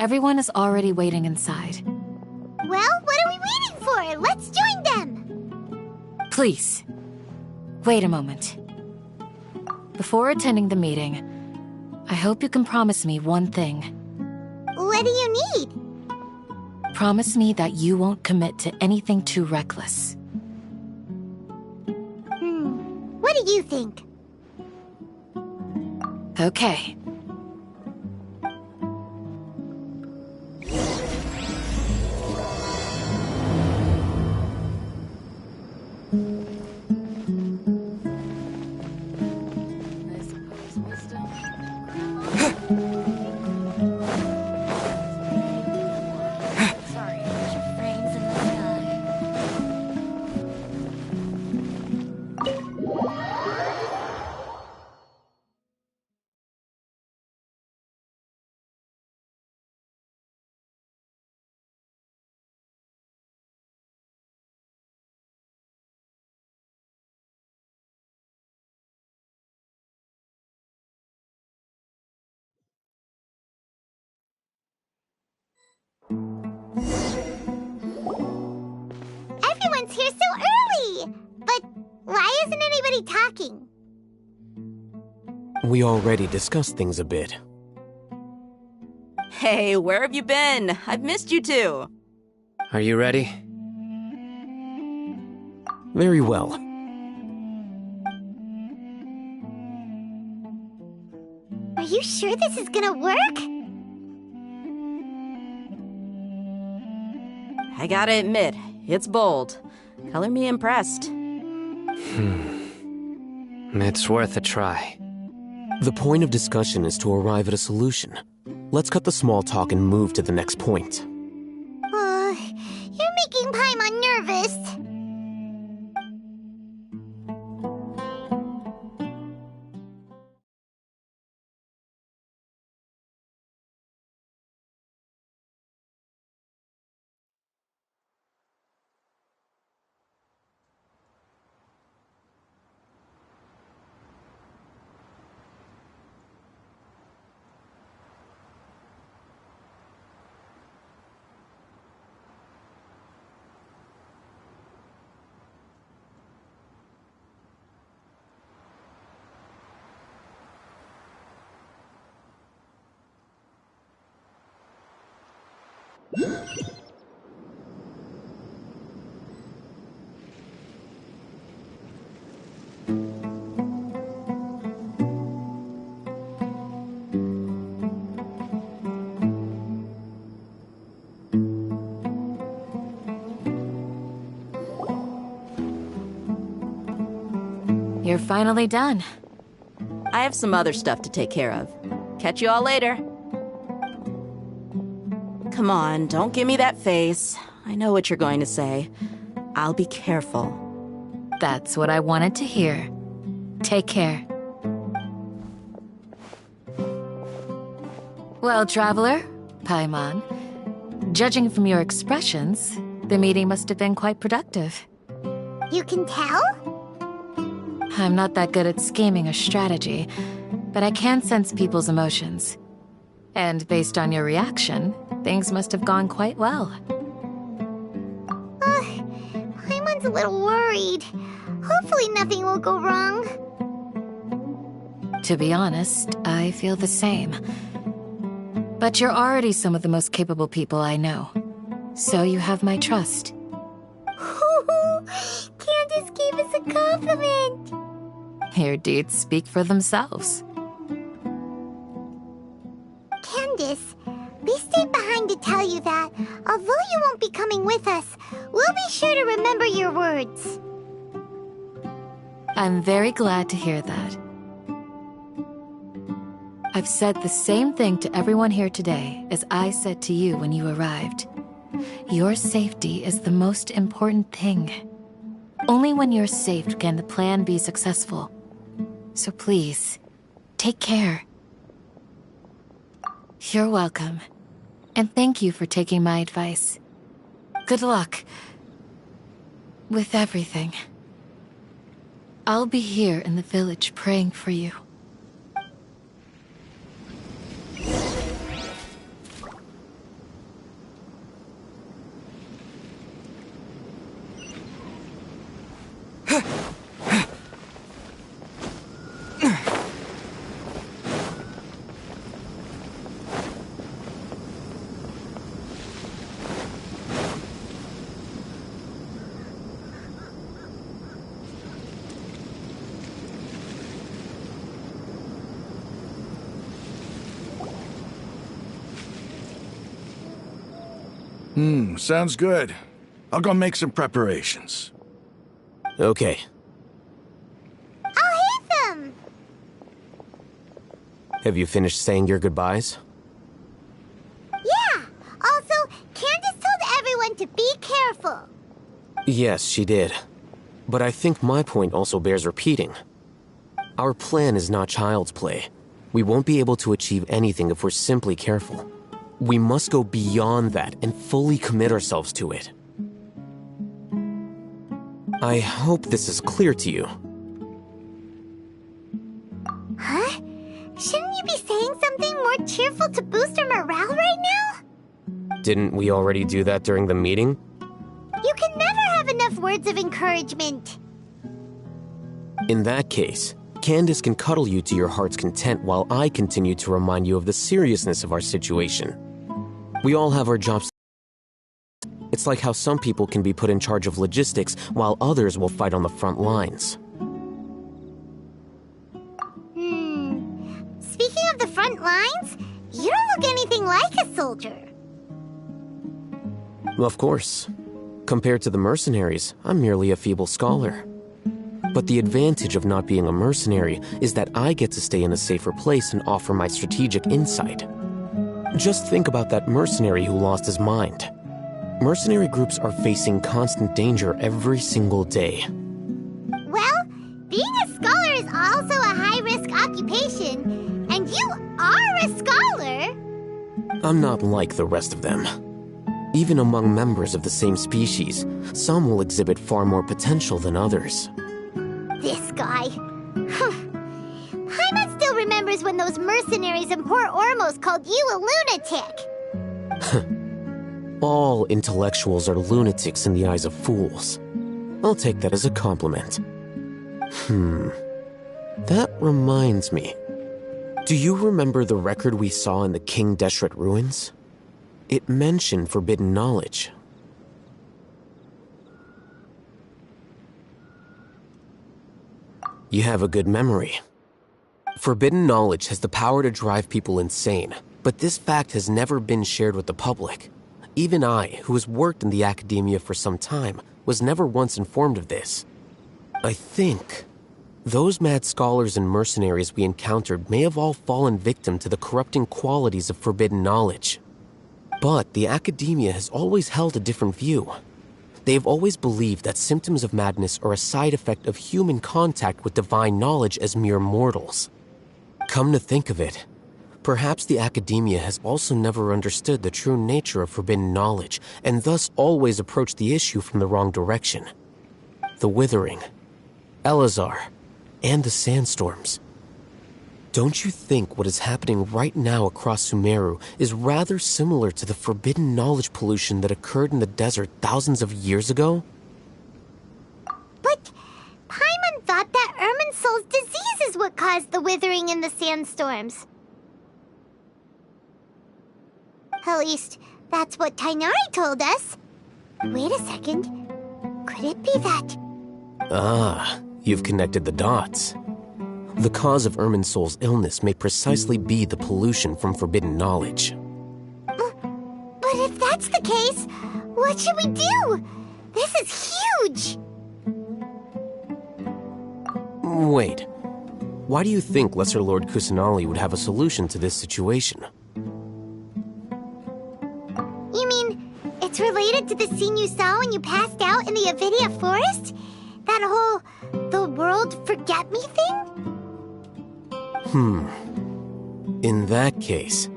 Everyone is already waiting inside. Well, what are we waiting for? Let's join them! Please, wait a moment. Before attending the meeting, I hope you can promise me one thing. What do you need? Promise me that you won't commit to anything too reckless. What do you think? Okay. Everyone's here so early! But why isn't anybody talking? We already discussed things a bit. Hey, where have you been? I've missed you two. Are you ready? Very well. Are you sure this is gonna work? I gotta admit, it's bold. Color me impressed. It's worth a try. The point of discussion is to arrive at a solution. Let's cut the small talk and move to the next point. You're making Paimon nervous. You're finally done. I have some other stuff to take care of. Catch you all later. Come on, don't give me that face. I know what you're going to say. I'll be careful. That's what I wanted to hear. Take care. Well, Traveler, Paimon, judging from your expressions, the meeting must have been quite productive. You can tell? I'm not that good at scheming or strategy, but I can sense people's emotions. And based on your reaction, things must have gone quite well. Paimon's a little worried. Hopefully nothing will go wrong. To be honest, I feel the same. But you're already some of the most capable people I know. So you have my trust. Candace gave us a compliment! Your deeds speak for themselves. Candace, we stayed behind to tell you that, although you won't be coming with us, we'll be sure to remember your words. I'm very glad to hear that. I've said the same thing to everyone here today as I said to you when you arrived. Your safety is the most important thing. Only when you're safe can the plan be successful. So please, take care. You're welcome. And thank you for taking my advice. Good luck with everything. I'll be here in the village praying for you. Sounds good. I'll go make some preparations. Okay. I'll hit them! Have you finished saying your goodbyes? Yeah! Also, Candace told everyone to be careful. Yes, she did. But I think my point also bears repeating. Our plan is not child's play. We won't be able to achieve anything if we're simply careful. We must go beyond that and fully commit ourselves to it. I hope this is clear to you. Huh? Shouldn't you be saying something more cheerful to boost our morale right now? Didn't we already do that during the meeting? You can never have enough words of encouragement. In that case, Candace can cuddle you to your heart's content while I continue to remind you of the seriousness of our situation. We all have our jobs. It's like how some people can be put in charge of logistics while others will fight on the front lines. Speaking of the front lines, you don't look anything like a soldier. Of course. Compared to the mercenaries, I'm merely a feeble scholar. But the advantage of not being a mercenary is that I get to stay in a safer place and offer my strategic insight. Just think about that mercenary who lost his mind. Mercenary groups are facing constant danger every single day. Well, being a scholar is also a high-risk occupation, and you are a scholar! I'm not like the rest of them. Even among members of the same species, some will exhibit far more potential than others. This guy. Paimon still remembers when those mercenaries in Port Ormos called you a lunatic. All intellectuals are lunatics in the eyes of fools. I'll take that as a compliment. That reminds me. Do you remember the record we saw in the King Deshret ruins? It mentioned forbidden knowledge. You have a good memory. Forbidden knowledge has the power to drive people insane, but this fact has never been shared with the public. Even I, who has worked in the academia for some time, was never once informed of this. I think those mad scholars and mercenaries we encountered may have all fallen victim to the corrupting qualities of forbidden knowledge. But the academia has always held a different view. They've always believed that symptoms of madness are a side effect of human contact with divine knowledge as mere mortals. Come to think of it, perhaps the academia has also never understood the true nature of forbidden knowledge, and thus always approached the issue from the wrong direction. The Withering, Elazar, and the sandstorms. Don't you think what is happening right now across Sumeru is rather similar to the forbidden knowledge pollution that occurred in the desert thousands of years ago? But Paimon thought that Irminsul's disease is what caused the withering in the sandstorms. At least, that's what Tainari told us. Wait a second. Could it be that... Ah, you've connected the dots. The cause of Irminsul's illness may precisely be the pollution from forbidden knowledge. But if that's the case, what should we do? This is huge! Wait. Why do you think Lesser Lord Kusanali would have a solution to this situation? You mean, it's related to the scene you saw when you passed out in the Avidia forest? That whole, the world forget me thing? In that case,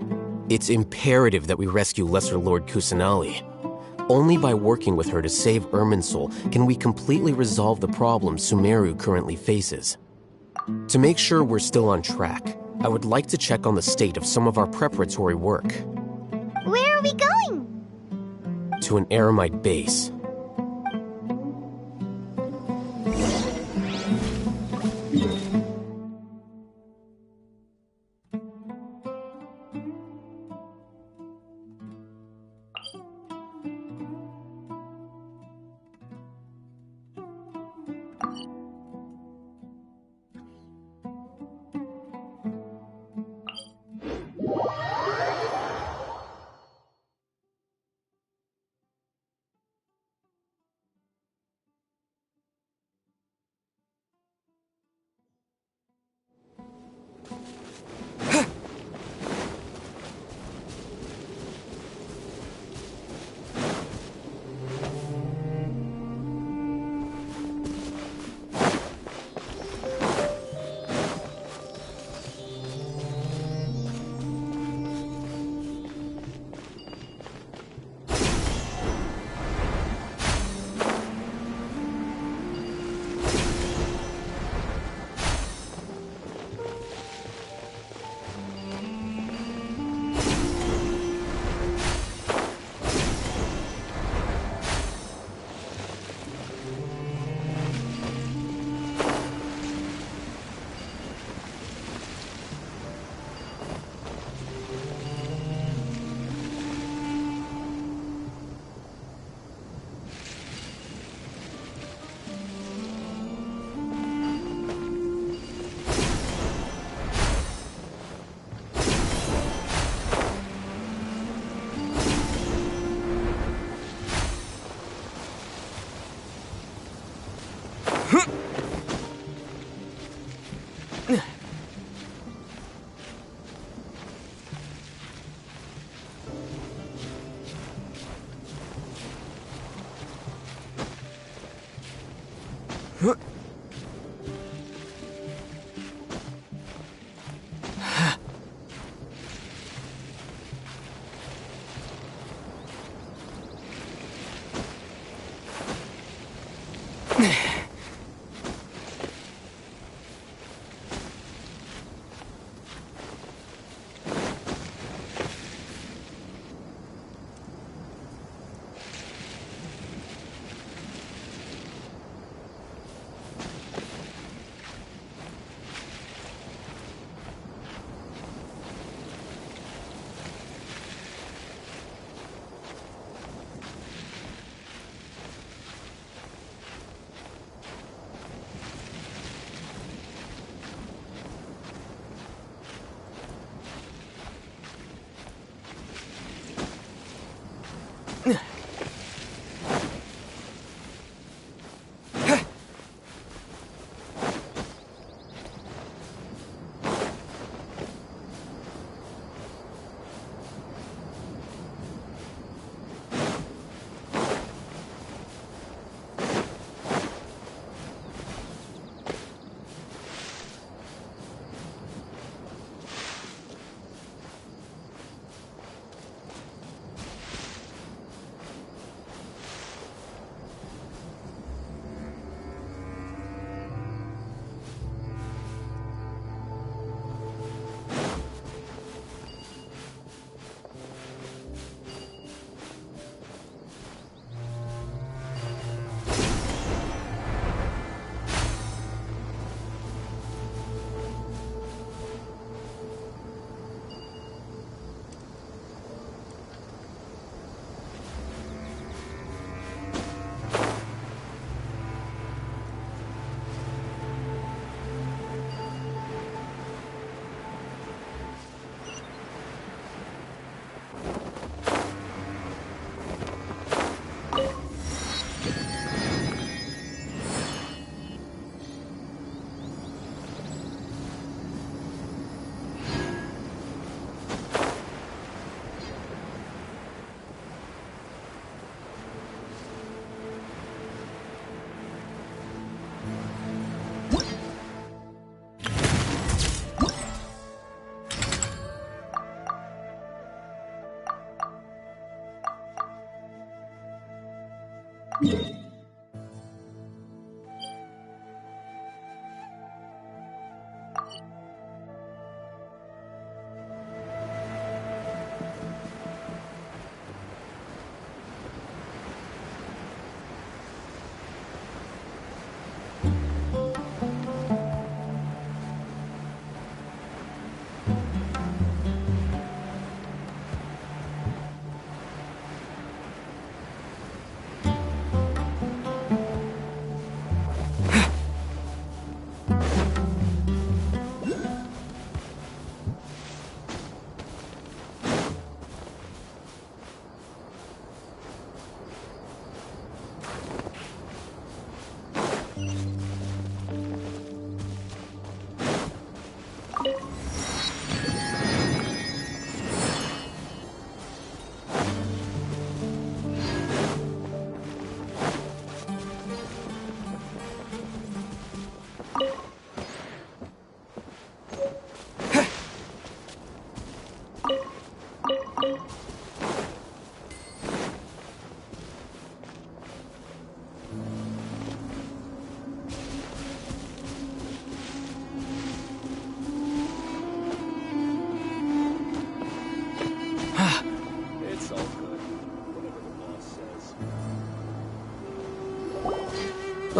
it's imperative that we rescue Lesser Lord Kusanali. Only by working with her to save Irminsul can we completely resolve the problems Sumeru currently faces. To make sure we're still on track, I would like to check on the state of some of our preparatory work. Where are we going? To an Eremite base.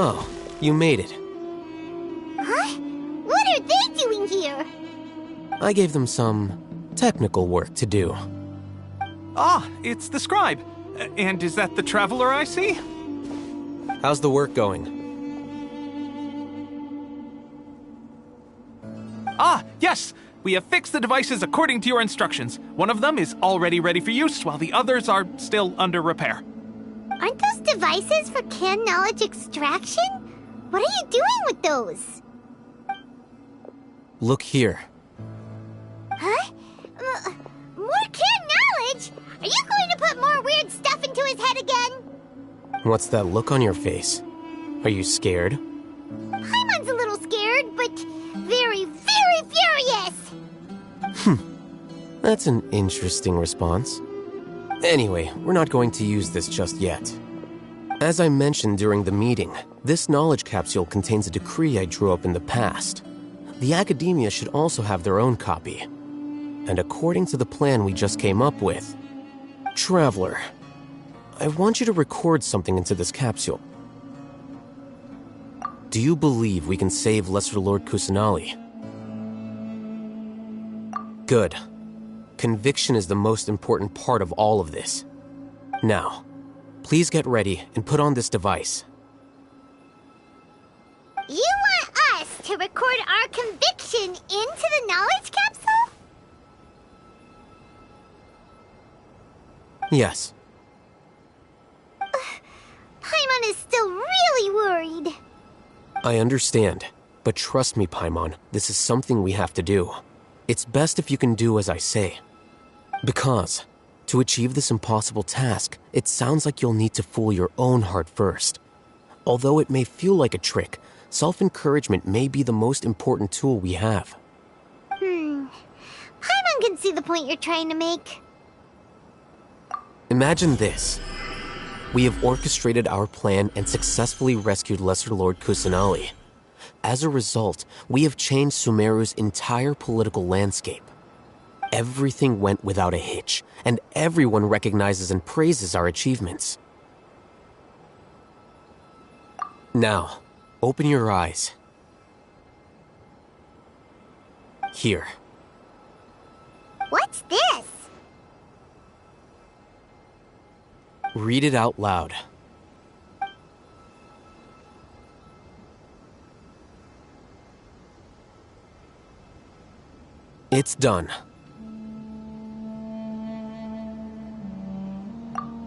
Oh, you made it. Huh? What are they doing here? I gave them some technical work to do. Ah, it's the scribe. And is that the traveler I see? How's the work going? Ah, yes! We have fixed the devices according to your instructions. One of them is already ready for use, while the others are still under repair. Aren't those devices for canned knowledge extraction? What are you doing with those? Look here. Huh? More canned knowledge? Are you going to put more weird stuff into his head again? What's that look on your face? Are you scared? Paimon's a little scared, but very, very furious! That's an interesting response. Anyway, we're not going to use this just yet. As I mentioned during the meeting, this knowledge capsule contains a decree I drew up in the past. The academia should also have their own copy. And according to the plan we just came up with, Traveler, I want you to record something into this capsule. Do you believe we can save Lesser Lord Kusanali? Good. Conviction is the most important part of all of this. Now, please get ready and put on this device. You want us to record our conviction into the knowledge capsule? Yes. Paimon is still really worried. I understand, but trust me, Paimon, this is something we have to do. It's best if you can do as I say. Because, to achieve this impossible task, it sounds like you'll need to fool your own heart first. Although it may feel like a trick, self-encouragement may be the most important tool we have. Paimon can see the point you're trying to make. Imagine this. We have orchestrated our plan and successfully rescued Lesser Lord Kusanali. As a result, we have changed Sumeru's entire political landscape. Everything went without a hitch, and everyone recognizes and praises our achievements. Now, open your eyes. Here. What's this? Read it out loud. It's done.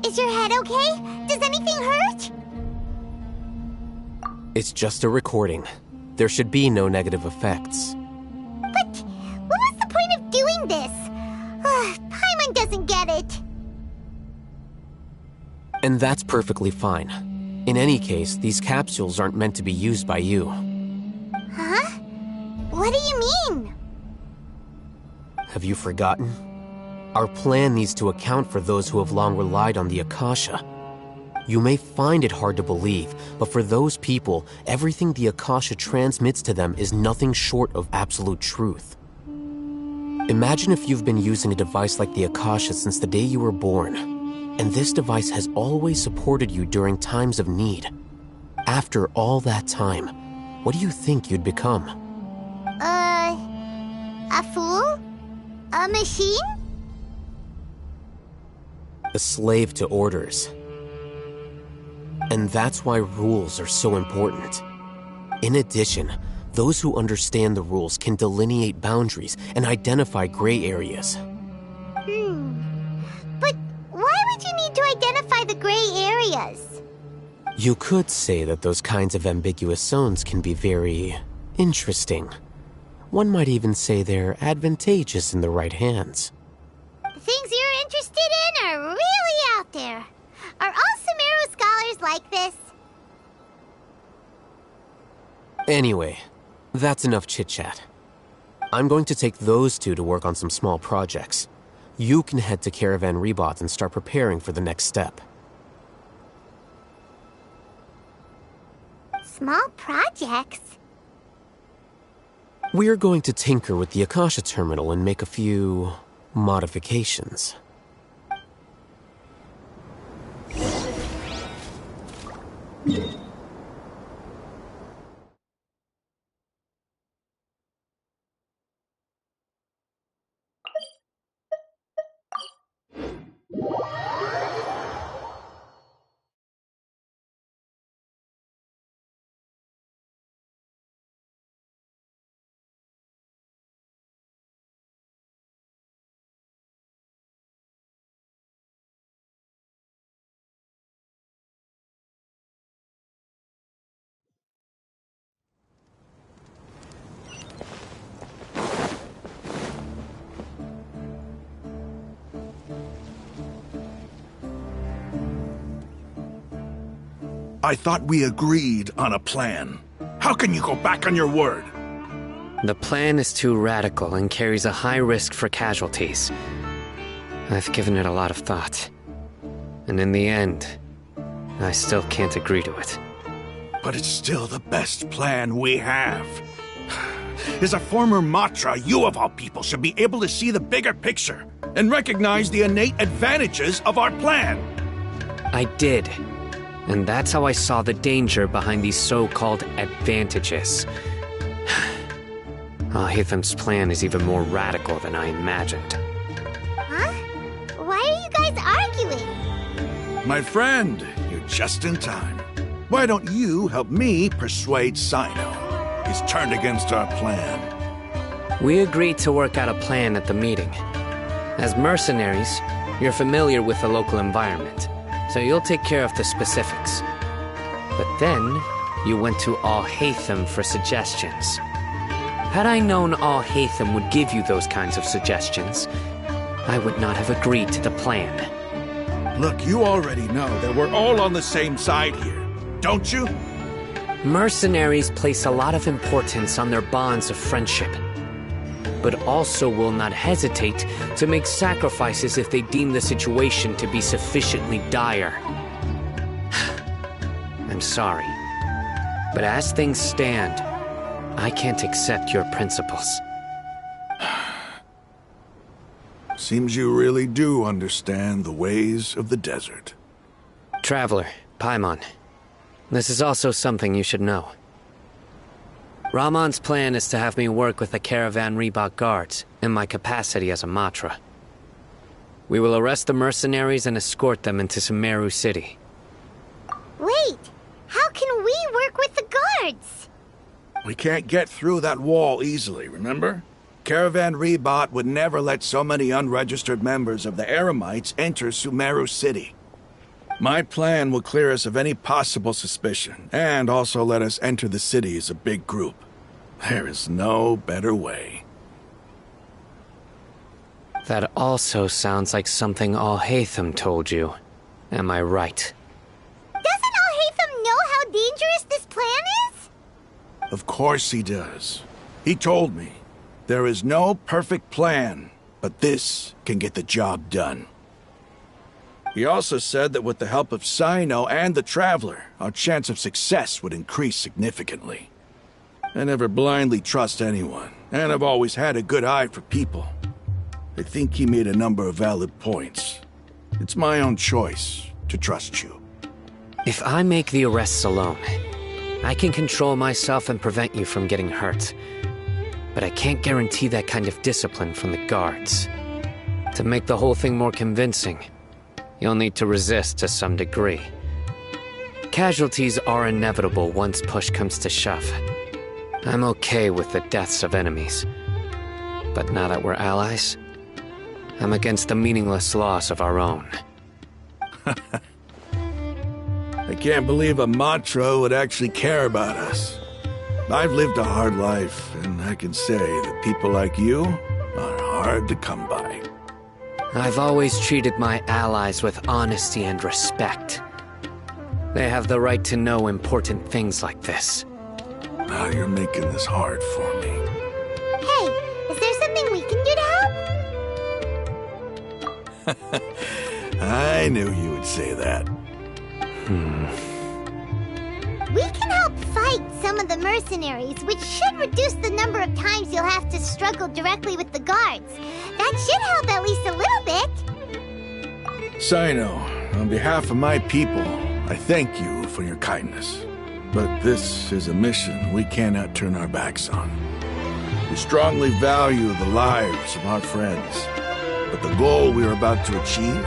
Is your head okay? Does anything hurt? It's just a recording. There should be no negative effects. But what was the point of doing this? Paimon doesn't get it. And that's perfectly fine. In any case, these capsules aren't meant to be used by you. Huh? What do you mean? Have you forgotten? Our plan needs to account for those who have long relied on the Akasha. You may find it hard to believe, but for those people, everything the Akasha transmits to them is nothing short of absolute truth. Imagine if you've been using a device like the Akasha since the day you were born, and this device has always supported you during times of need. After all that time, what do you think you'd become? A fool? A machine? A slave to orders. And that's why rules are so important. In addition, those who understand the rules can delineate boundaries and identify gray areas. But why would you need to identify the gray areas? You could say that those kinds of ambiguous zones can be very interesting. One might even say they're advantageous in the right hands. The things you're interested in are really out there. Are all Sumeru scholars like this? Anyway, that's enough chit-chat. I'm going to take those two to work on some small projects. You can head to Caravan Rebot and start preparing for the next step. Small projects? We're going to tinker with the Akasha terminal and make a few modifications. I thought we agreed on a plan. How can you go back on your word? The plan is too radical and carries a high risk for casualties. I've given it a lot of thought. And in the end, I still can't agree to it. But it's still the best plan we have. As a former Matra, you of all people should be able to see the bigger picture and recognize the innate advantages of our plan. I did. And that's how I saw the danger behind these so-called advantages. Al-Haytham's plan is even more radical than I imagined. Huh? Why are you guys arguing? My friend, you're just in time. Why don't you help me persuade Sino? He's turned against our plan. We agreed to work out a plan at the meeting. As mercenaries, you're familiar with the local environment, so you'll take care of the specifics. But then, you went to Al-Haytham for suggestions. Had I known Al-Haytham would give you those kinds of suggestions, I would not have agreed to the plan. Look, you already know that we're all on the same side here, don't you? Mercenaries place a lot of importance on their bonds of friendship, but also will not hesitate to make sacrifices if they deem the situation to be sufficiently dire. I'm sorry, but as things stand, I can't accept your principles. Seems you really do understand the ways of the desert. Traveler, Paimon, this is also something you should know. Rahman's plan is to have me work with the Caravan Reebok guards in my capacity as a Matra. We will arrest the mercenaries and escort them into Sumeru City. Wait, how can we work with the guards? We can't get through that wall easily, remember? Caravan Reebok would never let so many unregistered members of the Eremites enter Sumeru City. My plan will clear us of any possible suspicion, and also let us enter the city as a big group. There is no better way. That also sounds like something Al-Haytham told you. Am I right? Doesn't Al-Haytham know how dangerous this plan is? Of course he does. He told me, there is no perfect plan, but this can get the job done. He also said that with the help of Sino and the Traveler, our chance of success would increase significantly. I never blindly trust anyone, and I've always had a good eye for people. I think he made a number of valid points. It's my own choice to trust you. If I make the arrests alone, I can control myself and prevent you from getting hurt. But I can't guarantee that kind of discipline from the guards. To make the whole thing more convincing, you'll need to resist to some degree. Casualties are inevitable once push comes to shove. I'm okay with the deaths of enemies. But now that we're allies, I'm against the meaningless loss of our own. I can't believe a Matra would actually care about us. I've lived a hard life, and I can say that people like you are hard to come by. I've always treated my allies with honesty and respect. They have the right to know important things like this. Now you're making this hard for me. Hey, is there something we can do to help? I knew you would say that. We can help fight some of the mercenaries, which should reduce the number of times you'll have to struggle directly with the guards. That should help at least a little bit. Sino, on behalf of my people, I thank you for your kindness. But this is a mission we cannot turn our backs on. We strongly value the lives of our friends, but the goal we are about to achieve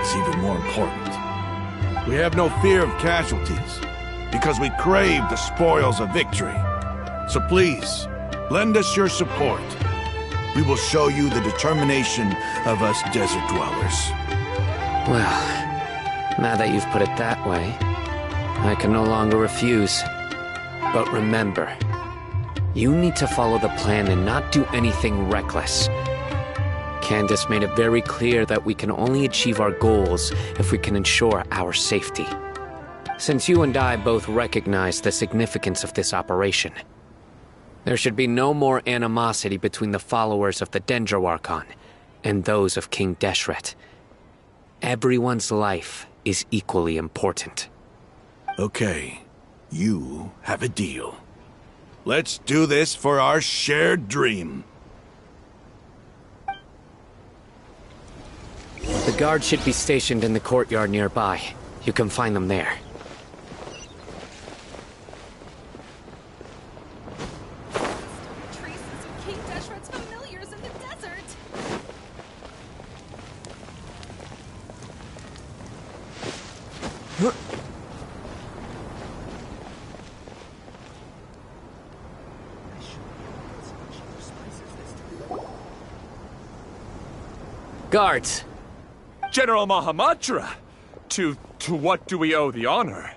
is even more important. We have no fear of casualties, because we crave the spoils of victory. So please, lend us your support. We will show you the determination of us desert dwellers. Well, now that you've put it that way, I can no longer refuse. But remember, you need to follow the plan and not do anything reckless. Candace made it very clear that we can only achieve our goals if we can ensure our safety. Since you and I both recognize the significance of this operation, there should be no more animosity between the followers of the Dendro Archon and those of King Deshret. Everyone's life is equally important. Okay, you have a deal. Let's do this for our shared dream. The guards should be stationed in the courtyard nearby. You can find them there. Traces of King Deshret's familiars in the desert. Guards! General Mahamatra! To what do we owe the honor?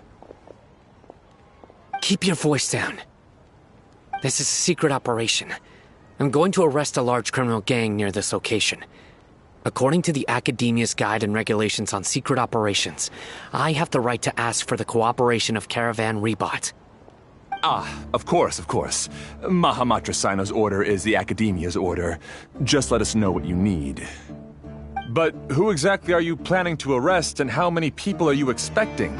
Keep your voice down. This is a secret operation. I'm going to arrest a large criminal gang near this location. According to the Academia's Guide and Regulations on Secret Operations, I have the right to ask for the cooperation of Caravan Rebot. Ah, of course. Mahamatra Sino's order is the Academia's order. Just let us know what you need. But who exactly are you planning to arrest, and how many people are you expecting?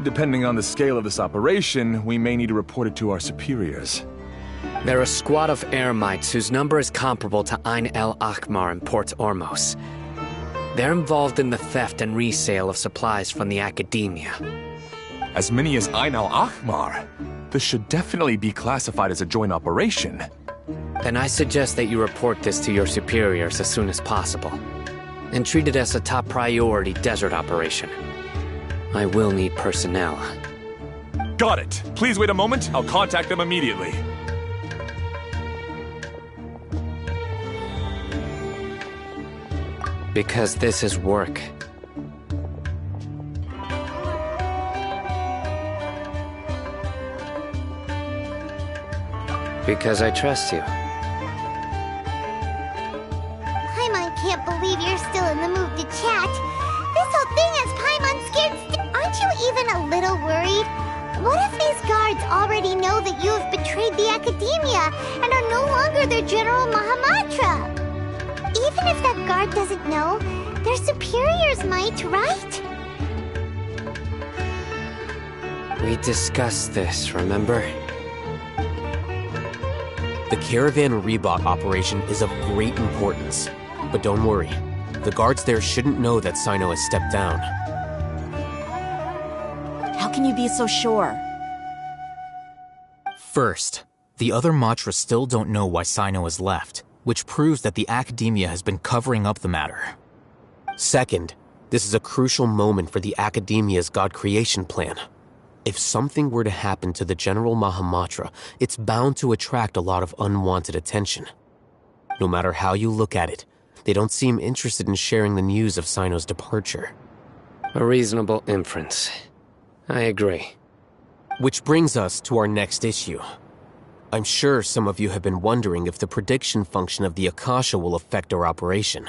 Depending on the scale of this operation, we may need to report it to our superiors. They're a squad of Eremites whose number is comparable to Ain El Akhmar in Port Ormos. They're involved in the theft and resale of supplies from the Academia. As many as Ain Al Akhmar? This should definitely be classified as a joint operation. Then I suggest that you report this to your superiors as soon as possible, and treat it as a top priority desert operation. I will need personnel. Got it. Please wait a moment. I'll contact them immediately. Because this is work. Because I trust you. Paimon can't believe you're still in the mood to chat. This whole thing has Paimon scared. Aren't you even a little worried? What if these guards already know that you have betrayed the Academia and are no longer their General Mahamatra? Even if that guard doesn't know, their superiors might, right? We discussed this, remember? The Caravan Rebot operation is of great importance. But don't worry, the guards there shouldn't know that Sino has stepped down. How can you be so sure? First, the other Matra still don't know why Sino has left, which proves that the Academia has been covering up the matter. Second, this is a crucial moment for the Academia's God creation plan. If something were to happen to the General Mahamatra, it's bound to attract a lot of unwanted attention. No matter how you look at it, they don't seem interested in sharing the news of Sino's departure. A reasonable inference. I agree. Which brings us to our next issue. I'm sure some of you have been wondering if the prediction function of the Akasha will affect our operation.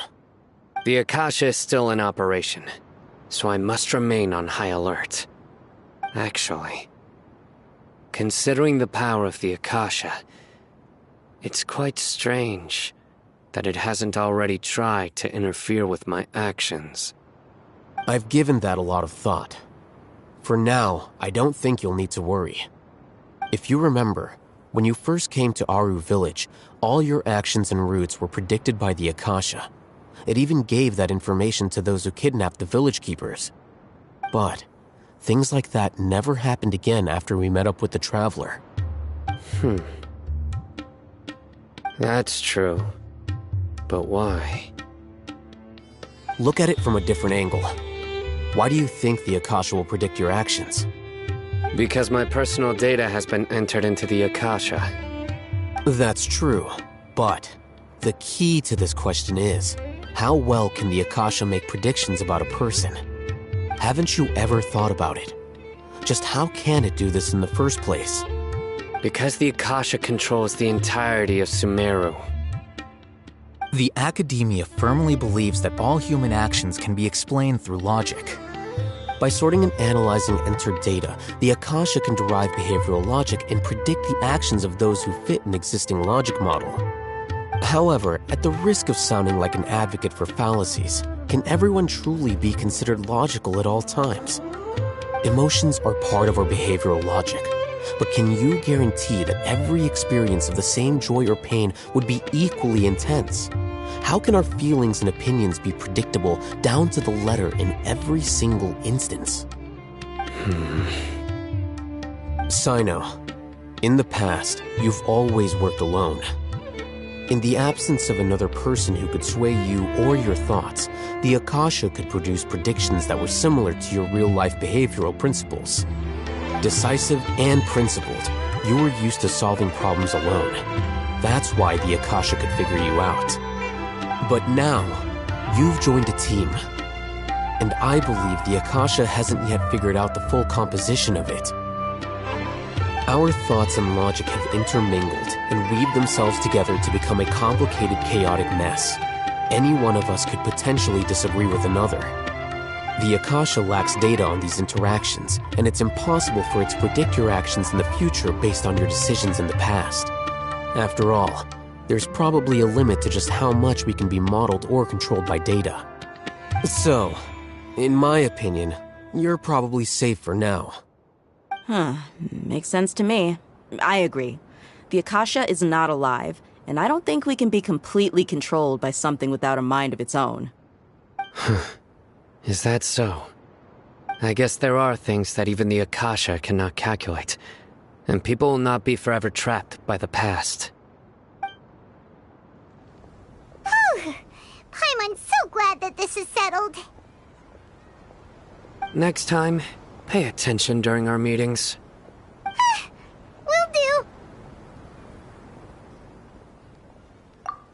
The Akasha is still in operation, so I must remain on high alert. Actually, considering the power of the Akasha, it's quite strange that it hasn't already tried to interfere with my actions. I've given that a lot of thought. For now, I don't think you'll need to worry. If you remember, when you first came to Aru Village, all your actions and routes were predicted by the Akasha. It even gave that information to those who kidnapped the village keepers. But things like that never happened again after we met up with the Traveler. That's true. But why? Look at it from a different angle. Why do you think the Akasha will predict your actions? Because my personal data has been entered into the Akasha. That's true, but the key to this question is, how well can the Akasha make predictions about a person? Haven't you ever thought about it? Just how can it do this in the first place? Because the Akasha controls the entirety of Sumeru. The Academia firmly believes that all human actions can be explained through logic. By sorting and analyzing entered data, the Akasha can derive behavioral logic and predict the actions of those who fit an existing logic model. However, at the risk of sounding like an advocate for fallacies, can everyone truly be considered logical at all times? Emotions are part of our behavioral logic, but can you guarantee that every experience of the same joy or pain would be equally intense? How can our feelings and opinions be predictable down to the letter in every single instance? Sino, in the past, you've always worked alone. In the absence of another person who could sway you or your thoughts, the Akasha could produce predictions that were similar to your real-life behavioral principles. Decisive and principled, you were used to solving problems alone. That's why the Akasha could figure you out. But now, you've joined a team. And I believe the Akasha hasn't yet figured out the full composition of it. Our thoughts and logic have intermingled and weaved themselves together to become a complicated, chaotic mess. Any one of us could potentially disagree with another. The Akasha lacks data on these interactions, and it's impossible for it to predict your actions in the future based on your decisions in the past. After all, there's probably a limit to just how much we can be modeled or controlled by data. So, in my opinion, you're probably safe for now. Makes sense to me. I agree. The Akasha is not alive, and I don't think we can be completely controlled by something without a mind of its own. Is that so? I guess there are things that even the Akasha cannot calculate, and people will not be forever trapped by the past. I'm so glad that this is settled. Next time, pay attention during our meetings. Will do.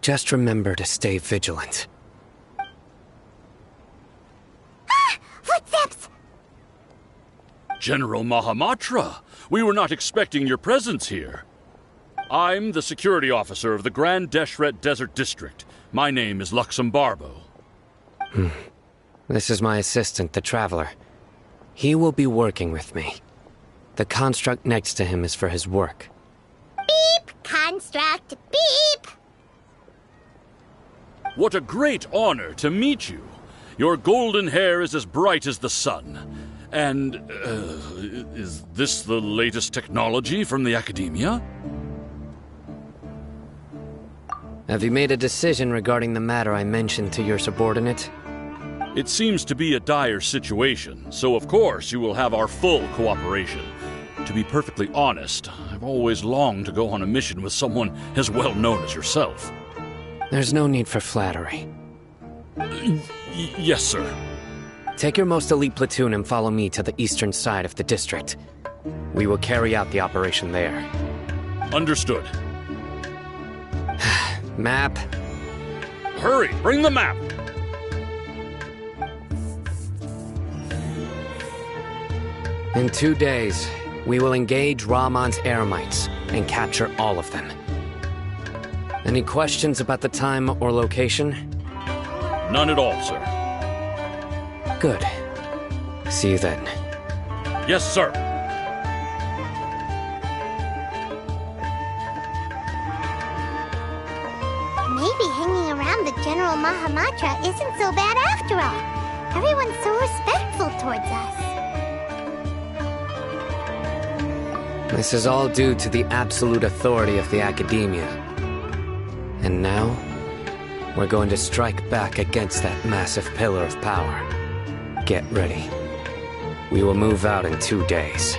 Just remember to stay vigilant. Footsteps! General Mahamatra, we were not expecting your presence here. I'm the security officer of the Grand Deshret Desert District. My name is Luxembarbo. This is my assistant, the Traveler. He will be working with me. The construct next to him is for his work. Beep! Construct, beep! What a great honor to meet you. Your golden hair is as bright as the sun. And, is this the latest technology from the Academia? Have you made a decision regarding the matter I mentioned to your subordinate? It seems to be a dire situation, so of course you will have our full cooperation. To be perfectly honest, I've always longed to go on a mission with someone as well known as yourself. There's no need for flattery. Yes, sir. Take your most elite platoon and follow me to the eastern side of the district. We will carry out the operation there. Understood. Map. Hurry, bring the map! In 2 days, we will engage Rahman's Eremites and capture all of them. Any questions about the time or location? None at all, sir. Good. See you then. Yes, sir. Maybe hanging around the General Mahamatra isn't so bad after all. Everyone's so respectful towards us. This is all due to the absolute authority of the Academia. And now, we're going to strike back against that massive pillar of power. Get ready. We will move out in 2 days.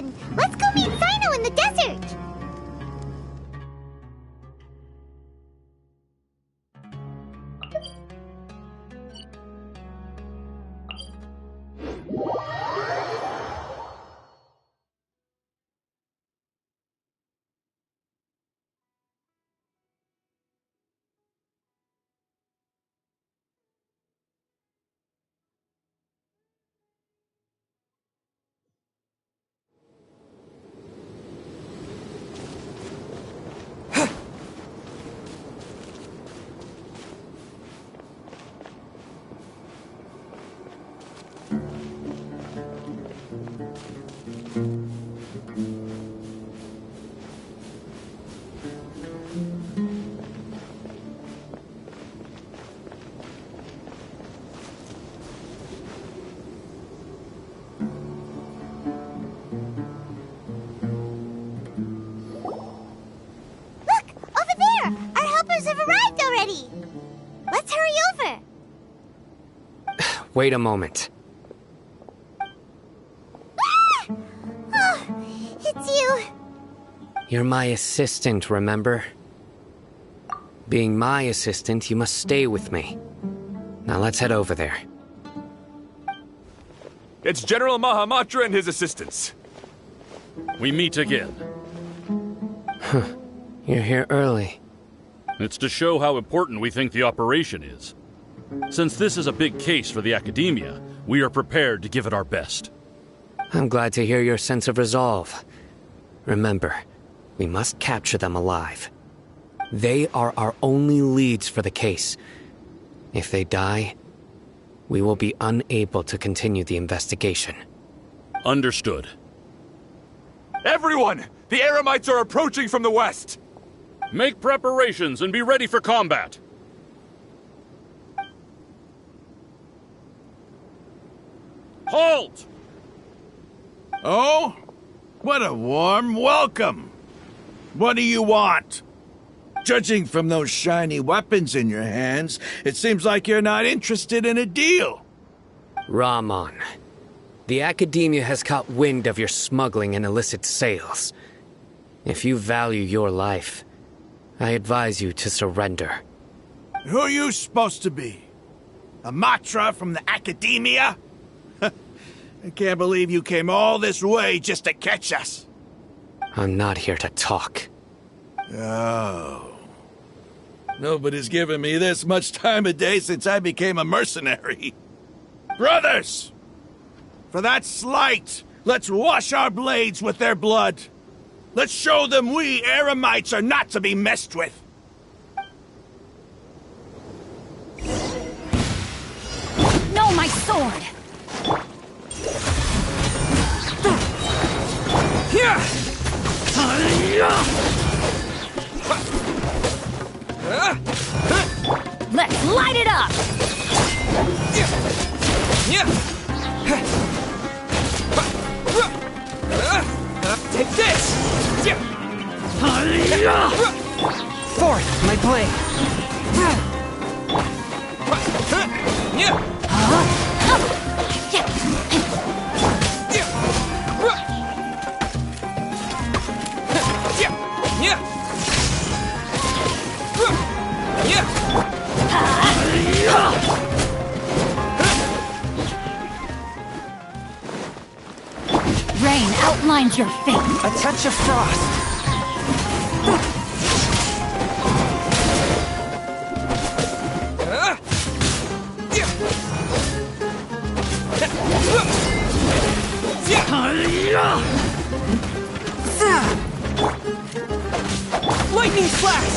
mission. Let's go meet Sino in the desert. Let's hurry over. Wait a moment. Ah! Oh, it's you. You're my assistant, remember? Being my assistant, you must stay with me. Now let's head over there. It's General Mahamatra and his assistants. We meet again. You're here early. It's to show how important we think the operation is. Since this is a big case for the Academia, we are prepared to give it our best. I'm glad to hear your sense of resolve. Remember, we must capture them alive. They are our only leads for the case. If they die, we will be unable to continue the investigation. Understood. Everyone! The Eremites are approaching from the west! Make preparations and be ready for combat! Halt! Oh? What a warm welcome! What do you want? Judging from those shiny weapons in your hands, it seems like you're not interested in a deal. Rahman, the Academia has caught wind of your smuggling and illicit sales. If you value your life, I advise you to surrender. Who are you supposed to be? A Matra from the Academia? I can't believe you came all this way just to catch us. I'm not here to talk. Oh. Nobody's given me this much time of day since I became a mercenary. Brothers! For that slight, let's wash our blades with their blood. Let's show them we Eremites are not to be messed with. No, my sword! Let's light it up! Take this! Forth, my blade! Rain outlines your fate. A touch of frost. Lightning flash!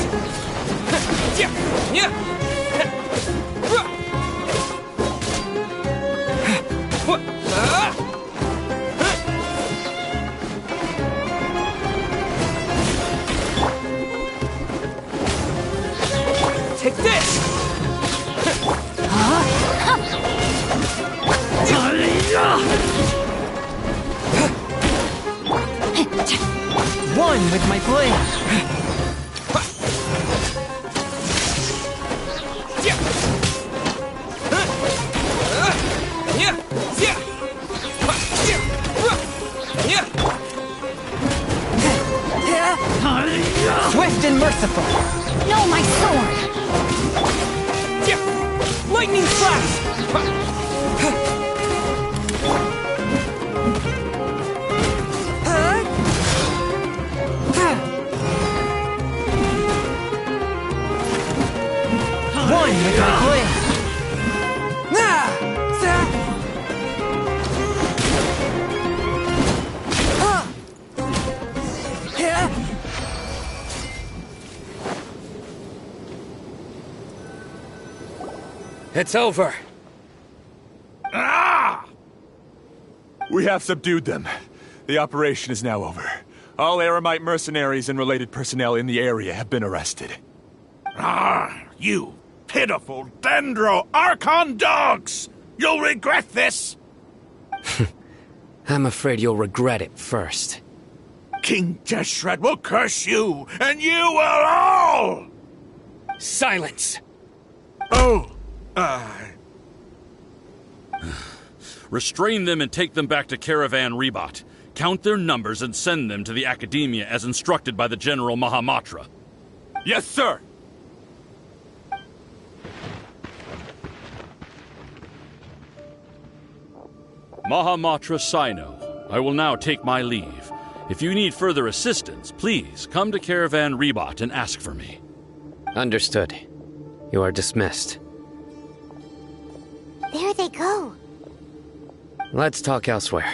Take this! One with my blade. merciful! No, my sword! Lightning flash! One with my blade! It's over. Ah! We have subdued them. The operation is now over. All Eremite mercenaries and related personnel in the area have been arrested. Ah, you pitiful Dendro Archon dogs! You'll regret this! I'm afraid you'll regret it first. King Deshret will curse you, and you will all! Silence! Oh, Restrain them and take them back to Caravan Rebot. Count their numbers and send them to the Academia as instructed by the General Mahamatra. Yes, sir! Mahamatra Sino, I will now take my leave. If you need further assistance, please come to Caravan Rebot and ask for me. Understood. You are dismissed. There they go. Let's talk elsewhere.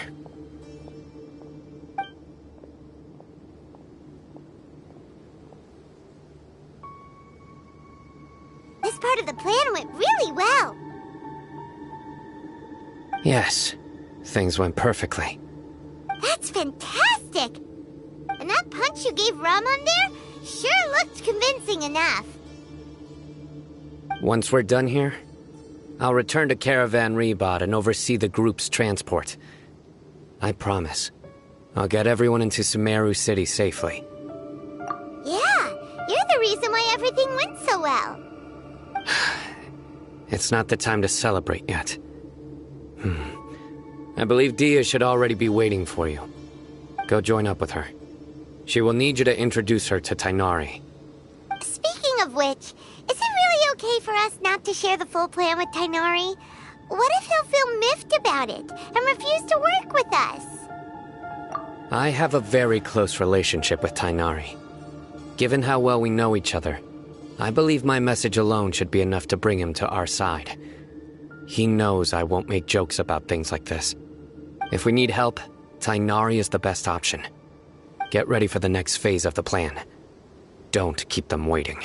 This part of the plan went really well. Yes, things went perfectly. That's fantastic! And that punch you gave Ramon there sure looked convincing enough. Once we're done here, I'll return to Caravan Rebot and oversee the group's transport. I promise. I'll get everyone into Sumeru City safely. Yeah, you're the reason why everything went so well. It's not the time to celebrate yet. I believe Dia should already be waiting for you. Go join up with her. She will need you to introduce her to Tighnari. Speaking of which, is it really okay for us not to share the full plan with Tighnari? What if he'll feel miffed about it and refuse to work with us? I have a very close relationship with Tighnari. Given how well we know each other, I believe my message alone should be enough to bring him to our side. He knows I won't make jokes about things like this. If we need help, Tighnari is the best option. Get ready for the next phase of the plan. Don't keep them waiting.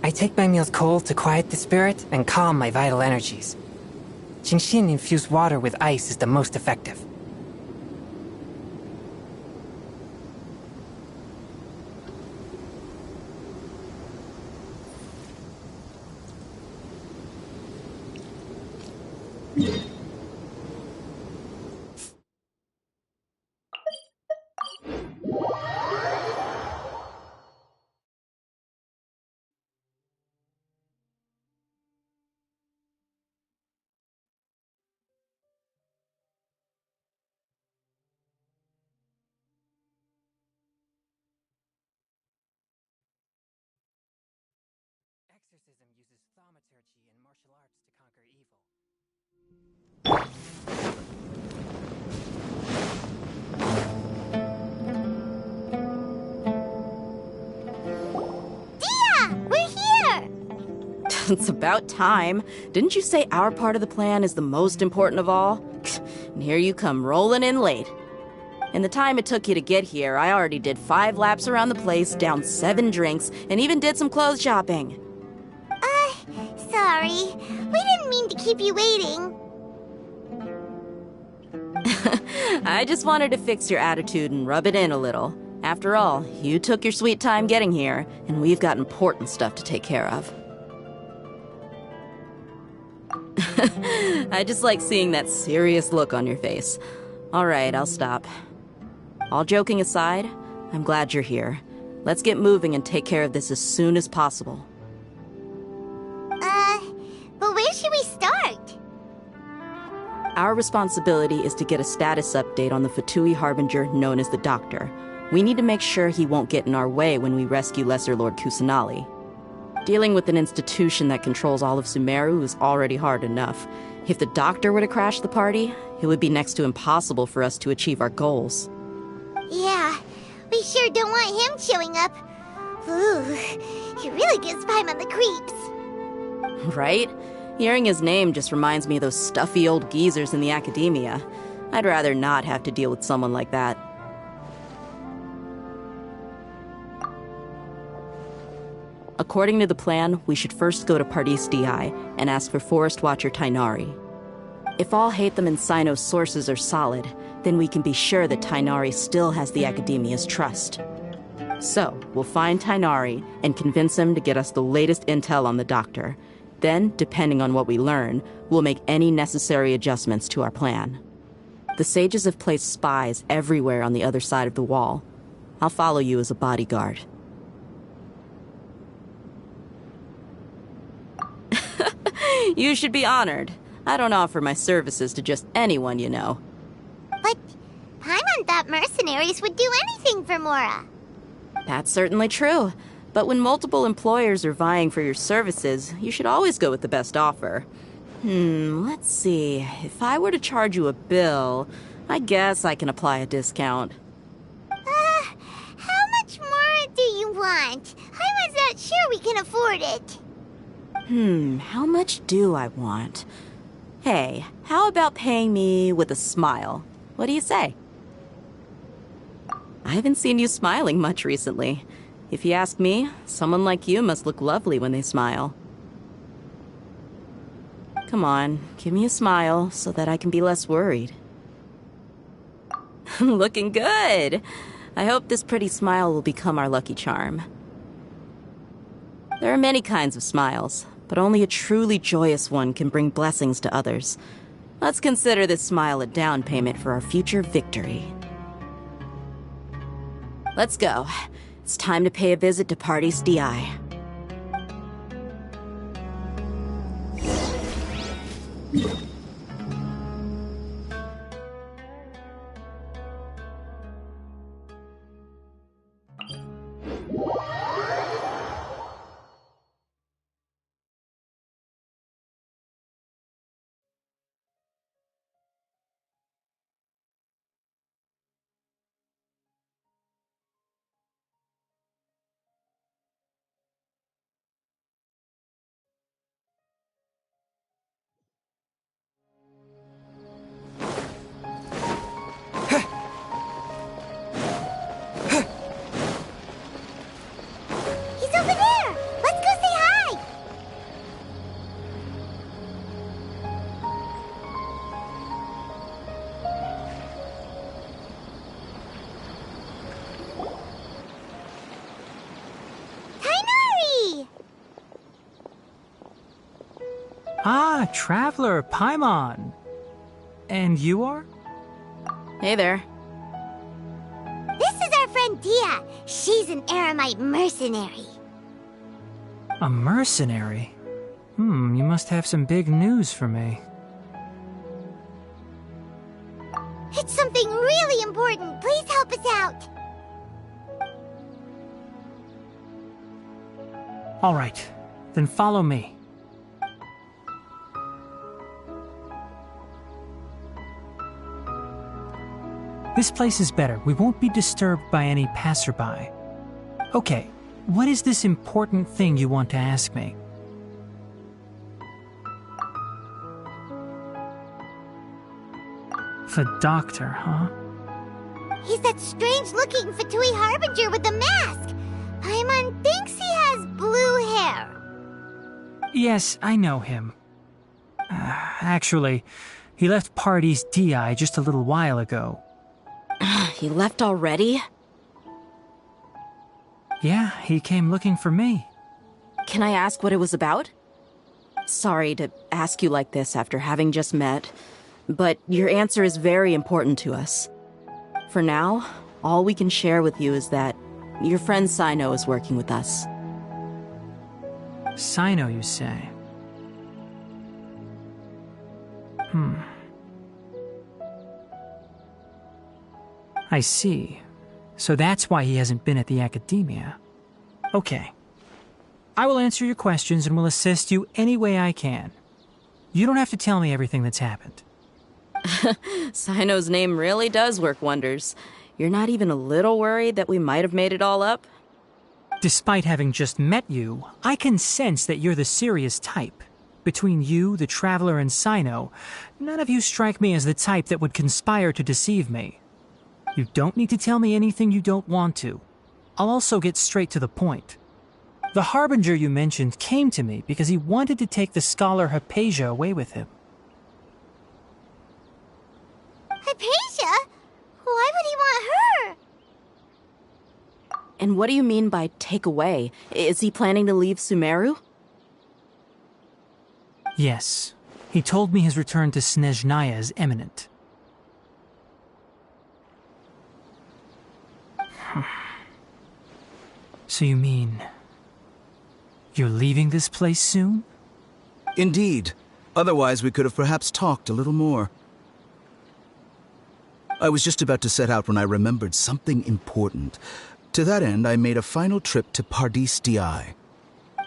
I take my meals cold to quiet the spirit and calm my vital energies. Genshin infused water with ice is the most effective. Exorcism uses thaumaturgy and martial arts to conquer evil. Dia! We're here! It's about time. Didn't you say our part of the plan is the most important of all? And here you come rolling in late. In the time it took you to get here, I already did 5 laps around the place, downed 7 drinks, and even did some clothes shopping. Sorry. We didn't mean to keep you waiting. I just wanted to fix your attitude and rub it in a little. After all, you took your sweet time getting here, and we've got important stuff to take care of. I just like seeing that serious look on your face. All right, I'll stop. All joking aside, I'm glad you're here. Let's get moving and take care of this as soon as possible. But where should we start? Our responsibility is to get a status update on the Fatui Harbinger known as the Doctor. We need to make sure he won't get in our way when we rescue Lesser Lord Kusanali. Dealing with an institution that controls all of Sumeru is already hard enough. If the Doctor were to crash the party, it would be next to impossible for us to achieve our goals. Yeah, we sure don't want him showing up. Ooh, he really gives Paimon the creeps. Right? Hearing his name just reminds me of those stuffy old geezers in the academia. I'd rather not have to deal with someone like that. According to the plan, we should first go to Pardis Di and ask for Forest Watcher Tainari. If all Hatham and Sino's sources are solid, then we can be sure that Tainari still has the Academia's trust. So, we'll find Tainari and convince him to get us the latest intel on the Doctor. Then, depending on what we learn, we'll make any necessary adjustments to our plan. The sages have placed spies everywhere on the other side of the wall. I'll follow you as a bodyguard. You should be honored. I don't offer my services to just anyone you know. But Paimon thought mercenaries would do anything for Mora. That's certainly true. But when multiple employers are vying for your services, you should always go with the best offer. Let's see. If I were to charge you a bill, I guess I can apply a discount. How much more do you want? Paimon's not sure we can afford it. How much do I want? Hey, how about paying me with a smile? What do you say? I haven't seen you smiling much recently. If you ask me, someone like you must look lovely when they smile. Come on, give me a smile so that I can be less worried. Looking good! I hope this pretty smile will become our lucky charm. There are many kinds of smiles, but only a truly joyous one can bring blessings to others. Let's consider this smile a down payment for our future victory. Let's go. It's time to pay a visit to Pardis Di. Ah, Traveler, Paimon. And you are? Hey there. This is our friend Dia. She's an Aramite mercenary. A mercenary? You must have some big news for me. It's something really important. Please help us out. All right, then follow me. This place is better. We won't be disturbed by any passerby. Okay, what is this important thing you want to ask me? The Doctor, huh? He's that strange-looking Fatui Harbinger with the mask. Paimon thinks he has blue hair. Yes, I know him. Actually, he left Party's DI just a little while ago. He left already? Yeah, he came looking for me. Can I ask what it was about? Sorry to ask you like this after having just met, but your answer is very important to us. For now, all we can share with you is that your friend Sino is working with us. Sino, you say? I see. So that's why he hasn't been at the Academia. Okay. I will answer your questions and will assist you any way I can. You don't have to tell me everything that's happened. Sino's name really does work wonders. You're not even a little worried that we might have made it all up? Despite having just met you, I can sense that you're the serious type. Between you, the Traveler, and Sino, none of you strike me as the type that would conspire to deceive me. You don't need to tell me anything you don't want to. I'll also get straight to the point. The Harbinger you mentioned came to me because he wanted to take the scholar Hypatia away with him. Hypatia? Why would he want her? And what do you mean by take away? Is he planning to leave Sumeru? Yes. He told me his return to Snezhnaya is imminent. So you mean... you're leaving this place soon? Indeed. Otherwise, we could have perhaps talked a little more. I was just about to set out when I remembered something important. To that end, I made a final trip to Pardis Di.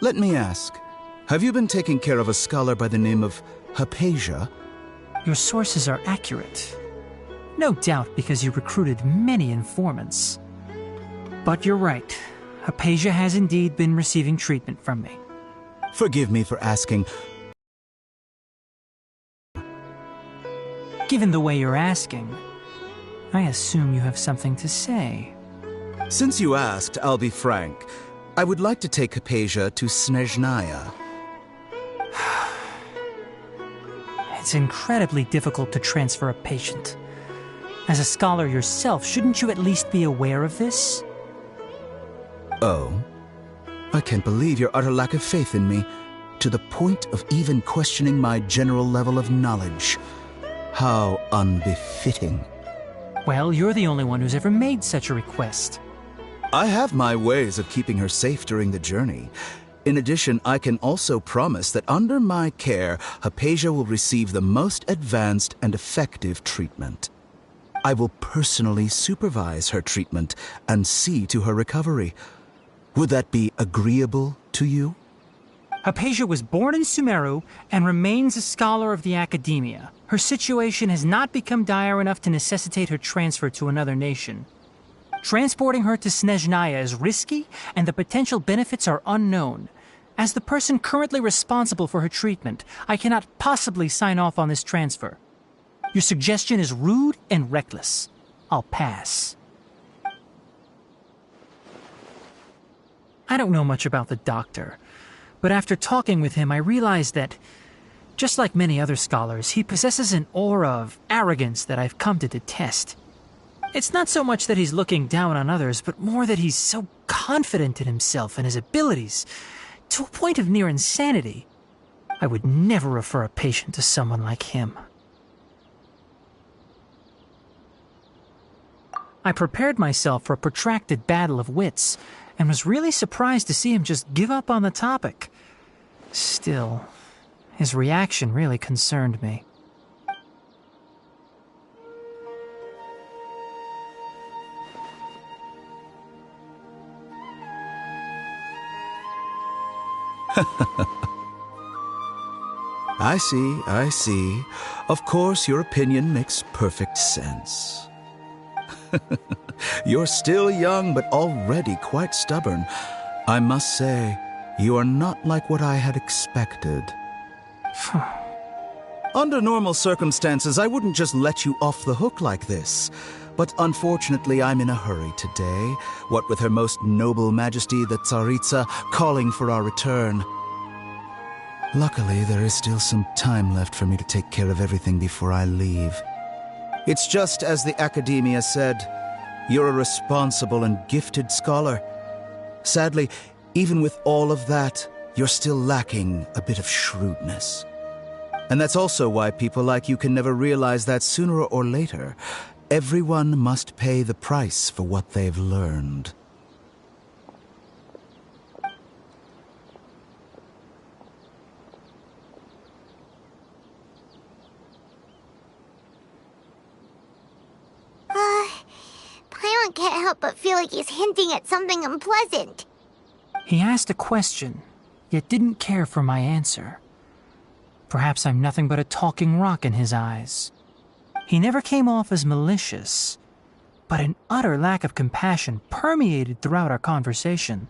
Let me ask, have you been taking care of a scholar by the name of Hypatia? Your sources are accurate. No doubt because you recruited many informants. But you're right. Hypatia has indeed been receiving treatment from me. Forgive me for asking. Given the way you're asking, I assume you have something to say. Since you asked, I'll be frank. I would like to take Hypatia to Snezhnaya. It's incredibly difficult to transfer a patient. As a scholar yourself, shouldn't you at least be aware of this? Oh? I can't believe your utter lack of faith in me, to the point of even questioning my general level of knowledge. How unbefitting. Well, you're the only one who's ever made such a request. I have my ways of keeping her safe during the journey. In addition, I can also promise that under my care, Hypatia will receive the most advanced and effective treatment. I will personally supervise her treatment and see to her recovery. Would that be agreeable to you? Hypatia was born in Sumeru and remains a scholar of the Academia. Her situation has not become dire enough to necessitate her transfer to another nation. Transporting her to Snezhnaya is risky, and the potential benefits are unknown. As the person currently responsible for her treatment, I cannot possibly sign off on this transfer. Your suggestion is rude and reckless. I'll pass. I don't know much about the doctor, but after talking with him, I realized that, just like many other scholars, he possesses an aura of arrogance that I've come to detest. It's not so much that he's looking down on others, but more that he's so confident in himself and his abilities, to a point of near insanity. I would never refer a patient to someone like him. I prepared myself for a protracted battle of wits, and was really surprised to see him just give up on the topic. Still, his reaction really concerned me. I see. Of course, your opinion makes perfect sense. You're still young, but already quite stubborn. I must say, you are not like what I had expected. Under normal circumstances, I wouldn't just let you off the hook like this. But unfortunately, I'm in a hurry today, what with Her Most Noble Majesty the Tsaritsa calling for our return. Luckily, there is still some time left for me to take care of everything before I leave. It's just as the Academia said, you're a responsible and gifted scholar. Sadly, even with all of that, you're still lacking a bit of shrewdness. And that's also why people like you can never realize that sooner or later, everyone must pay the price for what they've learned. Paimon can't help but feel like he's hinting at something unpleasant. He asked a question, yet didn't care for my answer. Perhaps I'm nothing but a talking rock in his eyes. He never came off as malicious, but an utter lack of compassion permeated throughout our conversation.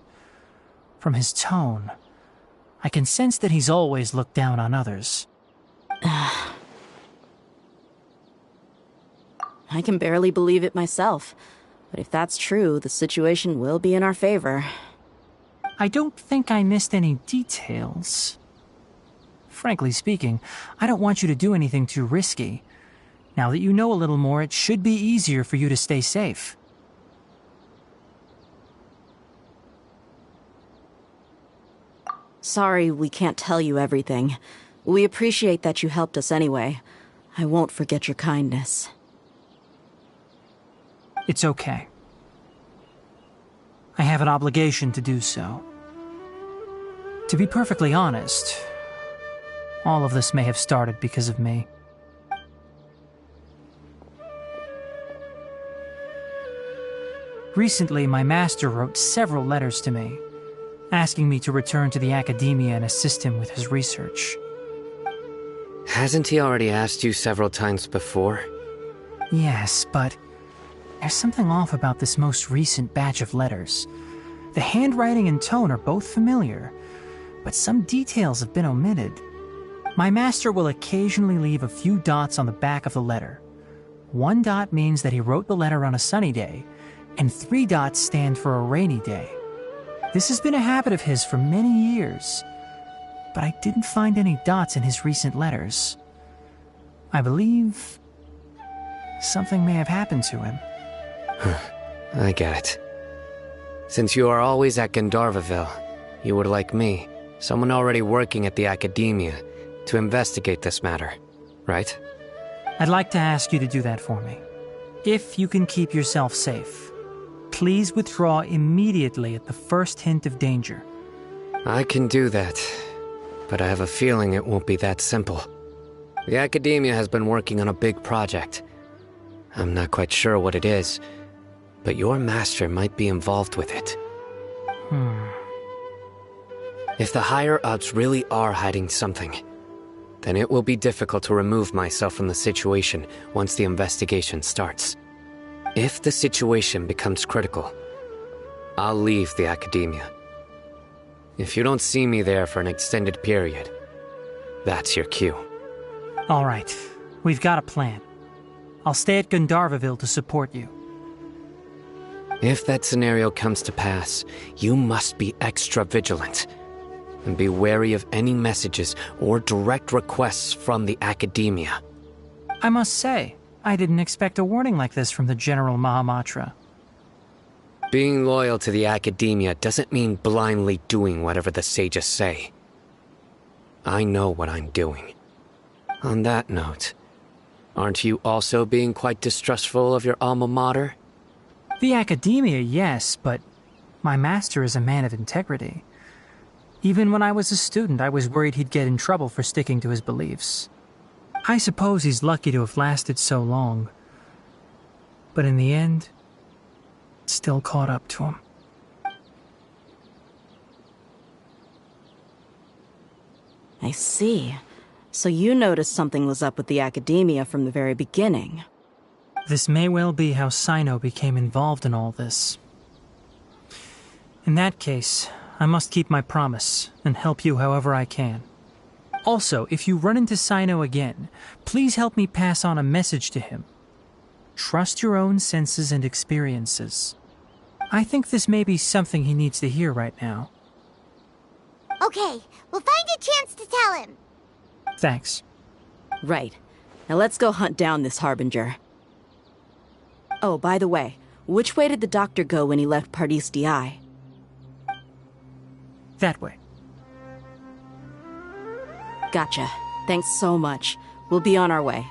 From his tone, I can sense that he's always looked down on others. I can barely believe it myself, but if that's true, the situation will be in our favor. I don't think I missed any details. Frankly speaking, I don't want you to do anything too risky. Now that you know a little more, it should be easier for you to stay safe. Sorry we can't tell you everything. We appreciate that you helped us anyway. I won't forget your kindness. It's okay. I have an obligation to do so. To be perfectly honest, all of this may have started because of me. Recently, my master wrote several letters to me, asking me to return to the Academia and assist him with his research. Hasn't he already asked you several times before? Yes, but there's something off about this most recent batch of letters. The handwriting and tone are both familiar, but some details have been omitted. My master will occasionally leave a few dots on the back of the letter. 1 dot means that he wrote the letter on a sunny day, and 3 dots stand for a rainy day. This has been a habit of his for many years, but I didn't find any dots in his recent letters. I believe something may have happened to him. I get it. Since you are always at Gandharvaville, you would like me, someone already working at the Academia, to investigate this matter, right? I'd like to ask you to do that for me. If you can keep yourself safe, please withdraw immediately at the first hint of danger. I can do that, but I have a feeling it won't be that simple. The Academia has been working on a big project. I'm not quite sure what it is, but your master might be involved with it. If the higher-ups really are hiding something, then it will be difficult to remove myself from the situation once the investigation starts. If the situation becomes critical, I'll leave the Academia. If you don't see me there for an extended period, that's your cue. All right, we've got a plan. I'll stay at Gandharvaville to support you. If that scenario comes to pass, you must be extra vigilant. And be wary of any messages or direct requests from the Academia. I must say, I didn't expect a warning like this from the General Mahamatra. Being loyal to the Academia doesn't mean blindly doing whatever the sages say. I know what I'm doing. On that note, aren't you also being quite distrustful of your alma mater? The Academia, yes, but my master is a man of integrity. Even when I was a student, I was worried he'd get in trouble for sticking to his beliefs. I suppose he's lucky to have lasted so long. But in the end, it still caught up to him. I see. So you noticed something was up with the Academia from the very beginning. This may well be how Sino became involved in all this. In that case, I must keep my promise and help you however I can. Also, if you run into Sino again, please help me pass on a message to him. Trust your own senses and experiences. I think this may be something he needs to hear right now. Okay, we'll find a chance to tell him. Thanks. Right. Now let's go hunt down this Harbinger. Oh, by the way, which way did the doctor go when he left Pardis DI? That way. Gotcha. Thanks so much. We'll be on our way.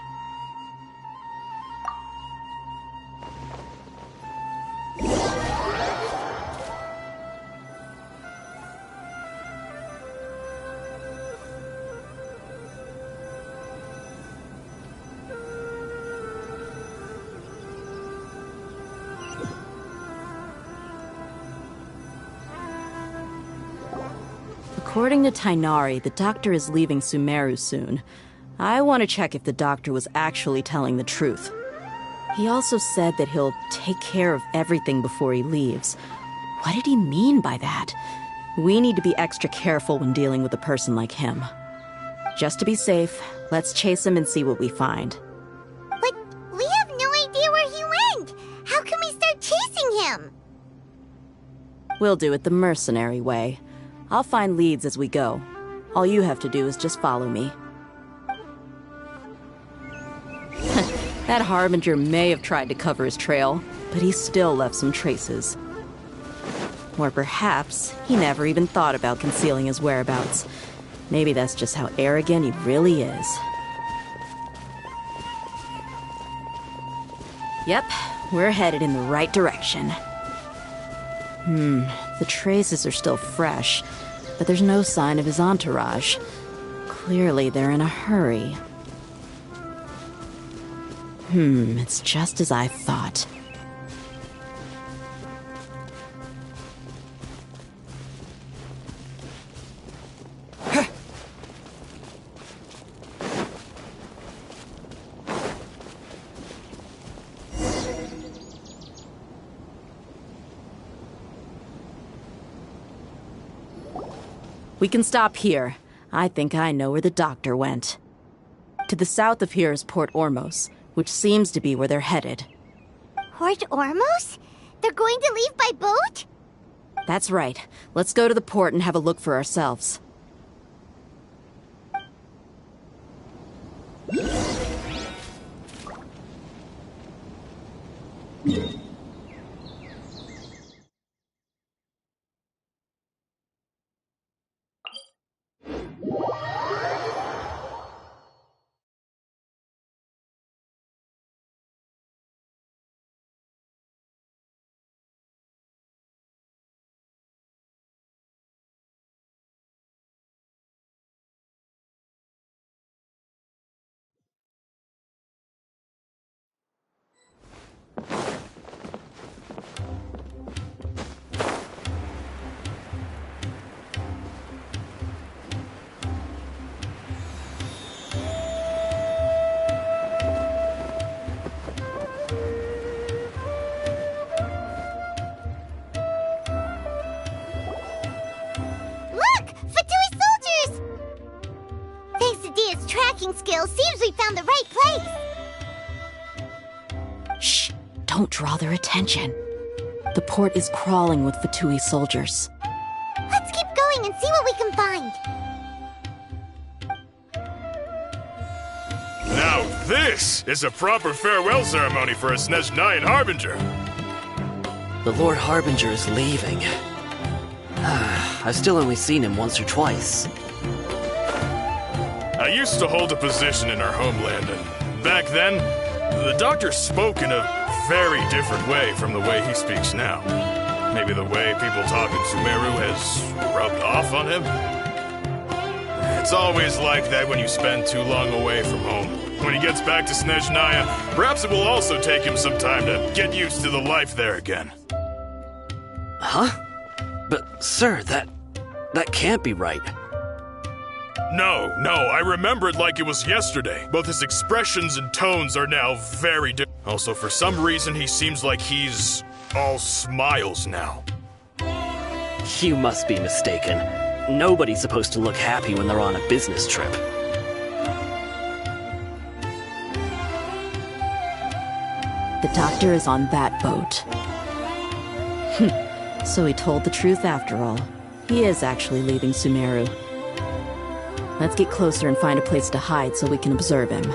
According to Tainari, the doctor is leaving Sumeru soon. I want to check if the doctor was actually telling the truth. He also said that he'll take care of everything before he leaves. What did he mean by that? We need to be extra careful when dealing with a person like him. Just to be safe, let's chase him and see what we find. But we have no idea where he went! How can we start chasing him? We'll do it the mercenary way. I'll find leads as we go. All you have to do is just follow me. That Harbinger may have tried to cover his trail, but he still left some traces. Or perhaps he never even thought about concealing his whereabouts. Maybe that's just how arrogant he really is. Yep, we're headed in the right direction. The traces are still fresh, but there's no sign of his entourage. Clearly they're in a hurry. It's just as I thought. We can stop here. I think I know where the doctor went. To the south of here is Port Ormos, which seems to be where they're headed. Port Ormos? They're going to leave by boat? That's right. Let's go to the port and have a look for ourselves. Skill seems we found the right place. Shh! Don't draw their attention. The port is crawling with Fatui soldiers. Let's keep going and see what we can find. Now this is a proper farewell ceremony for a Snezhnayan Harbinger. The Lord Harbinger is leaving. I've still only seen him once or twice. I used to hold a position in our homeland, and back then, the doctor spoke in a very different way from the way he speaks now. Maybe the way people talk in Sumeru has rubbed off on him? It's always like that when you spend too long away from home. When he gets back to Snezhnaya, perhaps it will also take him some time to get used to the life there again. Huh? But, sir, that can't be right. No, I remember it like it was yesterday. Both his expressions and tones are now very different. Also, for some reason, he seems like he's all smiles now. You must be mistaken. Nobody's supposed to look happy when they're on a business trip. The doctor is on that boat. So he told the truth after all. He is actually leaving Sumeru. Let's get closer and find a place to hide so we can observe him.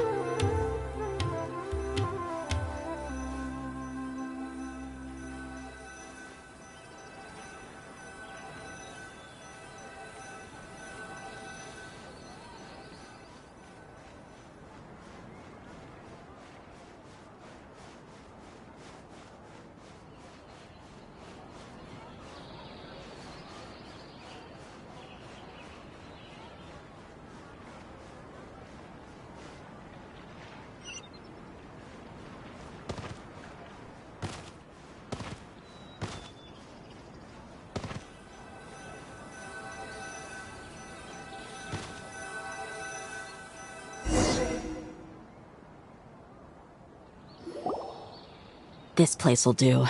This place'll do.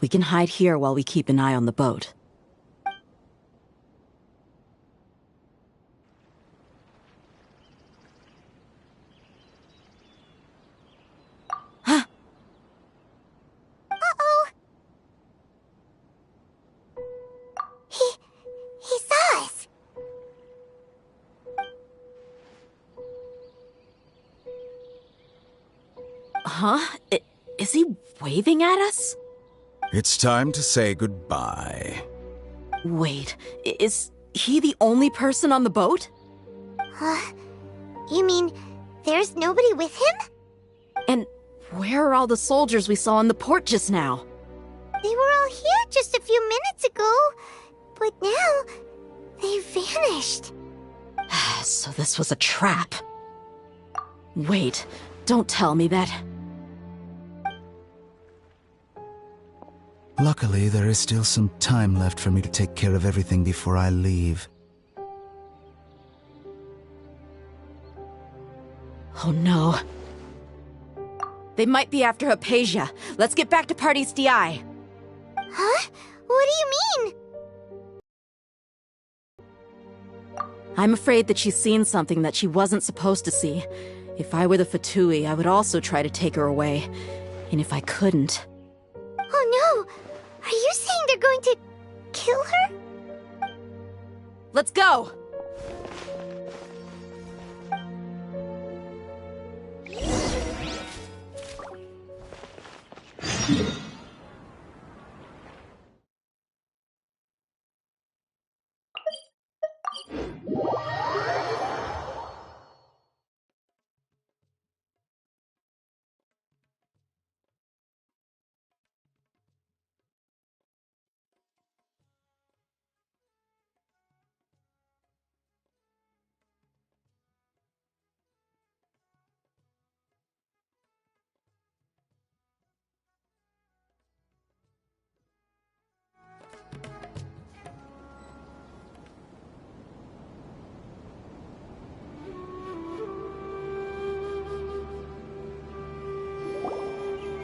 We can hide here while we keep an eye on the boat. Uh-oh! He saw us! Huh? Is he waving at us? It's time to say goodbye. Wait, is he the only person on the boat? You mean there's nobody with him? And where are all the soldiers we saw in the port just now? They were all here just a few minutes ago, but now they vanished. So this was a trap. Wait, don't tell me that... Luckily, there is still some time left for me to take care of everything before I leave. Oh no. They might be after Hypatia. Let's get back to Party's DI. Huh? What do you mean? I'm afraid that she's seen something that she wasn't supposed to see. If I were the Fatui, I would also try to take her away. And if I couldn't... Oh no! Are you saying they're going to kill her? Let's go!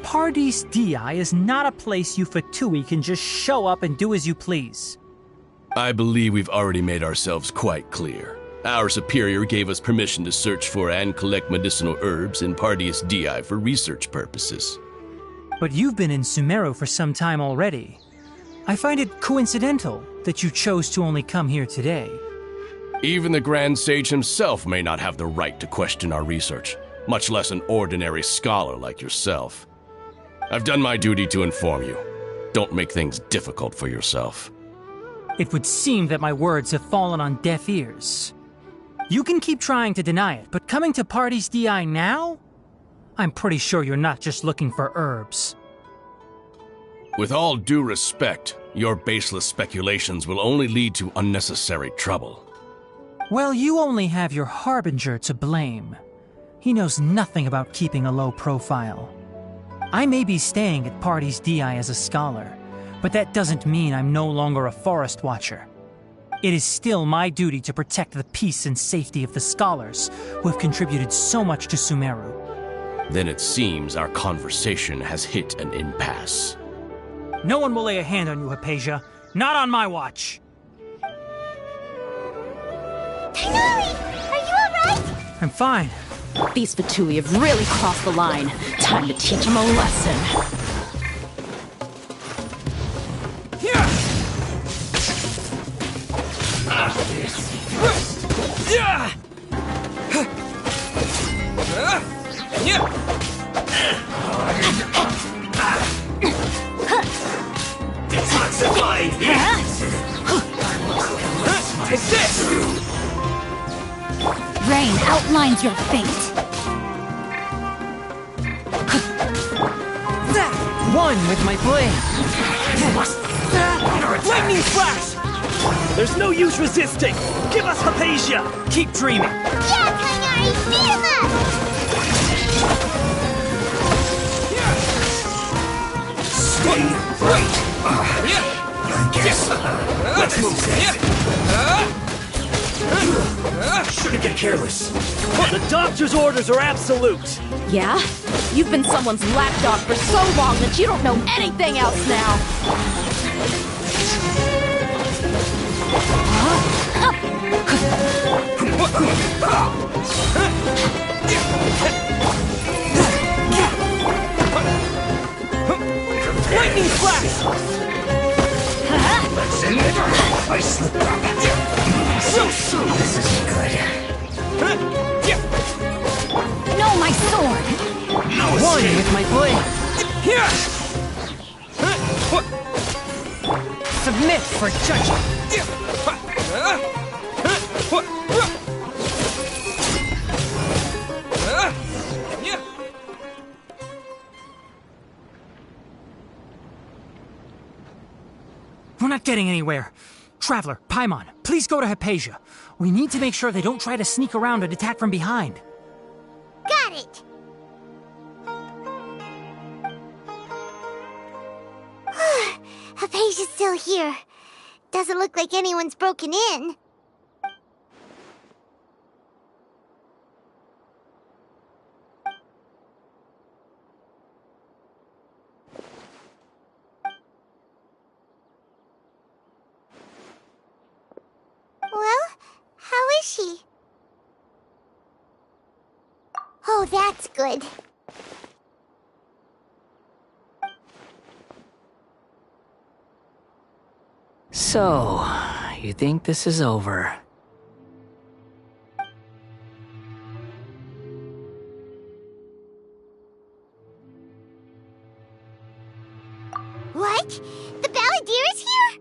Party's DI is not a place you Fatui can just show up and do as you please. I believe we've already made ourselves quite clear. Our superior gave us permission to search for and collect medicinal herbs in Party's DI for research purposes. But you've been in Sumeru for some time already. I find it coincidental that you chose to only come here today. Even the Grand Sage himself may not have the right to question our research, much less an ordinary scholar like yourself. I've done my duty to inform you. Don't make things difficult for yourself. It would seem that my words have fallen on deaf ears. You can keep trying to deny it, but coming to Party's DI now? I'm pretty sure you're not just looking for herbs. With all due respect, your baseless speculations will only lead to unnecessary trouble. Well, you only have your Harbinger to blame. He knows nothing about keeping a low profile. I may be staying at Party's DI as a scholar, but that doesn't mean I'm no longer a forest watcher. It is still my duty to protect the peace and safety of the scholars who have contributed so much to Sumeru. Then it seems our conversation has hit an impasse. No one will lay a hand on you, Hypatia. Not on my watch. Tighnari! Are you alright? I'm fine. These Fatui have really crossed the line. Time to teach them a lesson. Detoxify! Take this! Rain outlines your fate. One with my blade. Lightning flash! There's no use resisting! Give us Hypatia! Keep dreaming. Yeah, Kainari, beat him up! Stay right! I guess. Let's move this. Shouldn't get careless. The doctor's orders are absolute. Yeah? You've been someone's lapdog for so long that you don't know anything else now. Lightning flash! Let's end it. I slipped up. So this isn't good. No, my sword! No One escape. with my blade. Here! Submit for judgment. We're not getting anywhere. Traveler, Paimon, please go to Hypatia. We need to make sure they don't try to sneak around and attack from behind. Got it! Hypatia's still here. Doesn't look like anyone's broken in. Well, how is she? Oh, that's good. So, you think this is over? What? The Balladeer is here?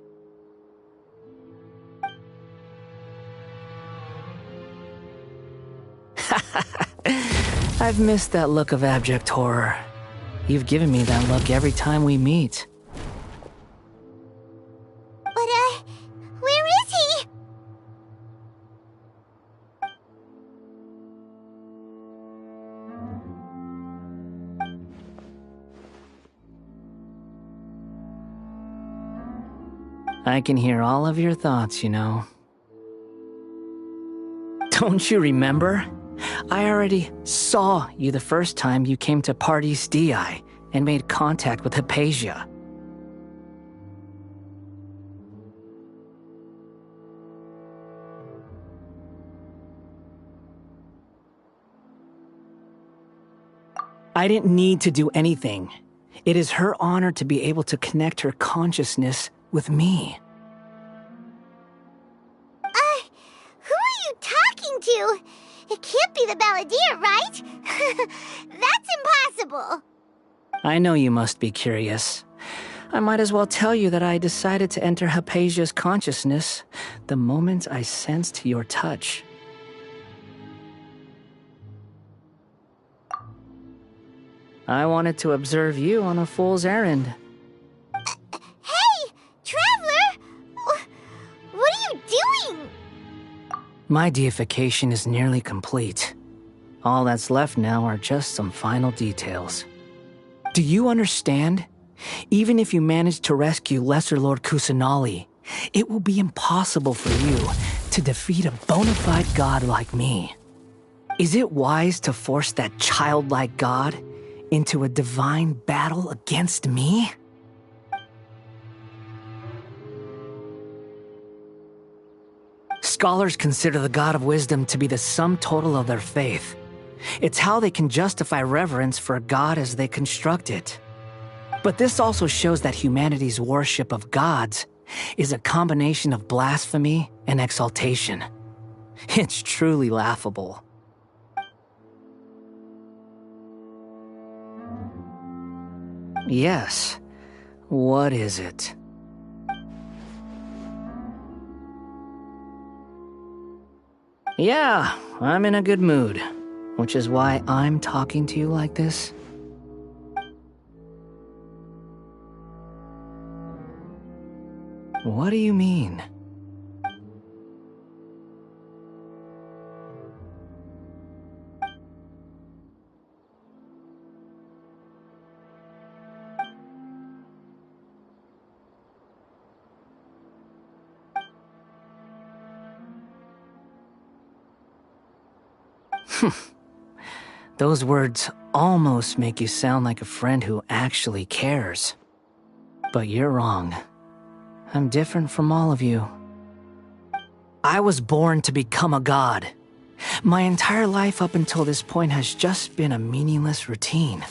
I've missed that look of abject horror. You've given me that look every time we meet. But, where is he? I can hear all of your thoughts, you know. Don't you remember? I already saw you the first time you came to Party's DI and made contact with Hypatia. I didn't need to do anything. It is her honor to be able to connect her consciousness with me. Who are you talking to? It can't be the Balladeer, right? That's impossible. I know you must be curious. I might as well tell you that I decided to enter Hypatia's consciousness the moment I sensed your touch. I wanted to observe you on a fool's errand. Hey, Traveler! What are you doing? My deification is nearly complete. All that's left now are just some final details. Do you understand? Even if you manage to rescue Lesser Lord Kusanali, it will be impossible for you to defeat a bona fide god like me. Is it wise to force that childlike god into a divine battle against me? Scholars consider the God of Wisdom to be the sum total of their faith. It's how they can justify reverence for a god as they construct it. But this also shows that humanity's worship of gods is a combination of blasphemy and exaltation. It's truly laughable. Yes. What is it? Yeah, I'm in a good mood, which is why I'm talking to you like this. What do you mean? Those words almost make you sound like a friend who actually cares. But you're wrong. I'm different from all of you. I was born to become a god. My entire life up until this point has just been a meaningless routine.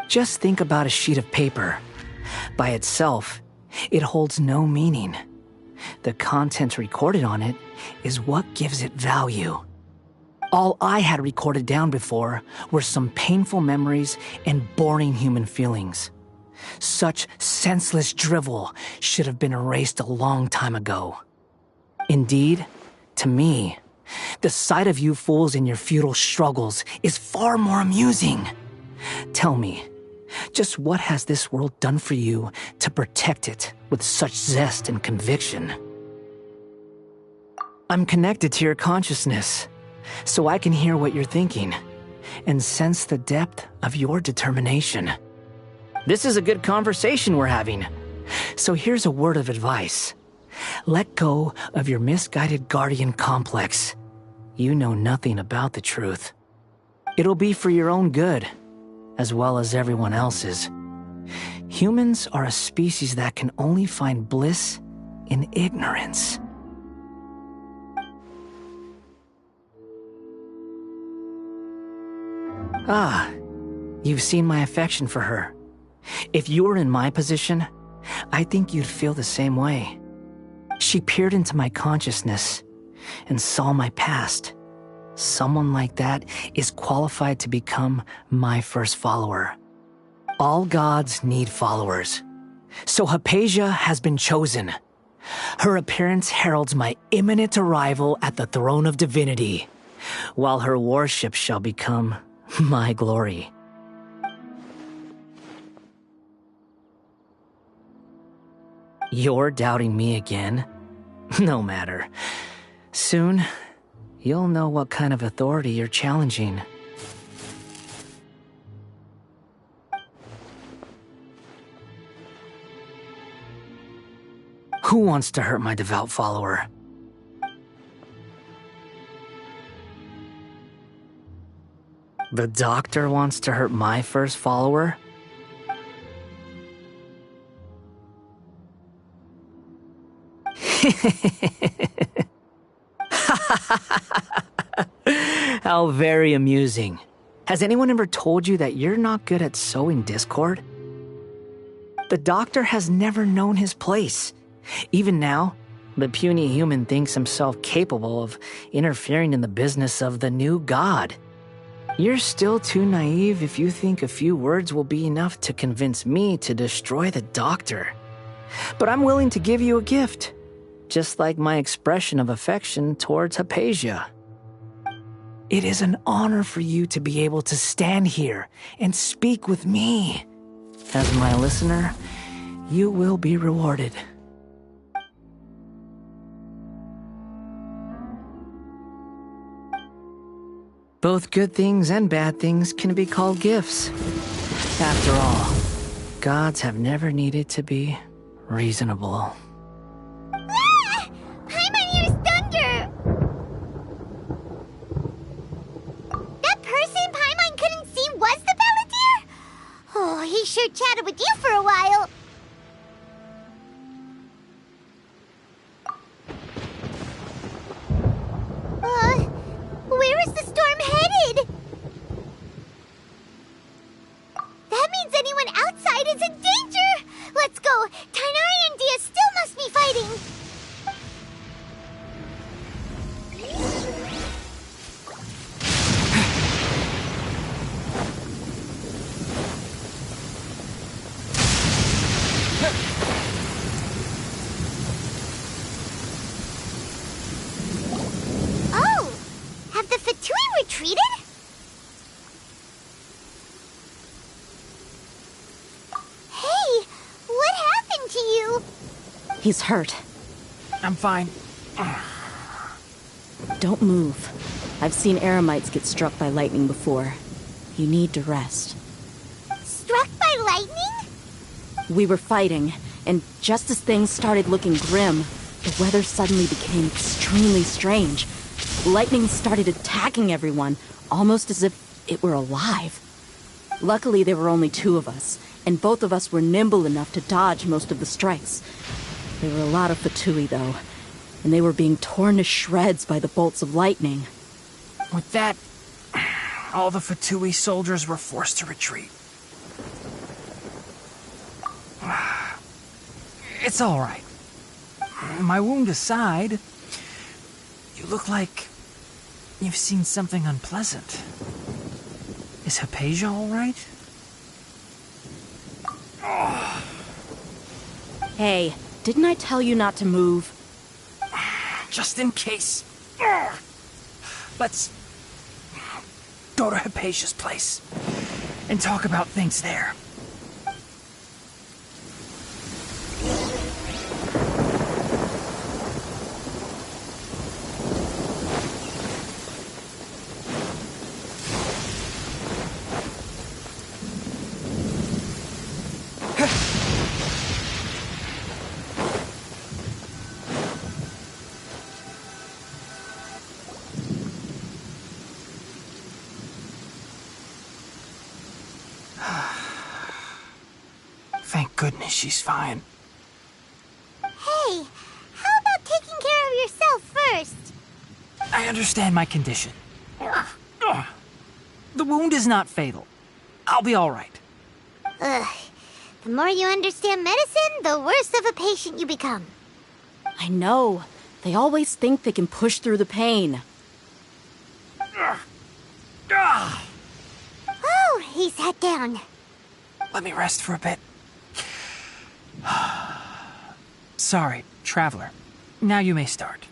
Just think about a sheet of paper. By itself, it holds no meaning. The content recorded on it is what gives it value. All I had recorded down before were some painful memories and boring human feelings. Such senseless drivel should have been erased a long time ago. Indeed, to me, the sight of you fools in your futile struggles is far more amusing. Tell me, just what has this world done for you to protect it with such zest and conviction? I'm connected to your consciousness, so I can hear what you're thinking and sense the depth of your determination. This is a good conversation we're having. So here's a word of advice. Let go of your misguided guardian complex. You know nothing about the truth. It'll be for your own good, as well as everyone else's. Humans are a species that can only find bliss in ignorance. Ah, you've seen my affection for her. If you were in my position, I think you'd feel the same way. She peered into my consciousness and saw my past. Someone like that is qualified to become my first follower. All gods need followers. So Hypatia has been chosen. Her appearance heralds my imminent arrival at the throne of divinity, while her worship shall become my glory. You're doubting me again? No matter. Soon, you'll know what kind of authority you're challenging. Who wants to hurt my devout follower? The doctor wants to hurt my first follower? How very amusing. Has anyone ever told you that you're not good at sowing discord? The doctor has never known his place. Even now, the puny human thinks himself capable of interfering in the business of the new god. You're still too naive if you think a few words will be enough to convince me to destroy the doctor. But I'm willing to give you a gift, just like my expression of affection towards Hypatia. It is an honor for you to be able to stand here and speak with me. As my listener, you will be rewarded. Both good things and bad things can be called gifts. After all, gods have never needed to be reasonable. Ah! Paimon used thunder! That person Paimon couldn't see was the Palantir? Oh, he sure chatted with you for a while. Where is the storm He's hurt. I'm fine. Don't move. I've seen eremites get struck by lightning before. You need to rest. Struck by lightning? We were fighting, and just as things started looking grim, the weather suddenly became extremely strange. Lightning started attacking everyone, almost as if it were alive. Luckily, there were only 2 of us, and both of us were nimble enough to dodge most of the strikes. There were a lot of Fatui, though, and they were being torn to shreds by the bolts of lightning. With that, all the Fatui soldiers were forced to retreat. It's all right. My wound aside, you look like you've seen something unpleasant. Is Hypatia all right? Hey, didn't I tell you not to move? Just in case. Let's go to Hypatia's place and talk about things there. Thank goodness she's fine. Hey, how about taking care of yourself first? I understand my condition. The wound is not fatal. I'll be all right. Ugh. The more you understand medicine, the worse of a patient you become. I know. They always think they can push through the pain. Oh, he sat down. Let me rest for a bit. Sorry, traveler. Now you may start.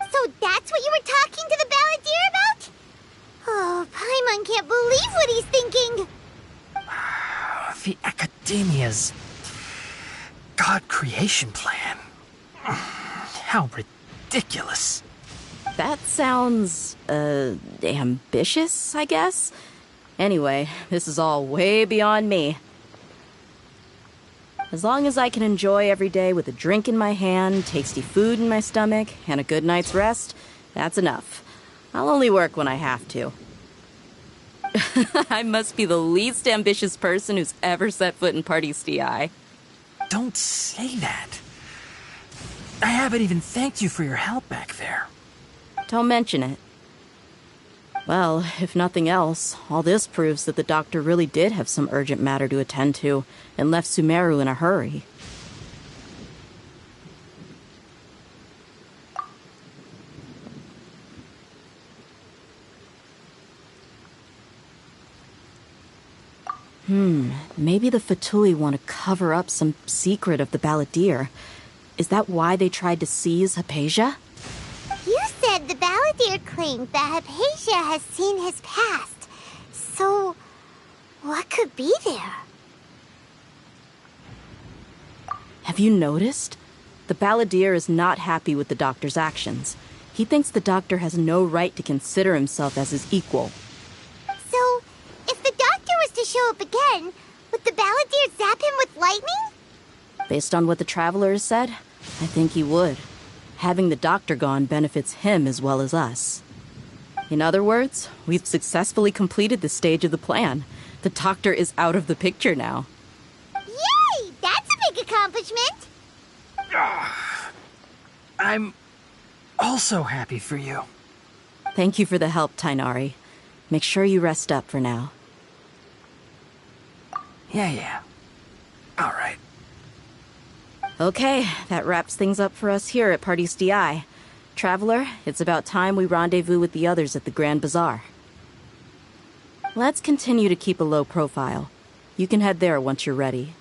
So that's what you were talking to the Balladeer about? Oh, Paimon can't believe what he's thinking. The Academia's God creation plan. How ridiculous. That sounds, ambitious, I guess? Anyway, this is all way beyond me. As long as I can enjoy every day with a drink in my hand, tasty food in my stomach, and a good night's rest, that's enough. I'll only work when I have to. I must be the least ambitious person who's ever set foot in Party's DI. Don't say that. I haven't even thanked you for your help back there. Don't mention it. Well, if nothing else, all this proves that the doctor really did have some urgent matter to attend to and left Sumeru in a hurry. Maybe the Fatui want to cover up some secret of the Balladeer. Is that why they tried to seize Hypatia? You said the Balladeer claimed that Hypatia has seen his past. So, what could be there? Have you noticed? The Balladeer is not happy with the doctor's actions. He thinks the doctor has no right to consider himself as his equal. So, if the doctor was to show up again, would the Balladeer zap him with lightning? Based on what the Traveler has said, I think he would. Having the doctor gone benefits him as well as us. In other words, we've successfully completed this stage of the plan. The doctor is out of the picture now. Yay! That's a big accomplishment! I'm also happy for you. Thank you for the help, Tainari. Make sure you rest up for now. Yeah. All right. Okay, that wraps things up for us here at Party's DI. Traveler, it's about time we rendezvous with the others at the Grand Bazaar. Let's continue to keep a low profile. You can head there once you're ready.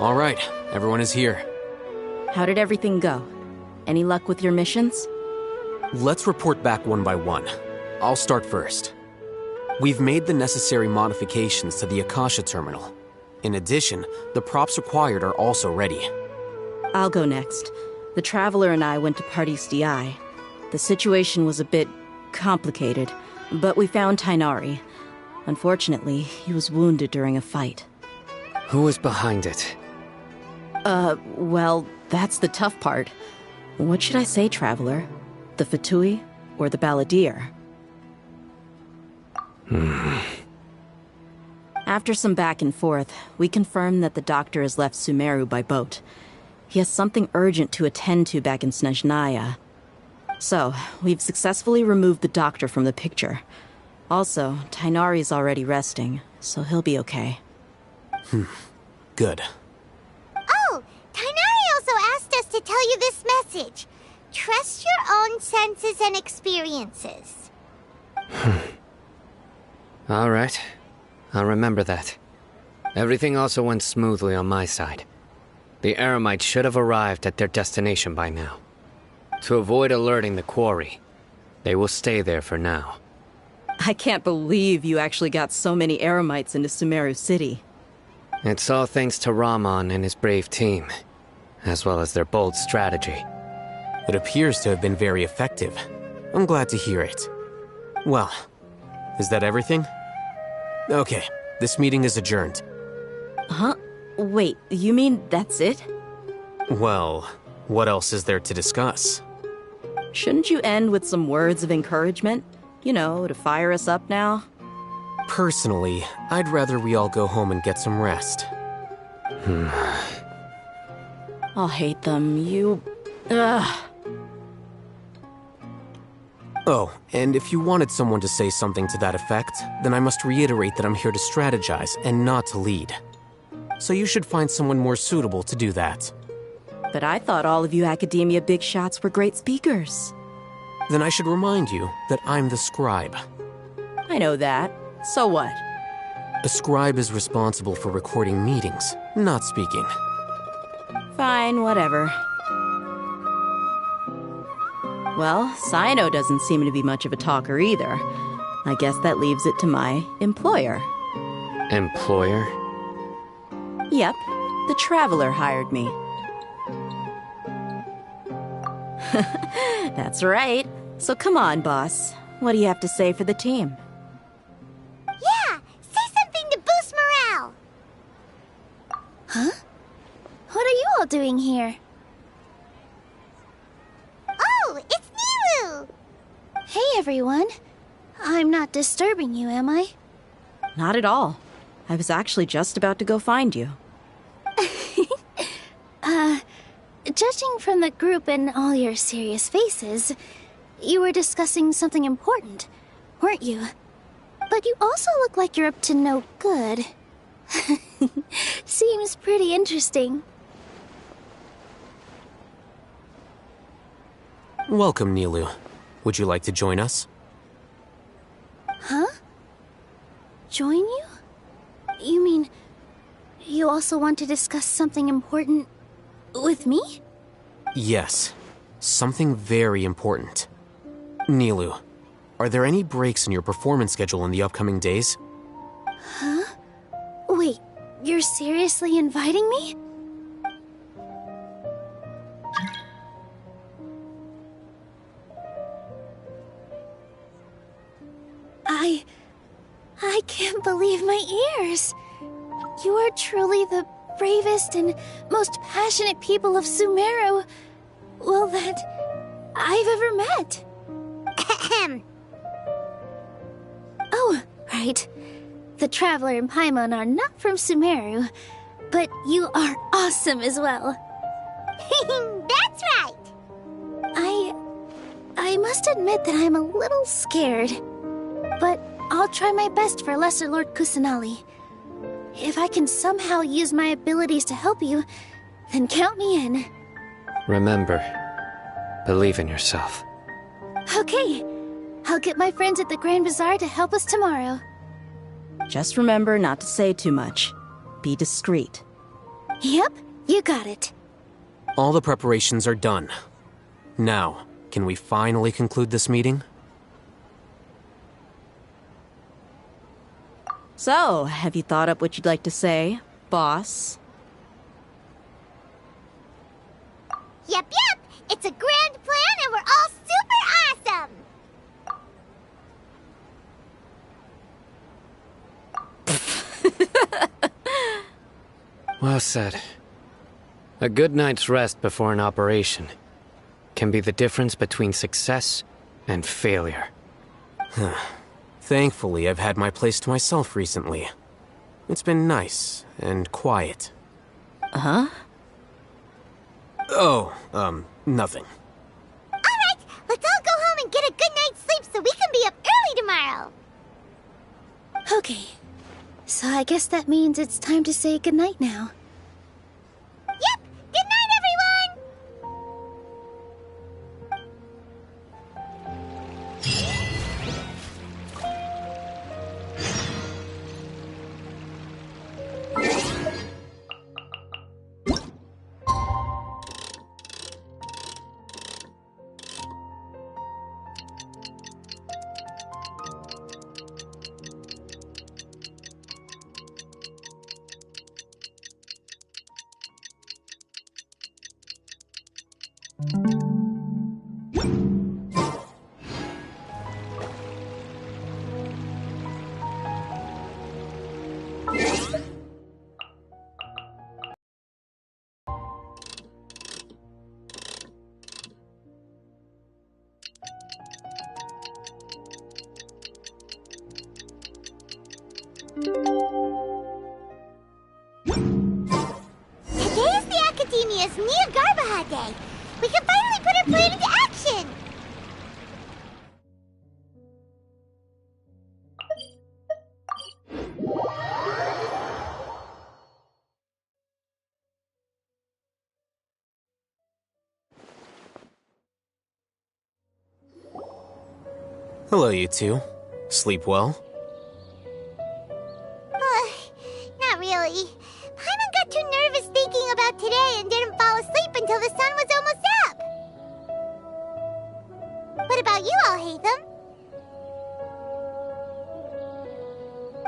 All right, everyone is here. How did everything go? Any luck with your missions? Let's report back one by one. I'll start first. We've made the necessary modifications to the Akasha terminal. In addition, the props required are also ready. I'll go next. The Traveler and I went to Party's DI. The situation was a bit complicated, but we found Tainari. Unfortunately, he was wounded during a fight. Who was behind it? Well, that's the tough part. What should I say, Traveler? The Fatui or the Balladeer? After some back and forth, we confirmed that the doctor has left Sumeru by boat. He has something urgent to attend to back in Snezhnaya. So, we've successfully removed the doctor from the picture. Also, Tainari's already resting, so he'll be okay. Good. Oh, Tainari also asked us to tell you this message. Trust your own senses and experiences. All right. I'll remember that. Everything also went smoothly on my side. The Eremites should have arrived at their destination by now. To avoid alerting the quarry, they will stay there for now. I can't believe you actually got so many Eremites into Sumeru City. It's all thanks to Rahman and his brave team, as well as their bold strategy. It appears to have been very effective. I'm glad to hear it. Well, is that everything? Okay, this meeting is adjourned. Huh? Wait, you mean that's it? Well, what else is there to discuss? Shouldn't you end with some words of encouragement? You know, to fire us up now? Personally, I'd rather we all go home and get some rest. I'll hate them, Ugh. Oh, and if you wanted someone to say something to that effect, then I must reiterate that I'm here to strategize and not to lead. So you should find someone more suitable to do that. But I thought all of you Academia big shots were great speakers. Then I should remind you that I'm the scribe. I know that. So what? A scribe is responsible for recording meetings, not speaking. Fine, whatever. Well, Sino doesn't seem to be much of a talker either. I guess that leaves it to my employer. Employer? Yep, the Traveler hired me. That's right. So come on, boss. What do you have to say for the team? Yeah! Say something to boost morale! Huh? What are you all doing here? Oh, it's Nilu! Hey, everyone. I'm not disturbing you, am I? Not at all. I was actually just about to go find you. Judging from the group and all your serious faces, you were discussing something important, weren't you? But you also look like you're up to no good. Seems pretty interesting. Welcome, Nilu. Would you like to join us? Huh? Join you? You mean, you also want to discuss something important with me? Yes. Something very important. Nilu, are there any breaks in your performance schedule in the upcoming days? Huh? Wait, you're seriously inviting me? I can't believe my ears. You are truly the bravest and most passionate people of Sumeru, well, that I've ever met. Ahem. Oh, right. The Traveler and Paimon are not from Sumeru, but you are awesome as well. That's right. I must admit that I'm a little scared, but I'll try my best for Lesser Lord Kusanali. If I can somehow use my abilities to help you, then count me in. Remember, believe in yourself. Okay. I'll get my friends at the Grand Bazaar to help us tomorrow. Just remember not to say too much. Be discreet. Yep, you got it. All the preparations are done. Now, can we finally conclude this meeting? So, have you thought up what you'd like to say, boss? Yep. It's a grand plan and we're all super awesome. Well said. A good night's rest before an operation can be the difference between success and failure. Thankfully, I've had my place to myself recently. It's been nice and quiet. Huh? Oh, nothing. Alright, let's all go home and get a good night's sleep so we can be up early tomorrow. Okay. So I guess that means it's time to say goodnight now. Yep! Good night, everyone! Today is the Academia's Neogarbaha Day. We can finally put our plan into action. Hello, you two. Sleep well? Not really. Paimon got too nervous thinking about today and didn't fall asleep until the sun was almost up. What about you all,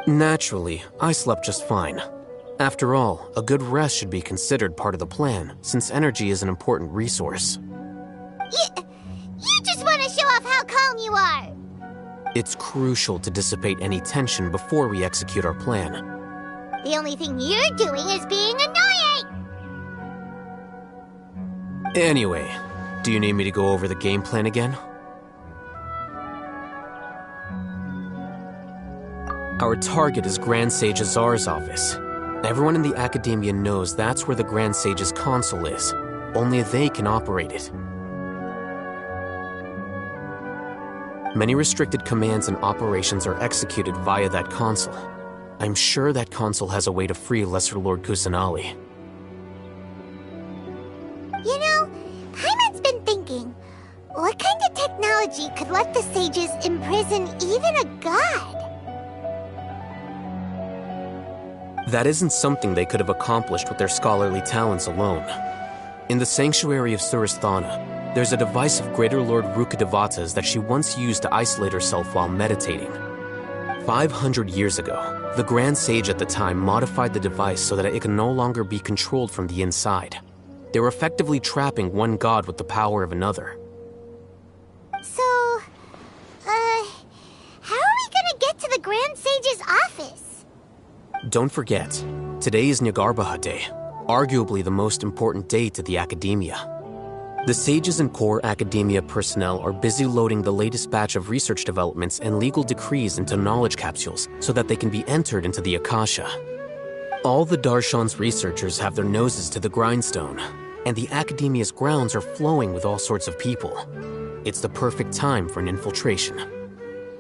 Hatham? Naturally, I slept just fine. After all, a good rest should be considered part of the plan, since energy is an important resource. You just want to show off how calm you are. It's crucial to dissipate any tension before we execute our plan. The only thing you're doing is being annoying. Anyway, do you need me to go over the game plan again? Our target is Grand Sage Azar's office. Everyone in the Academia knows that's where the Grand Sage's console is. Only they can operate it. Many restricted commands and operations are executed via that console. I'm sure that console has a way to free Lesser Lord Kusanali. You know, Paimon's been thinking, what kind of technology could let the sages imprison even a god? That isn't something they could have accomplished with their scholarly talents alone. In the Sanctuary of Suristhana, there's a device of Greater Lord Rukkhadevata's that she once used to isolate herself while meditating. 500 years ago, the Grand Sage at the time modified the device so that it can no longer be controlled from the inside. They were effectively trapping one god with the power of another. So, how are we gonna get to the Grand Sage's office? Don't forget, today is Neogarbaha Day, arguably the most important day to the Academia. The sages and core Academia personnel are busy loading the latest batch of research developments and legal decrees into knowledge capsules so that they can be entered into the Akasha. All the Darshan's researchers have their noses to the grindstone, and the Academia's grounds are flowing with all sorts of people. It's the perfect time for an infiltration.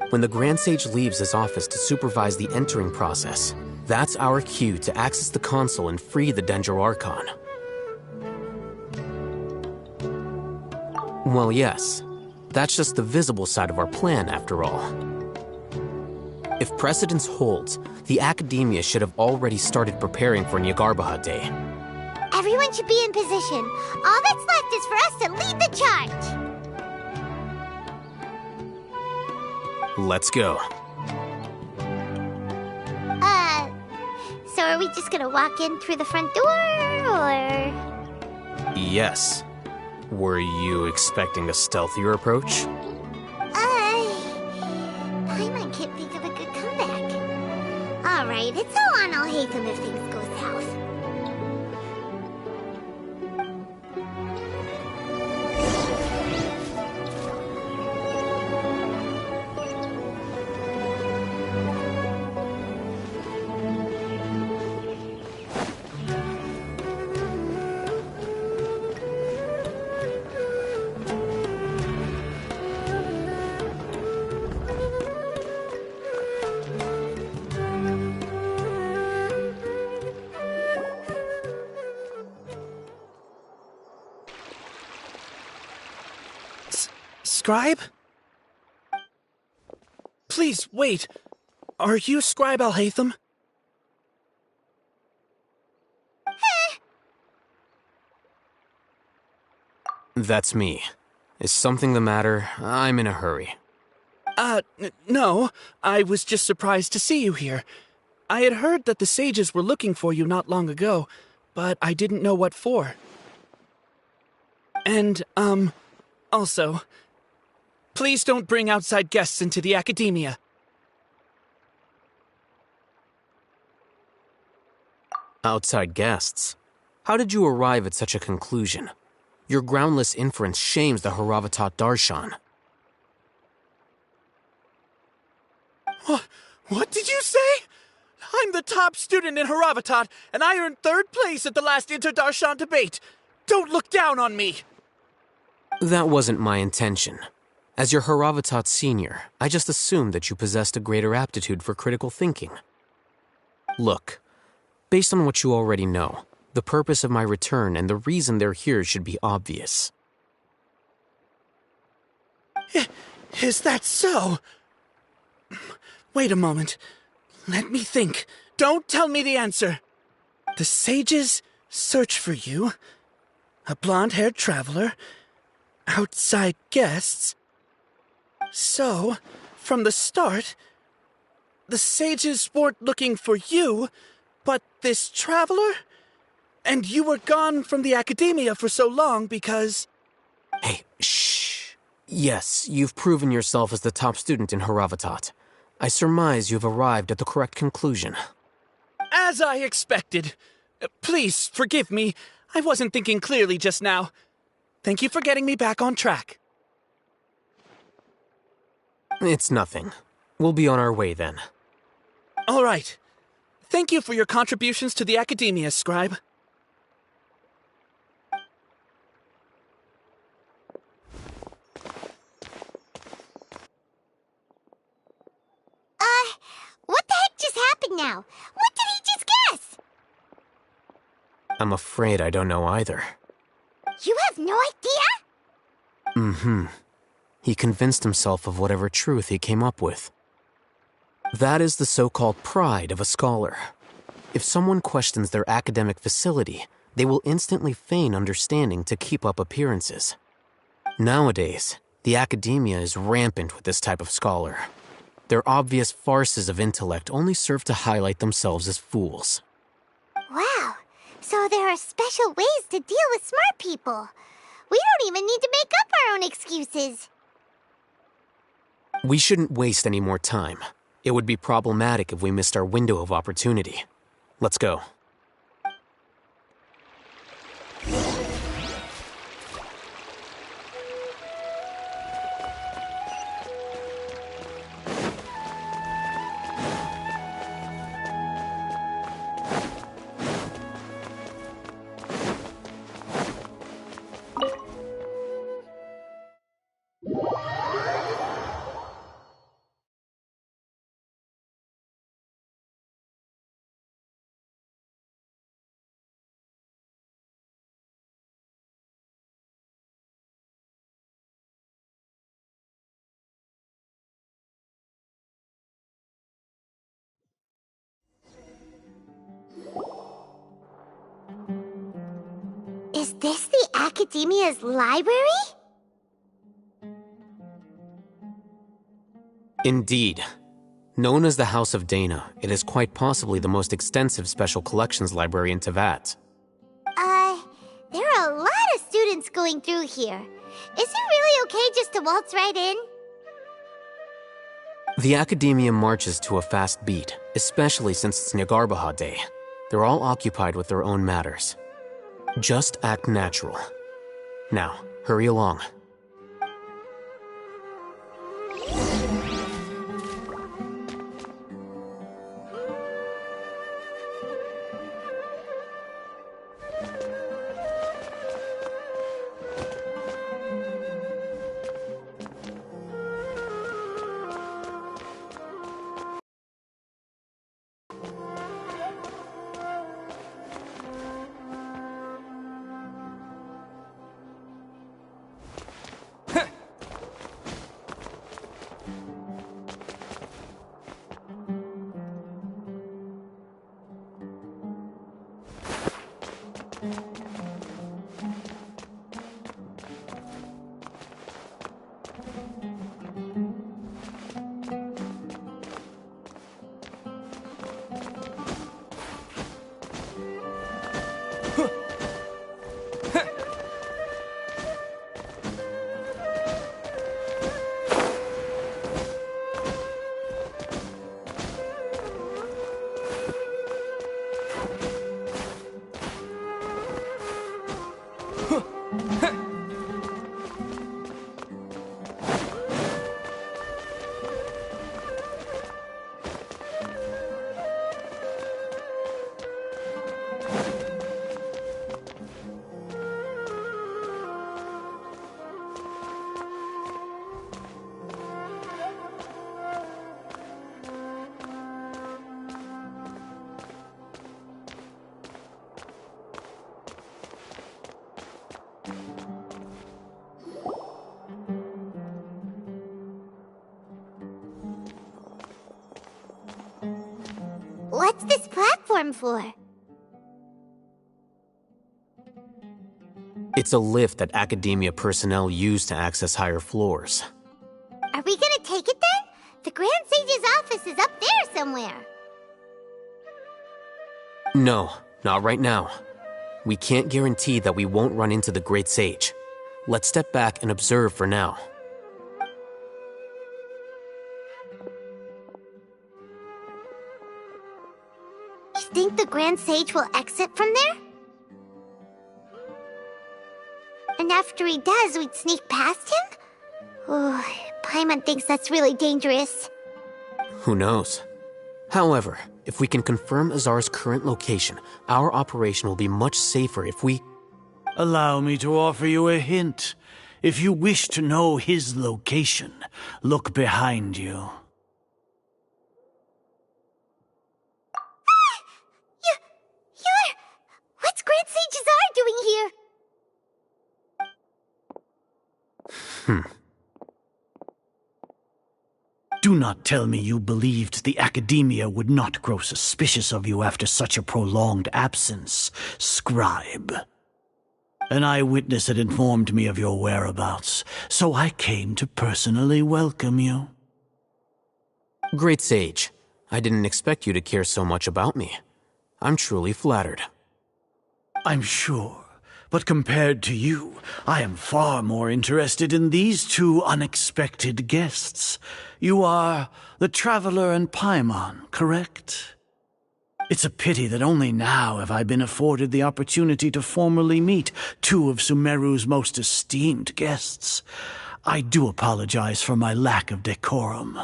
When the Grand Sage leaves his office to supervise the entering process, that's our cue to access the console and free the Dendro Archon. Well, yes. That's just the visible side of our plan, after all. If precedence holds, the Academia should have already started preparing for Neogarbaha Day. Everyone should be in position. All that's left is for us to lead the charge. Let's go. So are we just gonna walk in through the front door, or...? Yes. Were you expecting a stealthier approach? Paimon can't think of a good comeback. Alright, it's all on Alhaitham if things go south. Scribe? Please, wait. Are you Scribe Alhaitham? That's me. Is something the matter? I'm in a hurry. No. I was just surprised to see you here. I had heard that the sages were looking for you not long ago, but I didn't know what for. And, also, please don't bring outside guests into the academia. Outside guests? How did you arrive at such a conclusion? Your groundless inference shames the Haravatat Darshan. What did you say? I'm the top student in Haravatat, and I earned 3rd place at the last Inter-Darshan debate. Don't look down on me! That wasn't my intention. As your Haravatat senior, I just assumed that you possessed a greater aptitude for critical thinking. Look, based on what you already know, the purpose of my return and the reason they're here should be obvious. Is that so? Wait a moment. Let me think. Don't tell me the answer. The sages search for you. A blonde-haired traveler. Outside guests. So, from the start, the sages weren't looking for you, but this traveler? And you were gone from the academia for so long because... Hey, shh. Yes, you've proven yourself as the top student in Haravatat. I surmise you've arrived at the correct conclusion. As I expected. Please, forgive me. I wasn't thinking clearly just now. Thank you for getting me back on track. It's nothing. We'll be on our way then. All right. Thank you for your contributions to the academia, Scribe. What the heck just happened now? What did he just guess? I'm afraid I don't know either. You have no idea? Mm-hmm. He convinced himself of whatever truth he came up with. That is the so-called pride of a scholar. If someone questions their academic facility, they will instantly feign understanding to keep up appearances. Nowadays, the academia is rampant with this type of scholar. Their obvious farces of intellect only serve to highlight themselves as fools. Wow, so there are special ways to deal with smart people. We don't even need to make up our own excuses. We shouldn't waste any more time. It would be problematic if we missed our window of opportunity. Let's go. Is this the Academia's library? Indeed. Known as the House of Dana, it is quite possibly the most extensive special collections library in Teyvat. There are a lot of students going through here. Is it really okay just to waltz right in? The Academia marches to a fast beat, especially since it's Nagarbaha Day. They're all occupied with their own matters. Just act natural. Now, hurry along. What's this platform for? It's a lift that Academia personnel use to access higher floors. Are we gonna take it then? The Grand Sage's office is up there somewhere. No, not right now. We can't guarantee that we won't run into the Great Sage. Let's step back and observe for now. You think the Grand Sage will exit from there? And after he does, we'd sneak past him? Oh, Paimon thinks that's really dangerous. Who knows? However, if we can confirm Azar's current location, our operation will be much safer if we... Allow me to offer you a hint. If you wish to know his location, look behind you. What's Grand Sage Azar doing here? Do not tell me you believed the Academia would not grow suspicious of you after such a prolonged absence, scribe. An eyewitness had informed me of your whereabouts, so I came to personally welcome you. Great Sage, I didn't expect you to care so much about me. I'm truly flattered. I'm sure, but compared to you, I am far more interested in these two unexpected guests. You are the Traveler and Paimon, correct? It's a pity that only now have I been afforded the opportunity to formally meet two of Sumeru's most esteemed guests. I do apologize for my lack of decorum.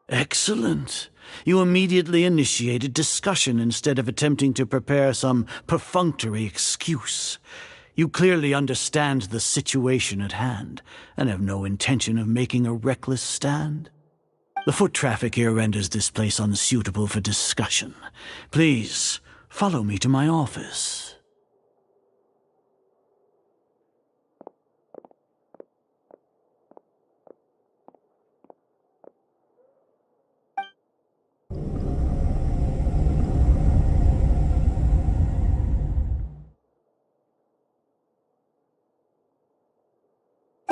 Excellent. You immediately initiated discussion instead of attempting to prepare some perfunctory excuse. You clearly understand the situation at hand, and have no intention of making a reckless stand. The foot traffic here renders this place unsuitable for discussion. Please, follow me to my office.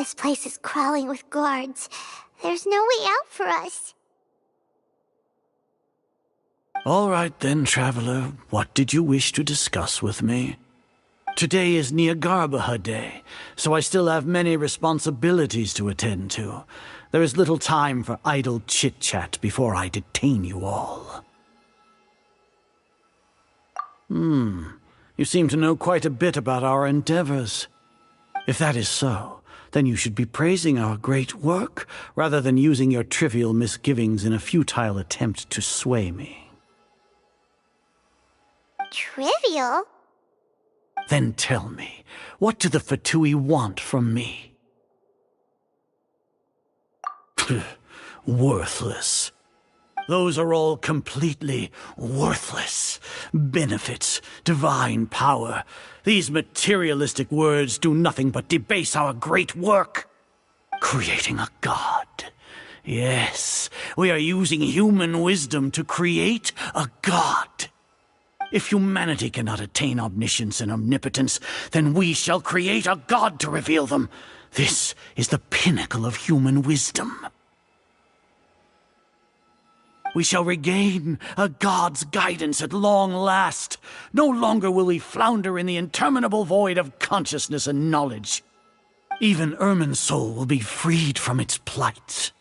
This place is crawling with guards. There's no way out for us. All right then, traveler. What did you wish to discuss with me? Today is Neagarbaha Day, so I still have many responsibilities to attend to. There is little time for idle chit-chat before I detain you all. You seem to know quite a bit about our endeavors. If that is so, then you should be praising our great work, rather than using your trivial misgivings in a futile attempt to sway me. Trivial? Then tell me, what do the Fatui want from me? Worthless. Those are all completely worthless. Benefits, divine power. These materialistic words do nothing but debase our great work. Creating a god. Yes, we are using human wisdom to create a god. If humanity cannot attain omniscience and omnipotence, then we shall create a god to reveal them. This is the pinnacle of human wisdom. We shall regain a god's guidance at long last. No longer will we flounder in the interminable void of consciousness and knowledge. Even Irminsul will be freed from its plight.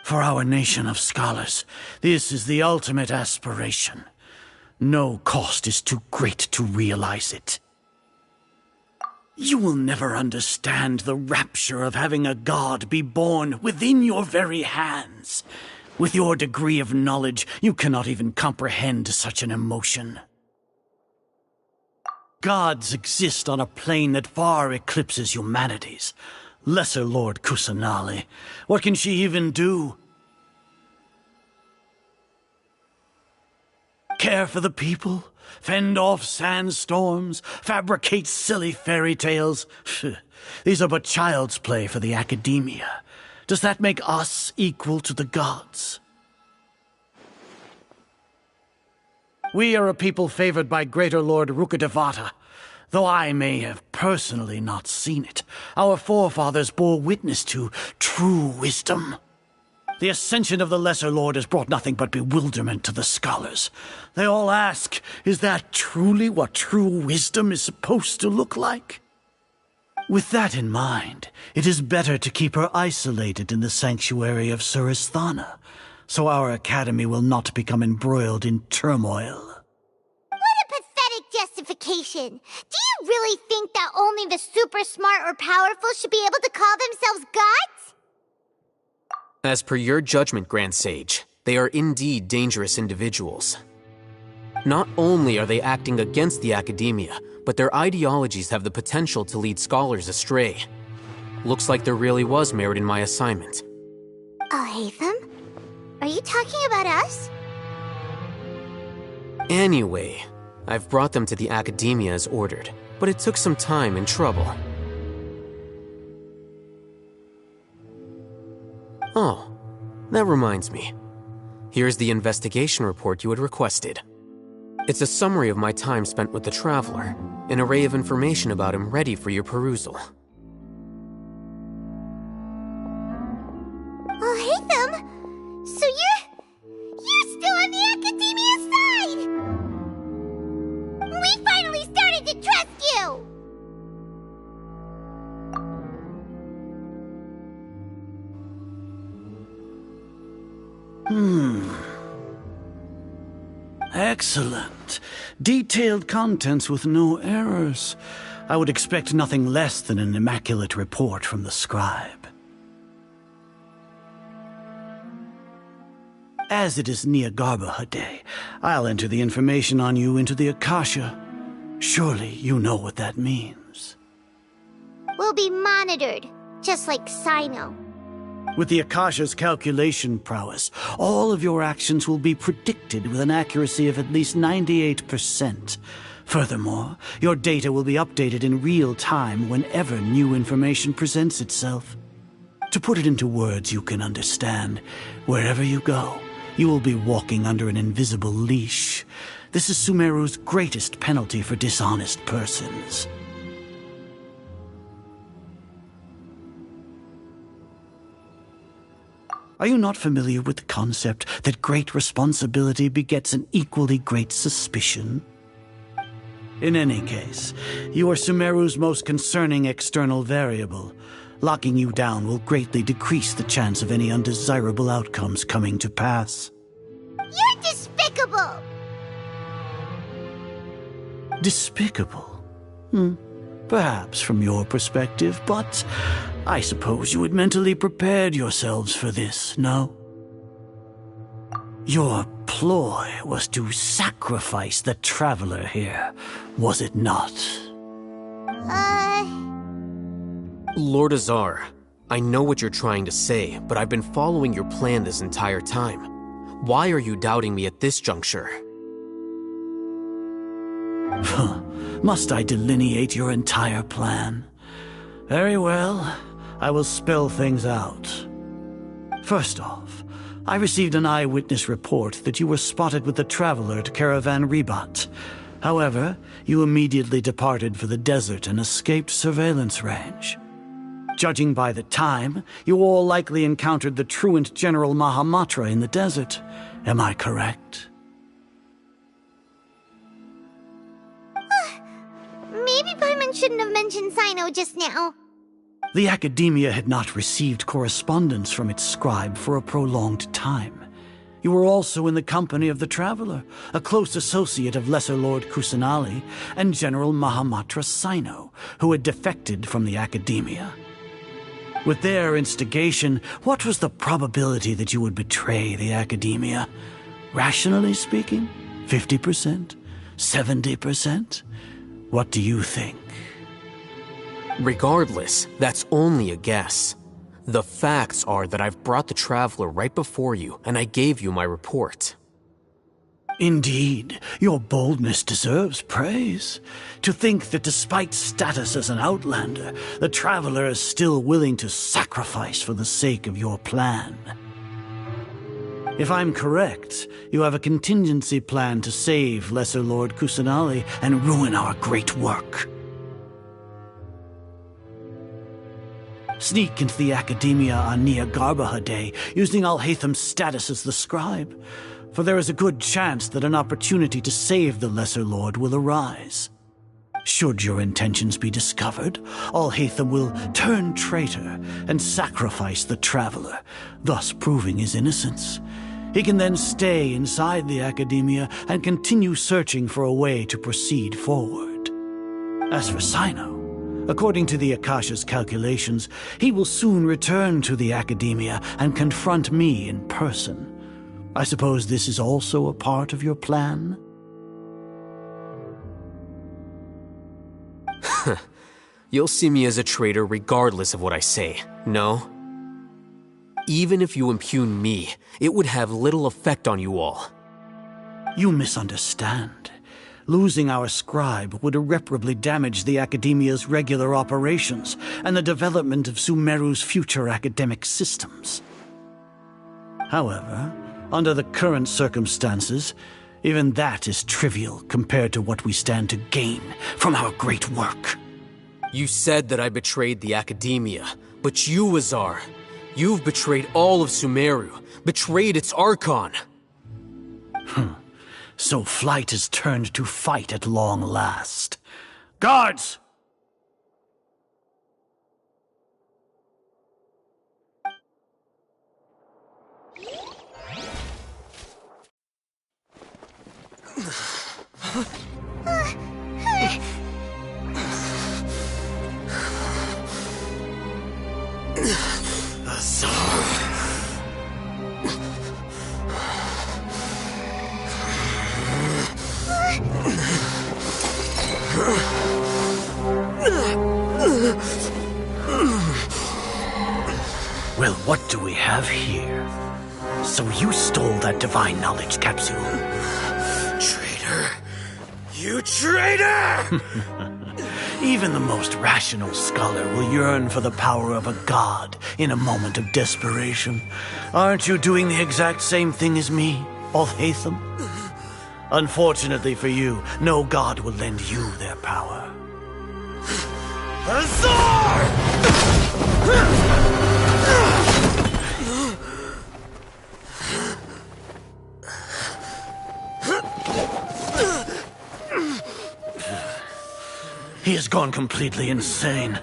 For our nation of scholars, this is the ultimate aspiration. No cost is too great to realize it. You will never understand the rapture of having a god be born within your very hands. With your degree of knowledge, you cannot even comprehend such an emotion. Gods exist on a plane that far eclipses humanity's. Lesser Lord Kusanali, what can she even do? Care for the people? Fend off sandstorms? Fabricate silly fairy tales? These are but child's play for the academia. Does that make us equal to the gods? We are a people favored by Greater Lord Rukadevata. Though I may have personally not seen it, our forefathers bore witness to true wisdom. The ascension of the Lesser Lord has brought nothing but bewilderment to the scholars. They all ask, is that truly what true wisdom is supposed to look like? With that in mind, it is better to keep her isolated in the sanctuary of Suristhana, so our academy will not become embroiled in turmoil. What a pathetic justification! Do you really think that only the super smart or powerful should be able to call themselves gods? As per your judgment, Grand Sage, they are indeed dangerous individuals. Not only are they acting against the academia, but their ideologies have the potential to lead scholars astray. Looks like there really was merit in my assignment. Oh, Hatham? Are you talking about us? Anyway, I've brought them to the academia as ordered, but it took some time and trouble. Oh, that reminds me. Here's the investigation report you had requested. It's a summary of my time spent with the Traveler, an array of information about him ready for your perusal. Oh, Hatham! So you're still on the Academia side! We finally started to trust you! Excellent. Detailed contents with no errors. I would expect nothing less than an immaculate report from the scribe. As it is Neagarbaha Day, I'll enter the information on you into the Akasha. Surely you know what that means. We'll be monitored, just like Sino. With the Akasha's calculation prowess, all of your actions will be predicted with an accuracy of at least 98%. Furthermore, your data will be updated in real time whenever new information presents itself. To put it into words you can understand, wherever you go, you will be walking under an invisible leash. This is Sumeru's greatest penalty for dishonest persons. Are you not familiar with the concept that great responsibility begets an equally great suspicion? In any case, you are Sumeru's most concerning external variable. Locking you down will greatly decrease the chance of any undesirable outcomes coming to pass. You're despicable! Despicable? Perhaps from your perspective, but I suppose you had mentally prepared yourselves for this, no? Your ploy was to sacrifice the traveler here, was it not? Lord Azar, I know what you're trying to say, but I've been following your plan this entire time. Why are you doubting me at this juncture? Must I delineate your entire plan? Very well, I will spell things out. First off, I received an eyewitness report that you were spotted with the traveler at Caravan Ribat. However, you immediately departed for the desert and escaped surveillance range. Judging by the time, you all likely encountered the truant General Mahamatra in the desert. Am I correct? Maybe Paimon shouldn't have mentioned Sino just now. The Academia had not received correspondence from its scribe for a prolonged time. You were also in the company of the Traveler, a close associate of Lesser Lord Kusanali and General Mahamatra Sino, who had defected from the Academia. With their instigation, what was the probability that you would betray the Academia? Rationally speaking, 50%? 70%? What do you think? Regardless, that's only a guess. The facts are that I've brought the Traveler right before you, and I gave you my report. Indeed, your boldness deserves praise. To think that despite status as an outlander, the Traveler is still willing to sacrifice for the sake of your plan. If I'm correct, you have a contingency plan to save Lesser Lord Kusanali and ruin our great work. Sneak into the Academia on Nia Garbaha Day, using Al-Haytham's status as the scribe, for there is a good chance that an opportunity to save the Lesser Lord will arise. Should your intentions be discovered, Al-Haytham will turn traitor and sacrifice the Traveler, thus proving his innocence. He can then stay inside the Academia and continue searching for a way to proceed forward. As for Sino, according to the Akasha's calculations, he will soon return to the Academia and confront me in person. I suppose this is also a part of your plan? You'll see me as a traitor regardless of what I say, no? Even if you impugn me, it would have little effect on you all. You misunderstand. Losing our scribe would irreparably damage the Academia's regular operations and the development of Sumeru's future academic systems. However, under the current circumstances, even that is trivial compared to what we stand to gain from our great work. You said that I betrayed the Academia, but you, Azar, you've betrayed all of Sumeru, betrayed its Archon. So flight has turned to fight at long last. Guards! Well, what do we have here? So you stole that divine knowledge capsule. Traitor! You traitor! Even the most rational scholar will yearn for the power of a god in a moment of desperation. Aren't you doing the exact same thing as me, Al-Haytham? Unfortunately for you, no god will lend you their power. Azar! He has gone completely insane.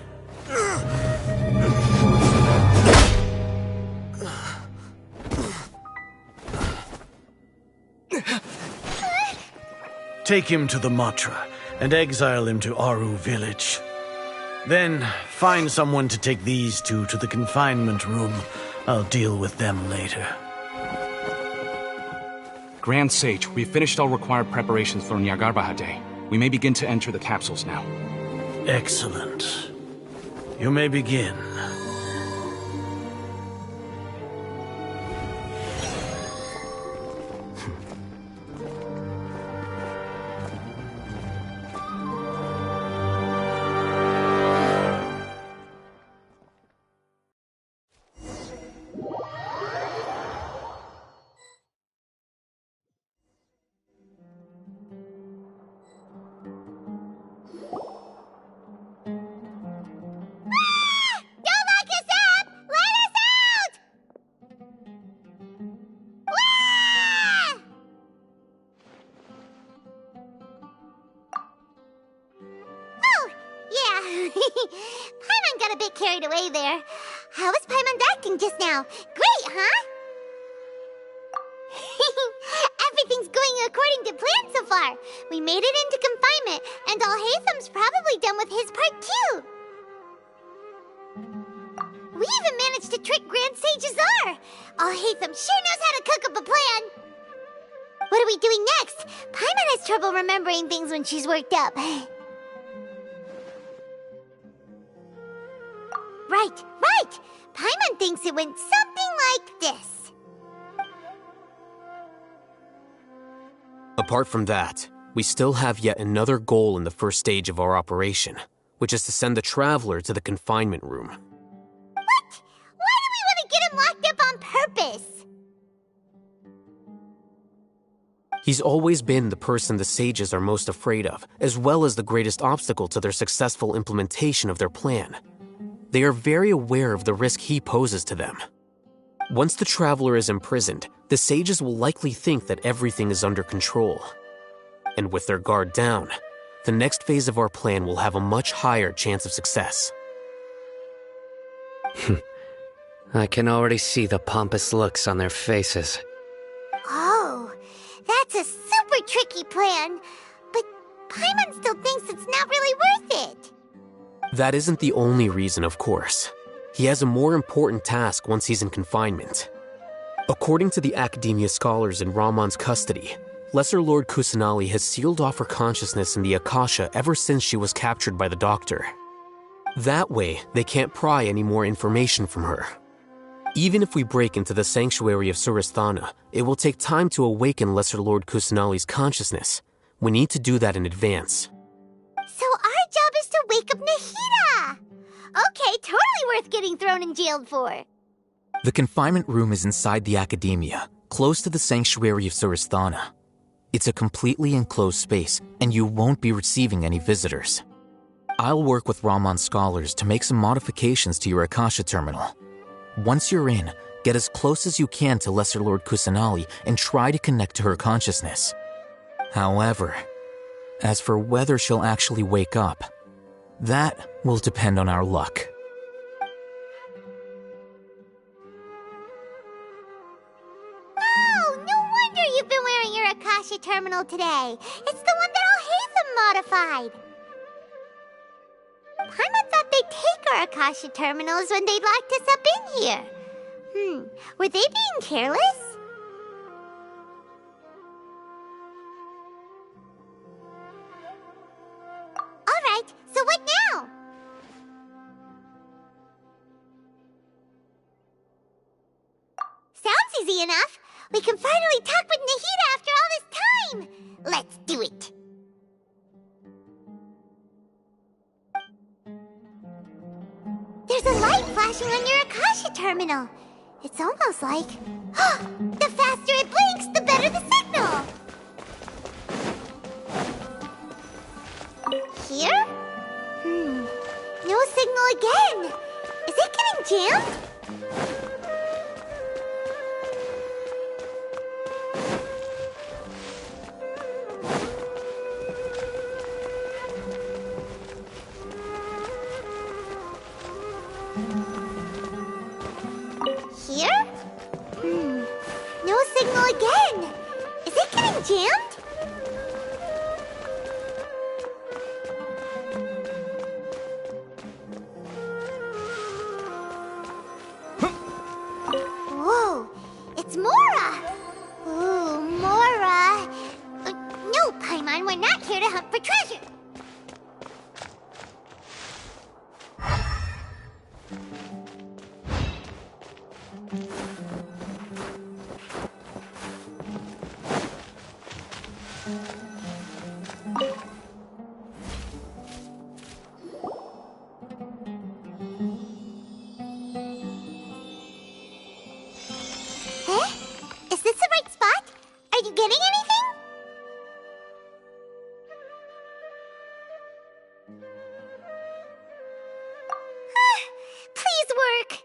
Take him to the Matra and exile him to Aru village. Then find someone to take these two to the confinement room. I'll deal with them later. Grand Sage, we've finished all required preparations for Nyargarbaha Day. We may begin to enter the capsules now. Excellent. You may begin. Paimon got a bit carried away there. How was Paimon acting just now? Great, huh? Everything's going according to plan so far. We made it into confinement, and Alhaitham's probably done with his part too. We even managed to trick Grand Sage Azar. Alhaitham sure knows how to cook up a plan. What are we doing next? Paimon has trouble remembering things when she's worked up. Right. Paimon thinks it went something like this. Apart from that, we still have yet another goal in the first stage of our operation, which is to send the Traveler to the confinement room. What? Why do we want to get him locked up on purpose? He's always been the person the sages are most afraid of, as well as the greatest obstacle to their successful implementation of their plan. They are very aware of the risk he poses to them. Once the Traveler is imprisoned, the sages will likely think that everything is under control. And with their guard down, the next phase of our plan will have a much higher chance of success. I can already see the pompous looks on their faces. Oh, that's a super tricky plan. But Paimon still thinks it's not really worth it. That isn't the only reason, of course. He has a more important task once he's in confinement. According to the Academia scholars in Ramon's custody, Lesser Lord Kusanali has sealed off her consciousness in the Akasha ever since she was captured by the Doctor. That way, they can't pry any more information from her. Even if we break into the sanctuary of Surasthana, it will take time to awaken Lesser Lord Kusanali's consciousness. We need to do that in advance. So our job is to wake up Nahida! Okay, totally worth getting thrown in jail for. The confinement room is inside the Academia, close to the sanctuary of Surasthana. It's a completely enclosed space, and you won't be receiving any visitors. I'll work with Ramon's scholars to make some modifications to your Akasha terminal. Once you're in, get as close as you can to Lesser Lord Kusanali and try to connect to her consciousness. However, as for whether she'll actually wake up, that will depend on our luck. Oh, no wonder you've been wearing your Akasha terminal today. It's the one that Alhaitham modified. Paimon thought they'd take our Akasha terminals when they locked us up in here. Were they being careless? Alright, so what now? Sounds easy enough. We can finally talk with Nahida after all this time. Let's do it. There's a light flashing on your Akasha terminal. It's almost like... the faster it blinks, the better the signal! Here? No signal again. Is it getting jammed? Paimon, we're not here to hunt for treasure. Is this the right spot? Are you getting anything? Please work!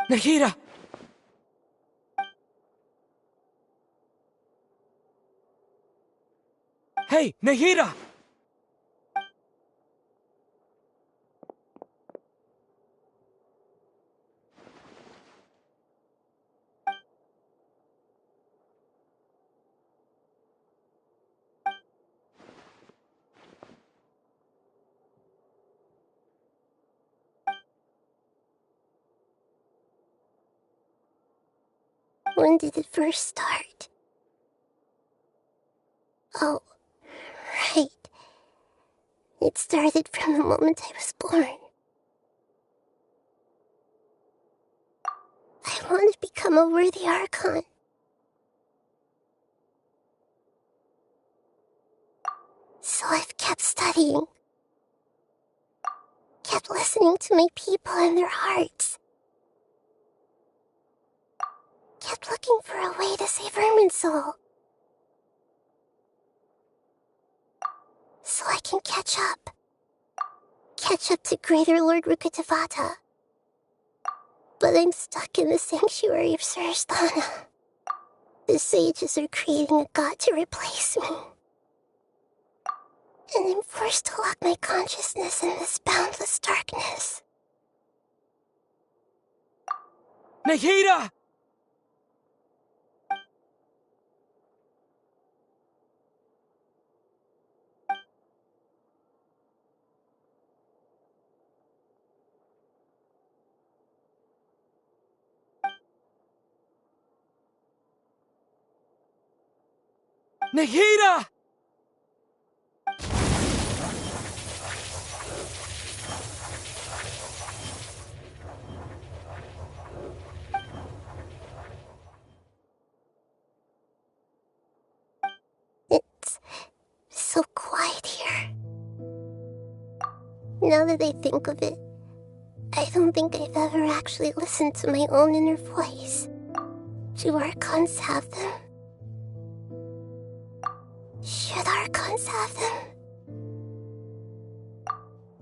Nahida! Hey, Nahida! When did it first start? Oh, right. It started from the moment I was born. I want to become a worthy Archon. So I've kept studying. Kept listening to my people and their hearts. Kept looking for a way to save Irminsul. So I can catch up. Catch up to Greater Lord Rukkhadevata. But I'm stuck in the sanctuary of Surasthana. The sages are creating a god to replace me. And I'm forced to lock my consciousness in this boundless darkness. Nahida! Nahida! It's so quiet here. Now that I think of it, I don't think I've ever actually listened to my own inner voice. Do Archons have them? Should Archons have them?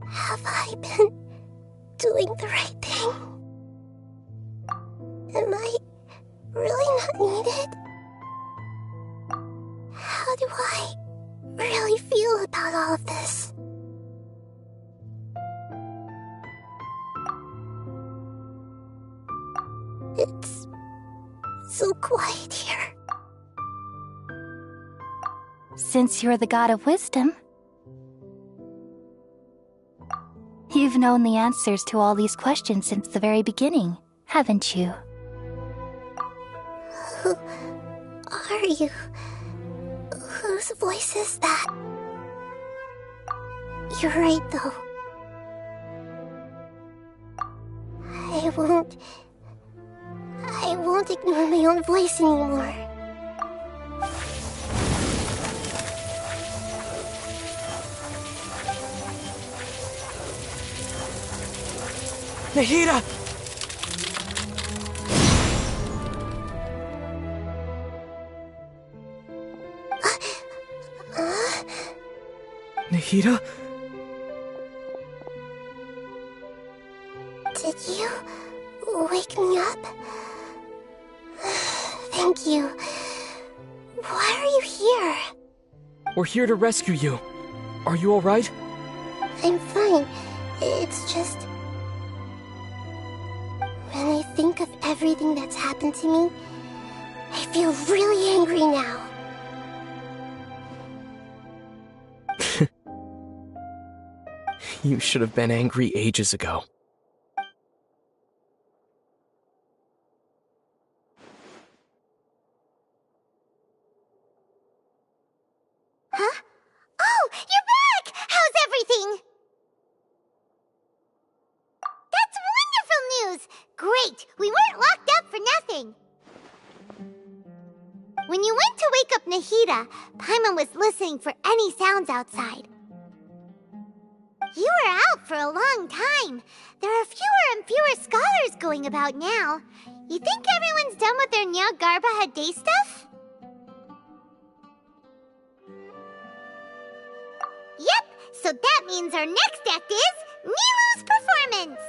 Have I been doing the right thing? Am I really not needed? How do I really feel about all of this? It's so quiet here. Since you're the god of wisdom, you've known the answers to all these questions since the very beginning, haven't you? Who are you? Whose voice is that? You're right, though. I won't ignore my own voice anymore. Nahida! Nahida? Did you wake me up? Thank you. Why are you here? We're here to rescue you. Are you alright? I'm fine. It's just... when I think of everything that's happened to me, I feel really angry now. You should have been angry ages ago. Huh? Oh, you're back! How's everything? That's wonderful news! Great! We weren't locked up for nothing! When you went to wake up Nahida, Paimon was listening for any sounds outside. You were out for a long time. There are fewer and fewer scholars going about now. You think everyone's done with their Nyargarba Day stuff? Yep, so that means our next act is Nilou's performance!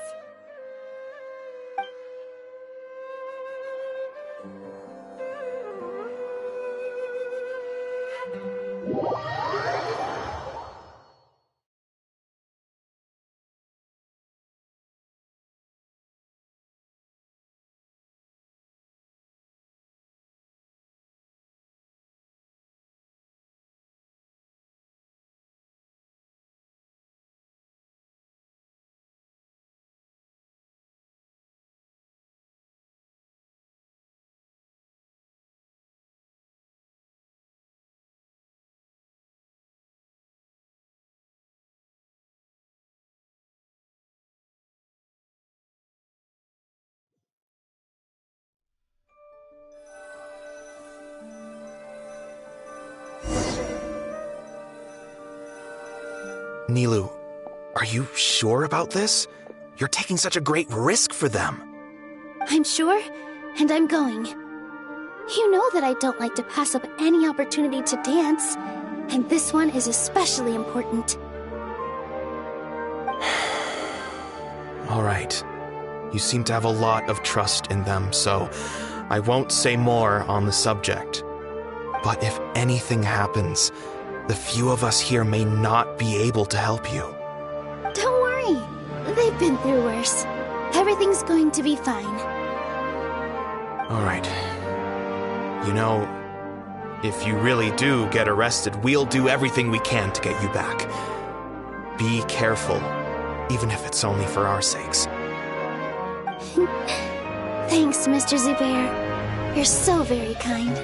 Nilou, are you sure about this? You're taking such a great risk for them. I'm sure, and I'm going. You know that I don't like to pass up any opportunity to dance, and this one is especially important. All right. You seem to have a lot of trust in them, so I won't say more on the subject. But if anything happens, the few of us here may not be able to help you. Don't worry. They've been through worse. Everything's going to be fine. All right. You know, if you really do get arrested, we'll do everything we can to get you back. Be careful, even if it's only for our sakes. Thanks, Mr. Zubair. You're so very kind.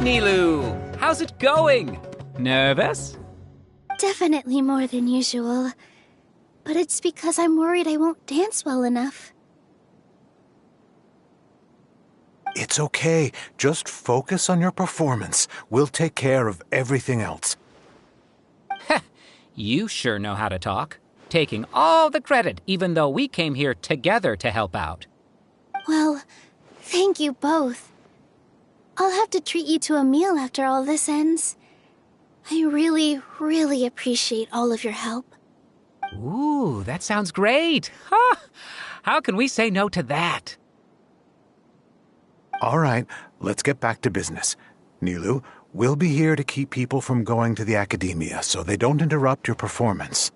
Nilou, how's it going? Nervous? Definitely more than usual. But it's because I'm worried I won't dance well enough. It's okay. Just focus on your performance. We'll take care of everything else. You sure know how to talk. Taking all the credit, even though we came here together to help out. Well, thank you both. I'll have to treat you to a meal after all this ends. I really, really appreciate all of your help. Ooh, that sounds great. Huh? How can we say no to that? All right, let's get back to business. Nilou, we'll be here to keep people from going to the academia so they don't interrupt your performance.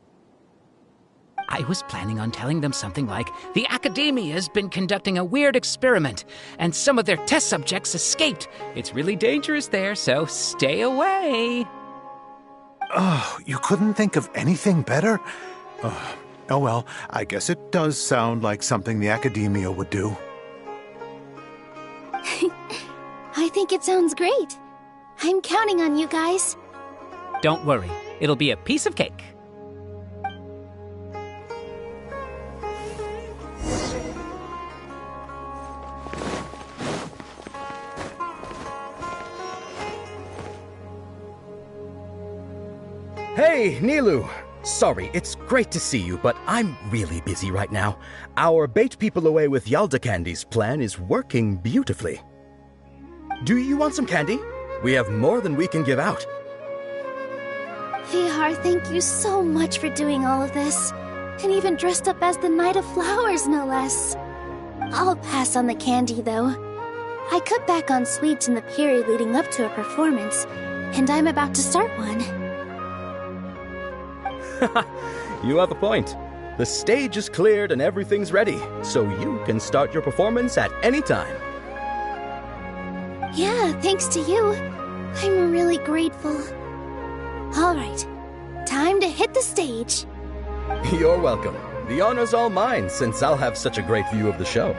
I was planning on telling them something like, the Academia's been conducting a weird experiment, and some of their test subjects escaped. It's really dangerous there, so stay away. Oh, you couldn't think of anything better? Oh well, I guess it does sound like something the Academia would do. I think think it sounds great. I'm counting on you guys. Don't worry, it'll be a piece of cake. Hey, Nilu! Sorry, it's great to see you, but I'm really busy right now. Our Bait People Away with Yalda Candies plan is working beautifully. Do you want some candy? We have more than we can give out. Vihar, thank you so much for doing all of this. And even dressed up as the Knight of Flowers, no less. I'll pass on the candy, though. I cut back on sweets in the period leading up to a performance, and I'm about to start one. You have a point. The stage is cleared and everything's ready, so you can start your performance at any time. Yeah, thanks to you. I'm really grateful. All right, time to hit the stage. You're welcome. The honor's all mine, since I'll have such a great view of the show.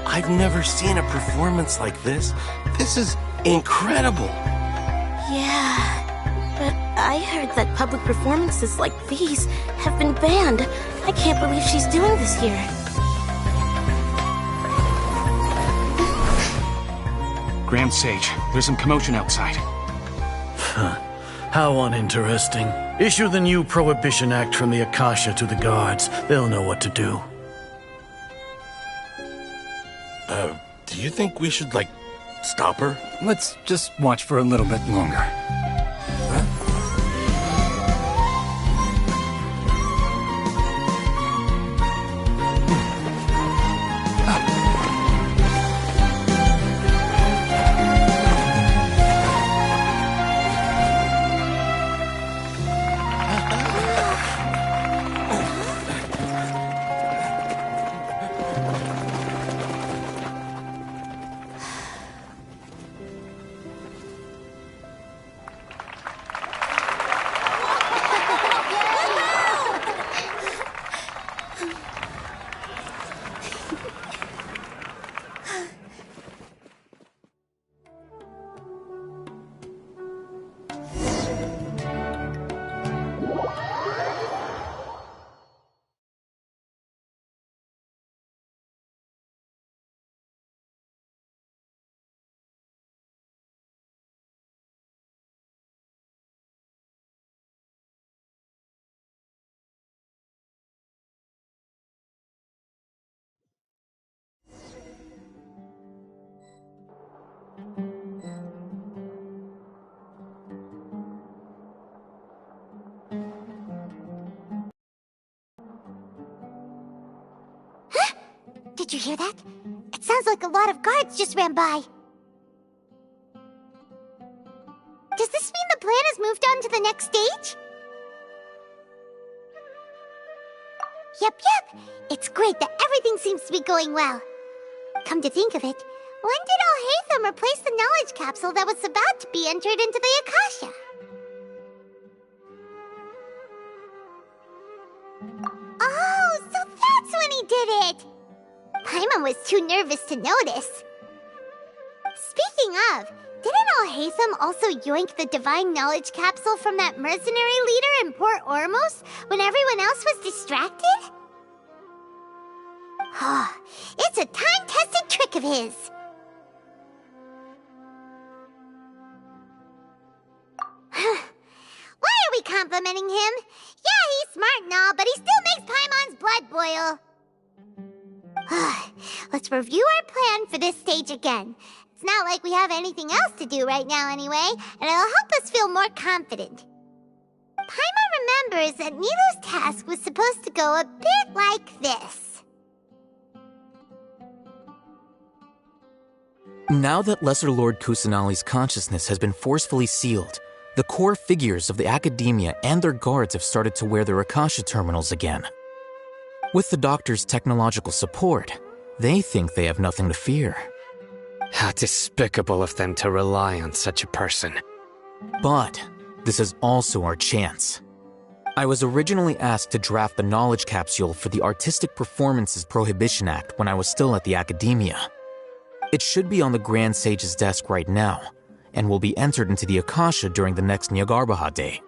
I've never seen a performance like this. This is incredible. Yeah, but I heard that public performances like these have been banned. I can't believe she's doing this here. Grand Sage, there's some commotion outside. How uninteresting. Issue the new Prohibition Act from the Akasha to the guards. They'll know what to do. Do you think we should, stop her? Let's just watch for a little bit longer. Did you hear that? It sounds like a lot of guards just ran by. Does this mean the plan has moved on to the next stage? Yep. It's great that everything seems to be going well. Come to think of it, when did Alhaitham replace the knowledge capsule that was about to be entered into the Akasha? Oh, so that's when he did it! Paimon was too nervous to notice. Speaking of, didn't Alhaitham also yoink the divine knowledge capsule from that mercenary leader in Port Ormos when everyone else was distracted? It's a time-tested trick of his. Why are we complimenting him? Yeah, he's smart and all, but he still makes Paimon's blood boil. let's review our plan for this stage again. It's not like we have anything else to do right now anyway, and it'll help us feel more confident. Paimon remembers that Nilu's task was supposed to go a bit like this. Now that Lesser Lord Kusanali's consciousness has been forcefully sealed, the core figures of the Academia and their guards have started to wear their Akasha terminals again. With the Doctor's technological support, they think they have nothing to fear. How despicable of them to rely on such a person. But this is also our chance. I was originally asked to draft the knowledge capsule for the Artistic Performances Prohibition Act when I was still at the Academia. It should be on the Grand Sage's desk right now, and will be entered into the Akasha during the next Nyargarbaha Day.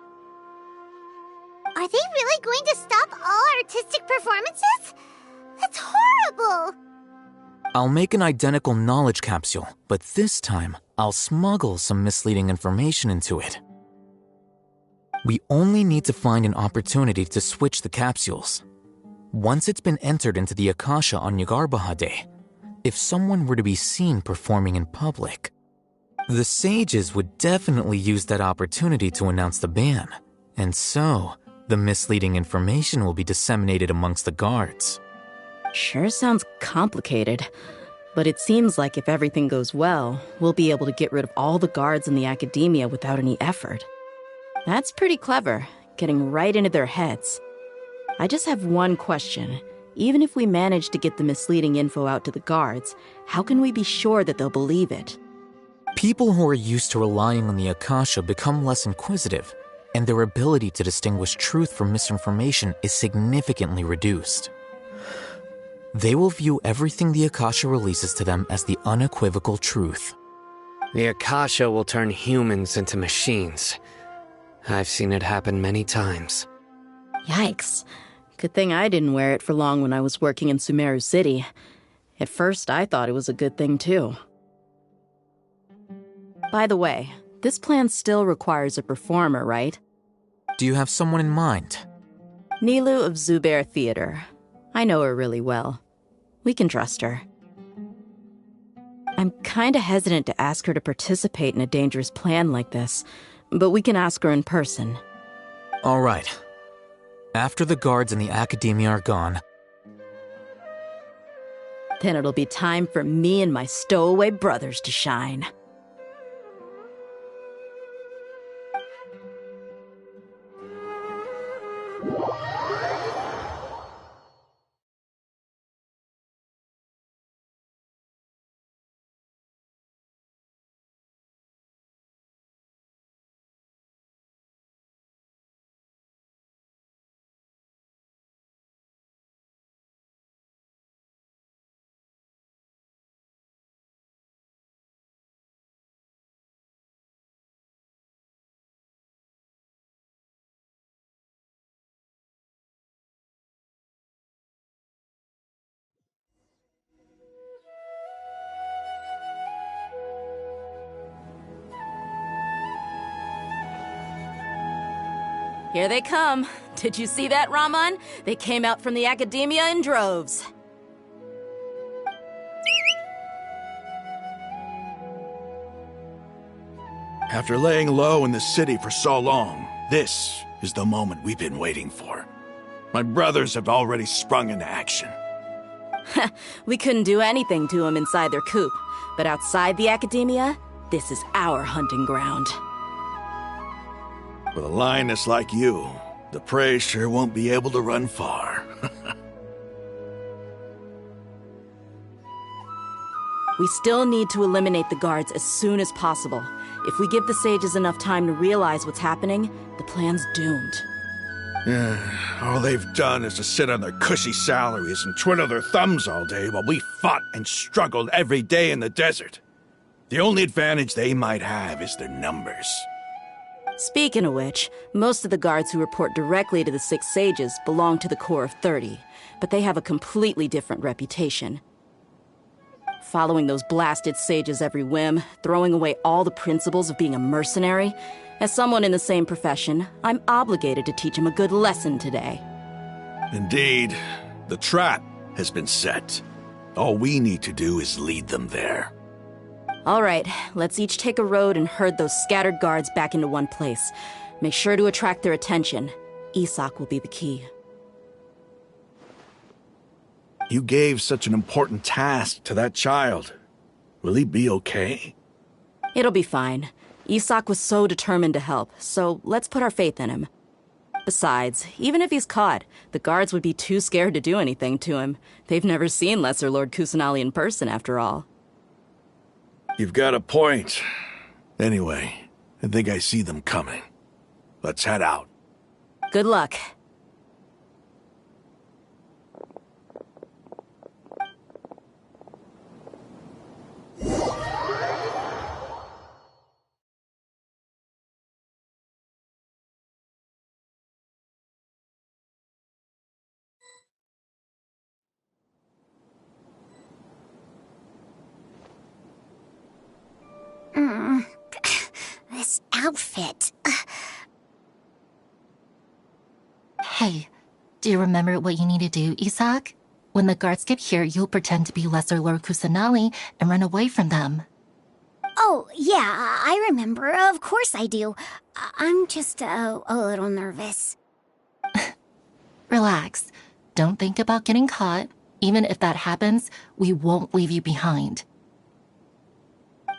Are they really going to stop all artistic performances? That's horrible! I'll make an identical knowledge capsule, but this time, I'll smuggle some misleading information into it. We only need to find an opportunity to switch the capsules. Once it's been entered into the Akasha on Nyargarbaha Day, if someone were to be seen performing in public, the sages would definitely use that opportunity to announce the ban, and so the misleading information will be disseminated amongst the guards. Sure sounds complicated, but it seems like if everything goes well, we'll be able to get rid of all the guards in the Academia without any effort. That's pretty clever, getting right into their heads. I just have one question. Even if we manage to get the misleading info out to the guards, how can we be sure that they'll believe it? People who are used to relying on the Akasha become less inquisitive, and their ability to distinguish truth from misinformation is significantly reduced. They will view everything the Akasha releases to them as the unequivocal truth. The Akasha will turn humans into machines. I've seen it happen many times. Yikes. Good thing I didn't wear it for long when I was working in Sumeru City. At first, I thought it was a good thing, too. By the way, this plan still requires a performer, right? Do you have someone in mind? Nilu of Zubair Theater. I know her really well. We can trust her. I'm kinda hesitant to ask her to participate in a dangerous plan like this, but we can ask her in person. All right. After the guards in the Academia are gone, then it'll be time for me and my stowaway brothers to shine. Here they come. Did you see that, Raman? They came out from the Academia in droves. After laying low in the city for so long, this is the moment we've been waiting for. My brothers have already sprung into action. We couldn't do anything to them inside their coop, but outside the Academia, this is our hunting ground. With a lioness like you, the prey sure won't be able to run far. We still need to eliminate the guards as soon as possible. If we give the sages enough time to realize what's happening, the plan's doomed. All they've done is to sit on their cushy salaries and twiddle their thumbs all day while we fought and struggled every day in the desert. The only advantage they might have is their numbers. Speaking of which, most of the guards who report directly to the Six Sages belong to the Corps of 30, but they have a completely different reputation. Following those blasted sages every whim, throwing away all the principles of being a mercenary. As someone in the same profession, I'm obligated to teach him a good lesson today. Indeed, the trap has been set. All we need to do is lead them there. All right, let's each take a road and herd those scattered guards back into one place. Make sure to attract their attention. Isak will be the key. You gave such an important task to that child. Will he be okay? It'll be fine. Isak was so determined to help, so let's put our faith in him. Besides, even if he's caught, the guards would be too scared to do anything to him. They've never seen Lesser Lord Kusanali in person, after all. You've got a point. Anyway, I think I see them coming. Let's head out. Good luck. This outfit. Hey, do you remember what you need to do, Isak? When the guards get here, you'll pretend to be Lesser Lord Kusanali and run away from them. Oh, yeah, I remember. Of course I do. I'm just a little nervous. Relax. Don't think about getting caught. Even if that happens, we won't leave you behind.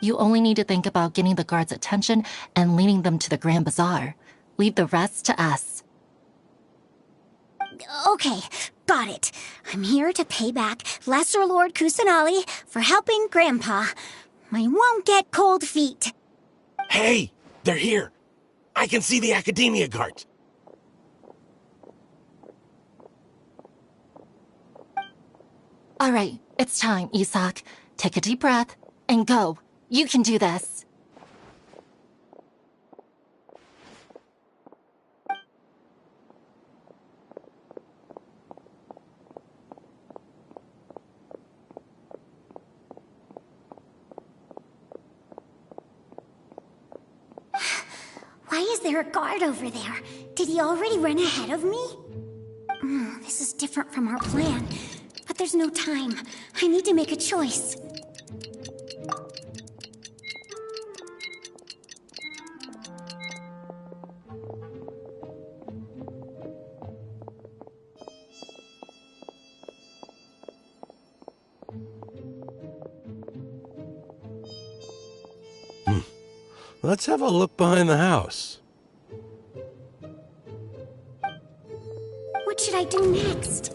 You only need to think about getting the guards' attention and leading them to the Grand Bazaar. Leave the rest to us. Okay, got it. I'm here to pay back Lesser Lord Kusanali for helping Grandpa. I won't get cold feet. Hey, they're here. I can see the Academia guards. All right, it's time, Isak. Take a deep breath and go. You can do this. Why is there a guard over there? Did he already run ahead of me? This is different from our plan. But there's no time. I need to make a choice. Let's have a look behind the house. What should I do next?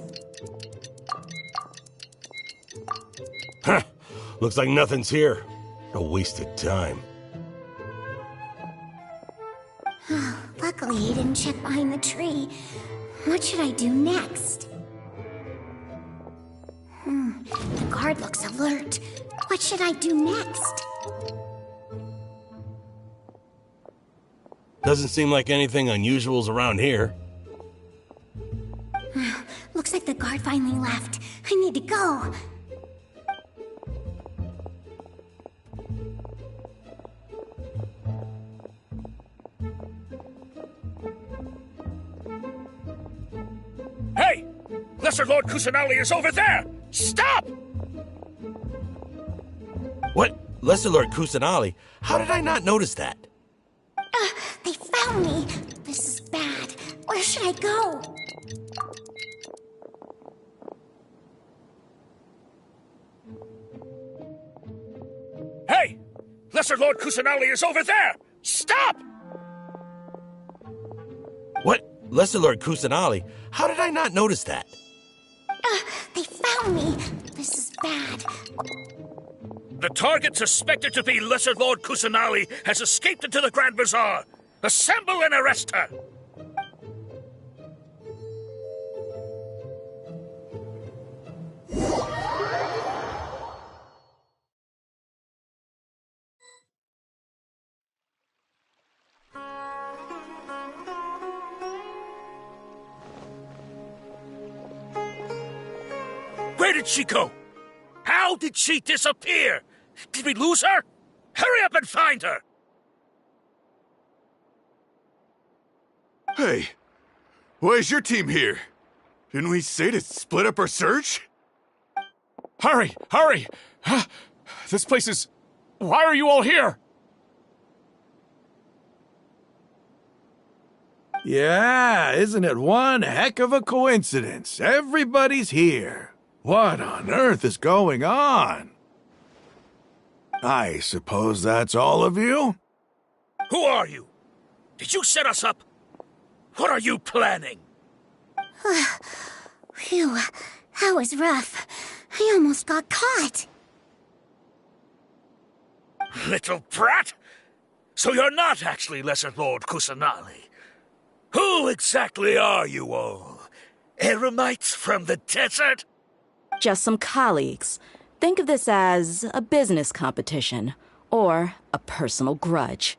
Huh. Looks like nothing's here. A wasted time. Luckily, he didn't check behind the tree. What should I do next? The guard looks alert. What should I do next? Doesn't seem like anything unusual's around here. Looks like the guard finally left. I need to go. Hey! Lesser Lord Kusanali is over there! Stop! What? Lesser Lord Kusanali? How did I not notice that? They found me. This is bad. Where should I go? Hey! Lesser Lord Kusanali is over there! Stop! What? Lesser Lord Kusanali? How did I not notice that? They found me. This is bad. The target suspected to be Lesser Lord Kusanali has escaped into the Grand Bazaar. Assemble and arrest her! Where did she go? How did she disappear? Did we lose her? Hurry up and find her! Hey, why is your team here? Didn't we say to split up our search? Hurry! Hurry! This place is... Why are you all here? Yeah, isn't it one heck of a coincidence? Everybody's here. What on earth is going on? I suppose that's all of you? Who are you? Did you set us up? What are you planning? Phew, that was rough. I almost got caught. Little brat! So you're not actually Lesser Lord Kusanali. Who exactly are you all? Eremites from the desert? Just some colleagues. Think of this as a business competition, or a personal grudge.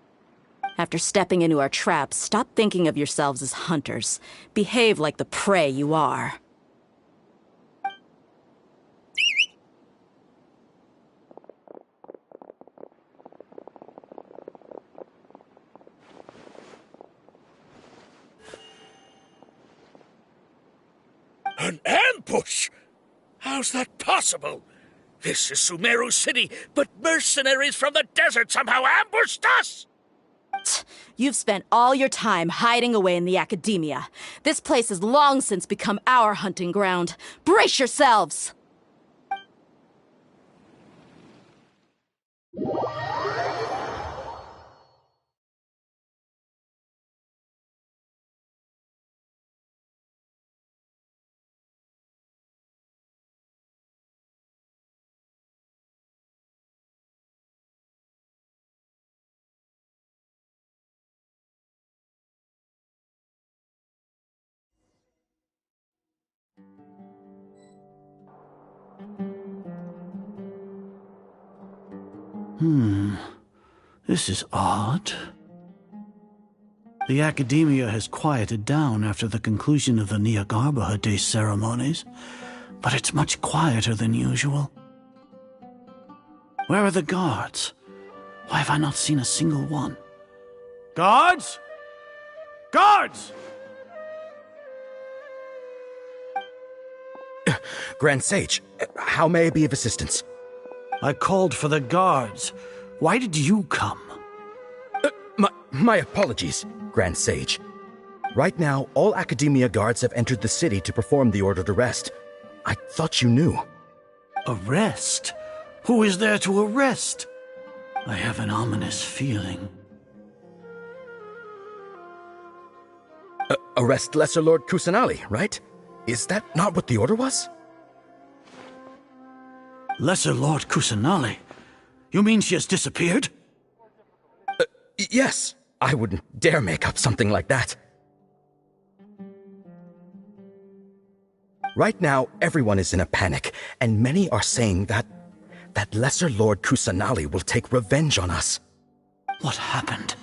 After stepping into our traps, stop thinking of yourselves as hunters. Behave like the prey you are. An ambush? How's that possible? This is Sumeru City, but mercenaries from the desert somehow ambushed us! You've spent all your time hiding away in the academia. This place has long since become our hunting ground. Brace yourselves! This is odd. The academia has quieted down after the conclusion of the Nyargarbaha Day ceremonies, but it's much quieter than usual. Where are the guards? Why have I not seen a single one? Guards? Guards! Grand Sage, how may I be of assistance? I called for the guards. Why did you come? My apologies, Grand Sage. Right now, all Academia guards have entered the city to perform the ordered arrest. I thought you knew. Arrest? Who is there to arrest? I have an ominous feeling. Arrest Lesser Lord Kusanali, right? Is that not what the order was? Lesser Lord Kusanali? You mean she has disappeared? Yes. I wouldn't dare make up something like that. Right now, everyone is in a panic, and many are saying that Lesser Lord Kusanali will take revenge on us. What happened?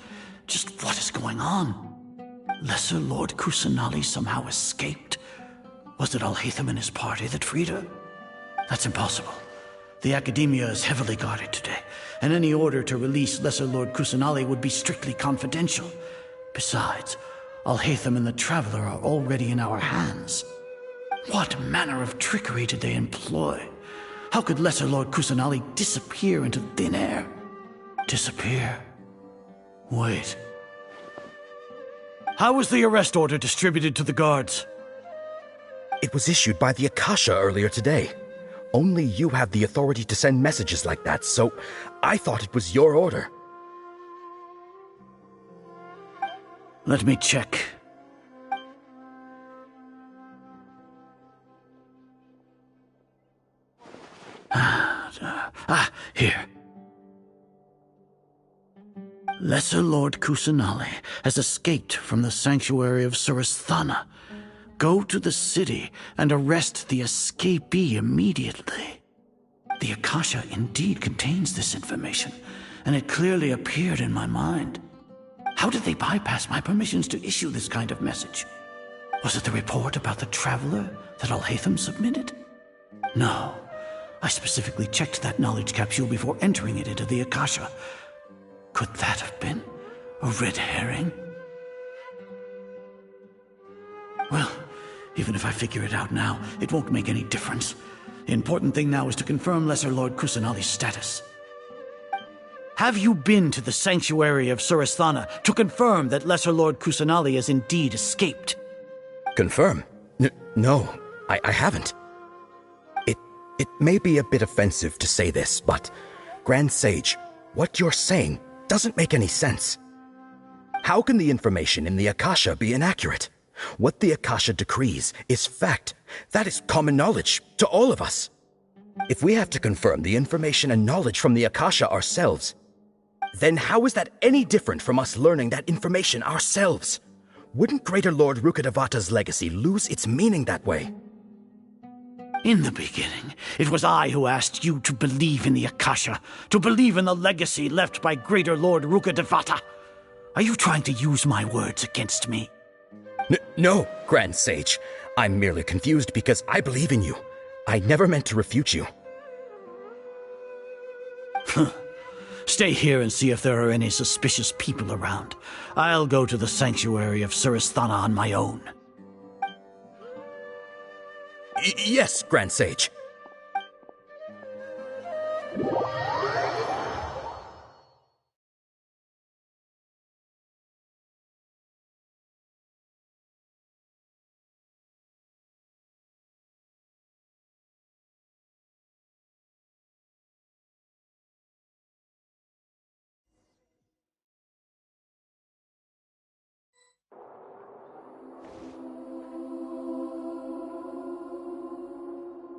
Just what is going on? Lesser Lord Kusanali somehow escaped? Was it Alhaitham and his party that freed her? That's impossible. The Academia is heavily guarded today, and any order to release Lesser Lord Kusanali would be strictly confidential. Besides, Alhaitham and the Traveler are already in our hands. What manner of trickery did they employ? How could Lesser Lord Kusanali disappear into thin air? Disappear? Wait. How was the arrest order distributed to the guards? It was issued by the Akasha earlier today. Only you have the authority to send messages like that, so I thought it was your order. Let me check. Here. Lesser Lord Kusanali has escaped from the sanctuary of Surasthana. Go to the city and arrest the escapee immediately. The Akasha indeed contains this information, and it clearly appeared in my mind. How did they bypass my permissions to issue this kind of message? Was it the report about the Traveler that Alhaitham submitted? No. I specifically checked that knowledge capsule before entering it into the Akasha. Could that have been a red herring? Well, even if I figure it out now, it won't make any difference. The important thing now is to confirm Lesser Lord Kusanali's status. Have you been to the sanctuary of Suristhana to confirm that Lesser Lord Kusanali has indeed escaped? Confirm? No, I haven't. It may be a bit offensive to say this, but, Grand Sage, what you're saying doesn't make any sense. How can the information in the Akasha be inaccurate? What the Akasha decrees is fact. That is common knowledge to all of us. If we have to confirm the information and knowledge from the Akasha ourselves, then how is that any different from us learning that information ourselves? Wouldn't Greater Lord Rukkhadevata's legacy lose its meaning that way? In the beginning, it was I who asked you to believe in the Akasha, to believe in the legacy left by Greater Lord Rukkhadevata. Are you trying to use my words against me? No, Grand Sage. I'm merely confused because I believe in you. I never meant to refute you. Stay here and see if there are any suspicious people around. I'll go to the sanctuary of Suristhana on my own. Yes, Grand Sage.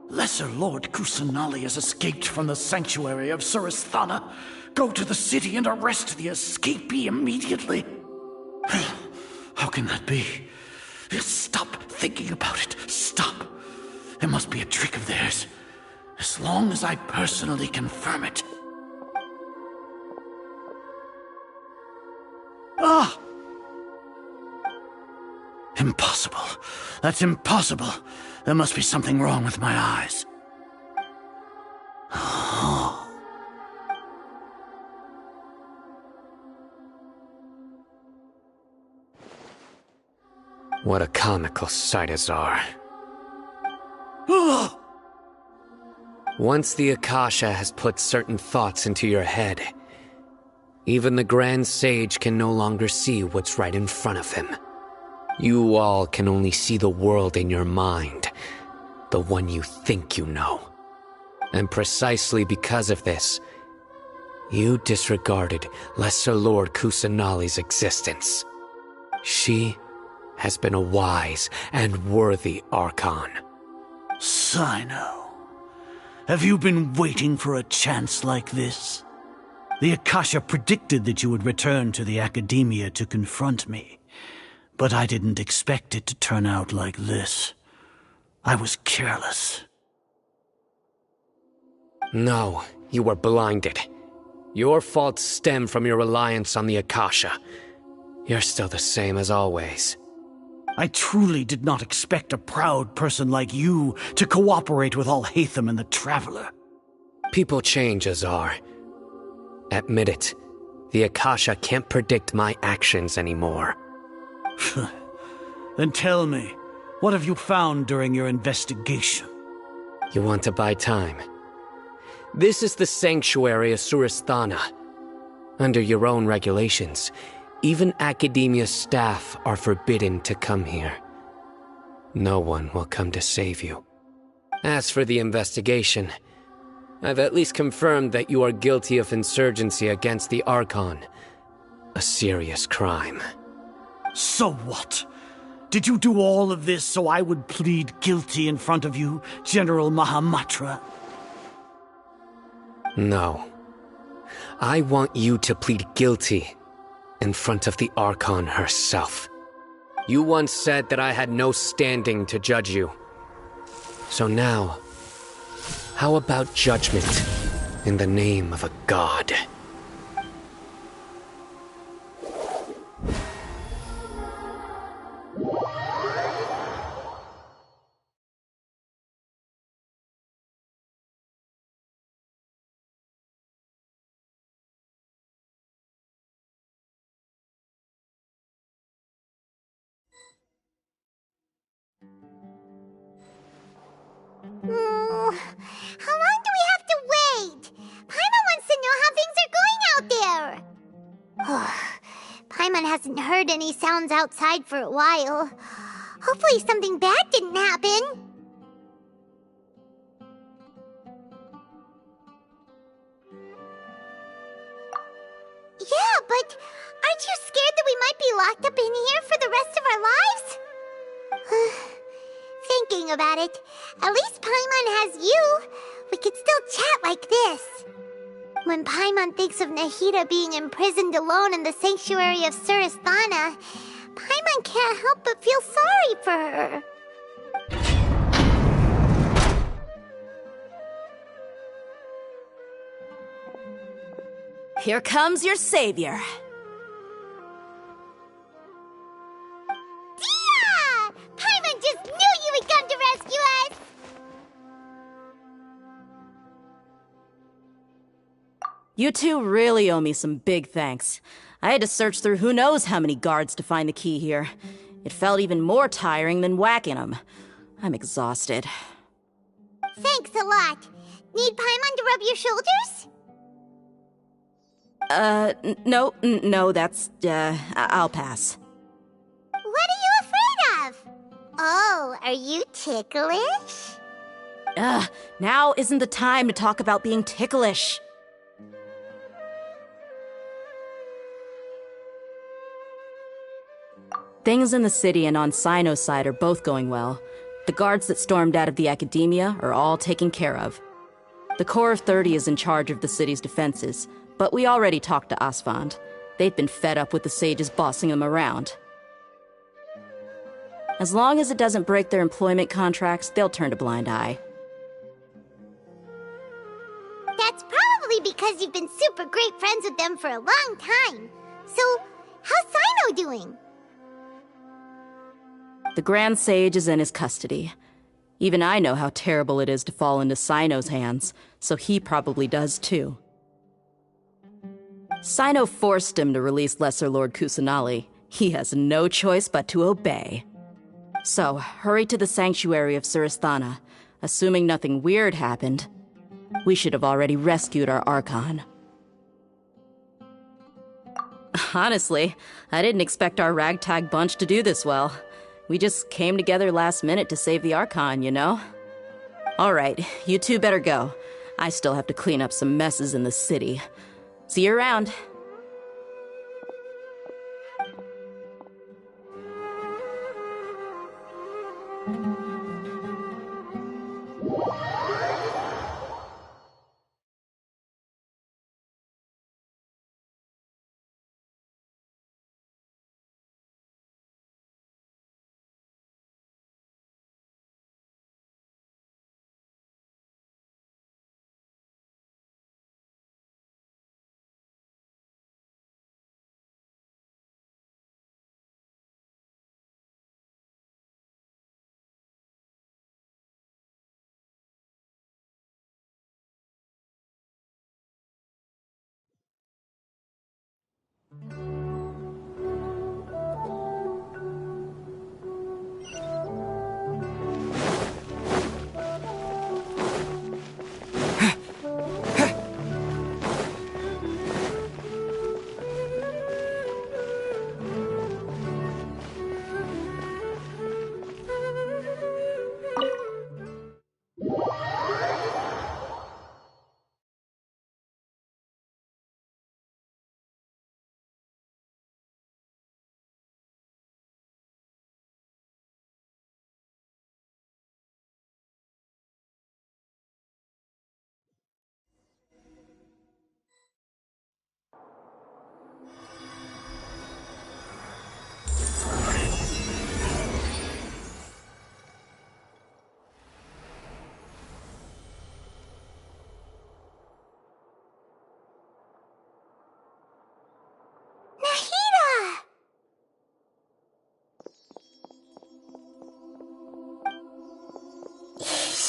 Lesser Lord Kusanali has escaped from the sanctuary of Suristhana. Go to the city and arrest the escapee immediately. How can that be? Stop thinking about it. Stop. It must be a trick of theirs. As long as I personally confirm it. Ah! Impossible. That's impossible. There must be something wrong with my eyes. What a comical sight, Azar. Once the Akasha has put certain thoughts into your head, even the Grand Sage can no longer see what's right in front of him. You all can only see the world in your mind, the one you think you know. And precisely because of this, you disregarded Lesser Lord Kusanali's existence. She has been a wise and worthy Archon. Sino, have you been waiting for a chance like this? The Akasha predicted that you would return to the Academia to confront me. But I didn't expect it to turn out like this. I was careless. No, you were blinded. Your faults stem from your reliance on the Akasha. You're still the same as always. I truly did not expect a proud person like you to cooperate with Alhaitham and the Traveler. People change, Azar. Admit it. The Akasha can't predict my actions anymore. Then tell me, what have you found during your investigation? You want to buy time? This is the sanctuary of Suristhana. Under your own regulations, even Academia staff are forbidden to come here. No one will come to save you. As for the investigation, I've at least confirmed that you are guilty of insurgency against the Archon. A serious crime. So what? Did you do all of this so I would plead guilty in front of you, General Mahamatra? No. I want you to plead guilty in front of the Archon herself. You once said that I had no standing to judge you. So now, how about judgment in the name of a god? How long do we have to wait? Paimon wants to know how things are going out there. Paimon hasn't heard any sounds outside for a while. Hopefully something bad didn't happen. Yeah, but aren't you scared that we might be locked up in here for the rest of our lives? Thinking about it, at least Paimon has you. We could still chat like this. When Paimon thinks of Nahida being imprisoned alone in the sanctuary of Surasthana, Paimon can't help but feel sorry for her. Here comes your savior. Dia! Paimon just knew you would come to rescue us! You two really owe me some big thanks. I had to search through who knows how many guards to find the key here. It felt even more tiring than whacking them. I'm exhausted. Thanks a lot. Need Paimon to rub your shoulders? No, that's, I'll pass. What are you afraid of? Oh, are you ticklish? Now isn't the time to talk about being ticklish. Things in the city and on Sino's side are both going well. The guards that stormed out of the academia are all taken care of. The Corps of 30 is in charge of the city's defenses, but we already talked to Asfand. They've been fed up with the sages bossing them around. As long as it doesn't break their employment contracts, they'll turn a blind eye. That's probably because you've been super great friends with them for a long time. So, how's Sino doing? The Grand Sage is in his custody. Even I know how terrible it is to fall into Sino's hands, so he probably does too. Sino forced him to release Lesser Lord Kusanali. He has no choice but to obey. So, hurry to the sanctuary of Surasthana. Assuming nothing weird happened, we should have already rescued our Archon. Honestly, I didn't expect our ragtag bunch to do this well. We just came together last minute to save the Archon, you know? Alright, you two better go. I still have to clean up some messes in the city. See you around.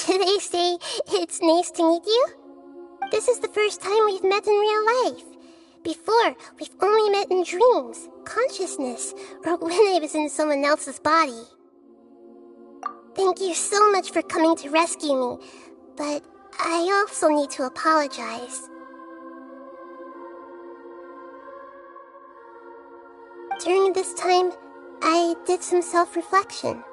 They say it's nice to meet you. This is the first time we've met in real life. Before, we've only met in dreams, consciousness, or when I was in someone else's body. Thank you so much for coming to rescue me. but I also need to apologize. During this time, I did some self-reflection.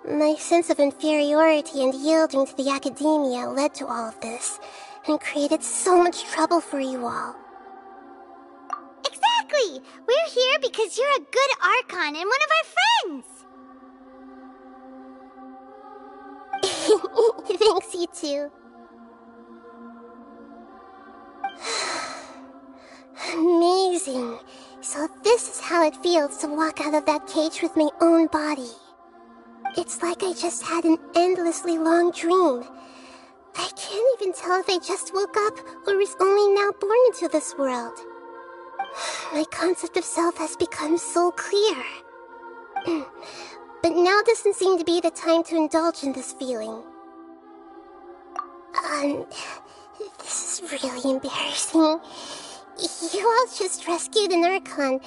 My sense of inferiority and yielding to the academia led to all of this, and created so much trouble for you all. Exactly! We're here because you're a good Archon and one of our friends! Thanks, you too. Amazing. So this is how it feels to walk out of that cage with my own body. It's like I just had an endlessly long dream. I can't even tell if I just woke up or was only now born into this world. My concept of self has become so clear. But now doesn't seem to be the time to indulge in this feeling. This is really embarrassing. You all just rescued an Archon,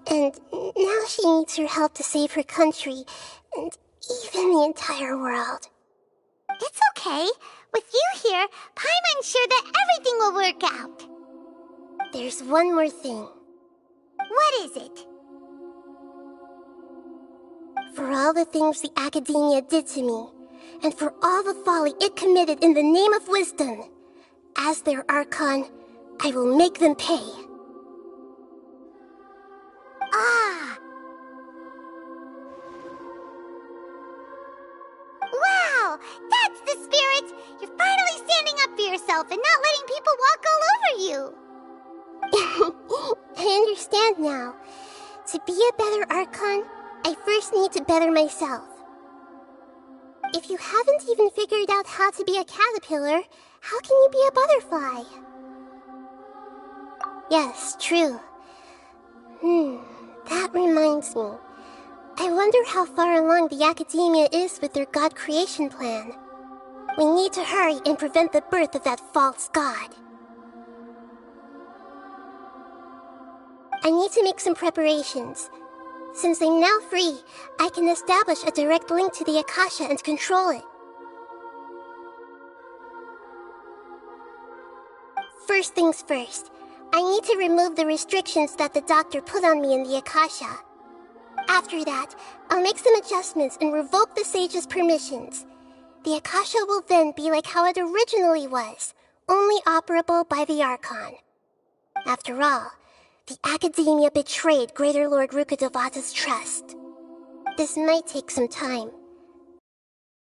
and now she needs your help to save her country, and even the entire world. It's okay. With you here, Paimon's sure that everything will work out. There's one more thing. What is it? For all the things the Academia did to me, and for all the folly it committed in the name of wisdom, as their Archon, I will make them pay. Ah! Wow! That's the spirit! You're finally standing up for yourself and not letting people walk all over you! I understand now. To be a better Archon, I first need to better myself. If you haven't even figured out how to be a caterpillar, how can you be a butterfly? Yes, true. That reminds me. I wonder how far along the Academia is with their god creation plan. We need to hurry and prevent the birth of that false god. I need to make some preparations. Since I'm now free, I can establish a direct link to the Akasha and control it. First things first, I need to remove the restrictions that the doctor put on me in the Akasha. After that, I'll make some adjustments and revoke the sage's permissions. The Akasha will then be like how it originally was, only operable by the Archon. After all, the Academia betrayed Greater Lord Rukkhadevata's trust. This might take some time.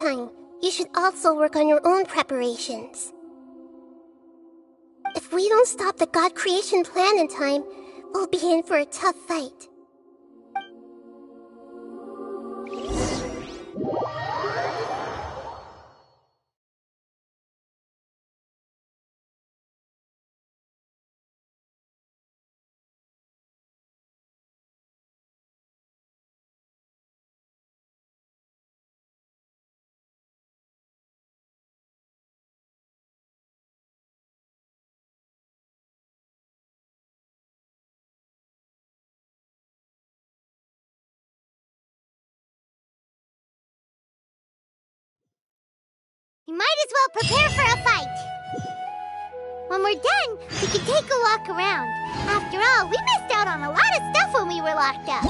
You should also work on your own preparations. If we don't stop the god creation plan in time, we'll be in for a tough fight. You might as well prepare for a fight. When we're done, we can take a walk around. After all, we missed out on a lot of stuff when we were locked up.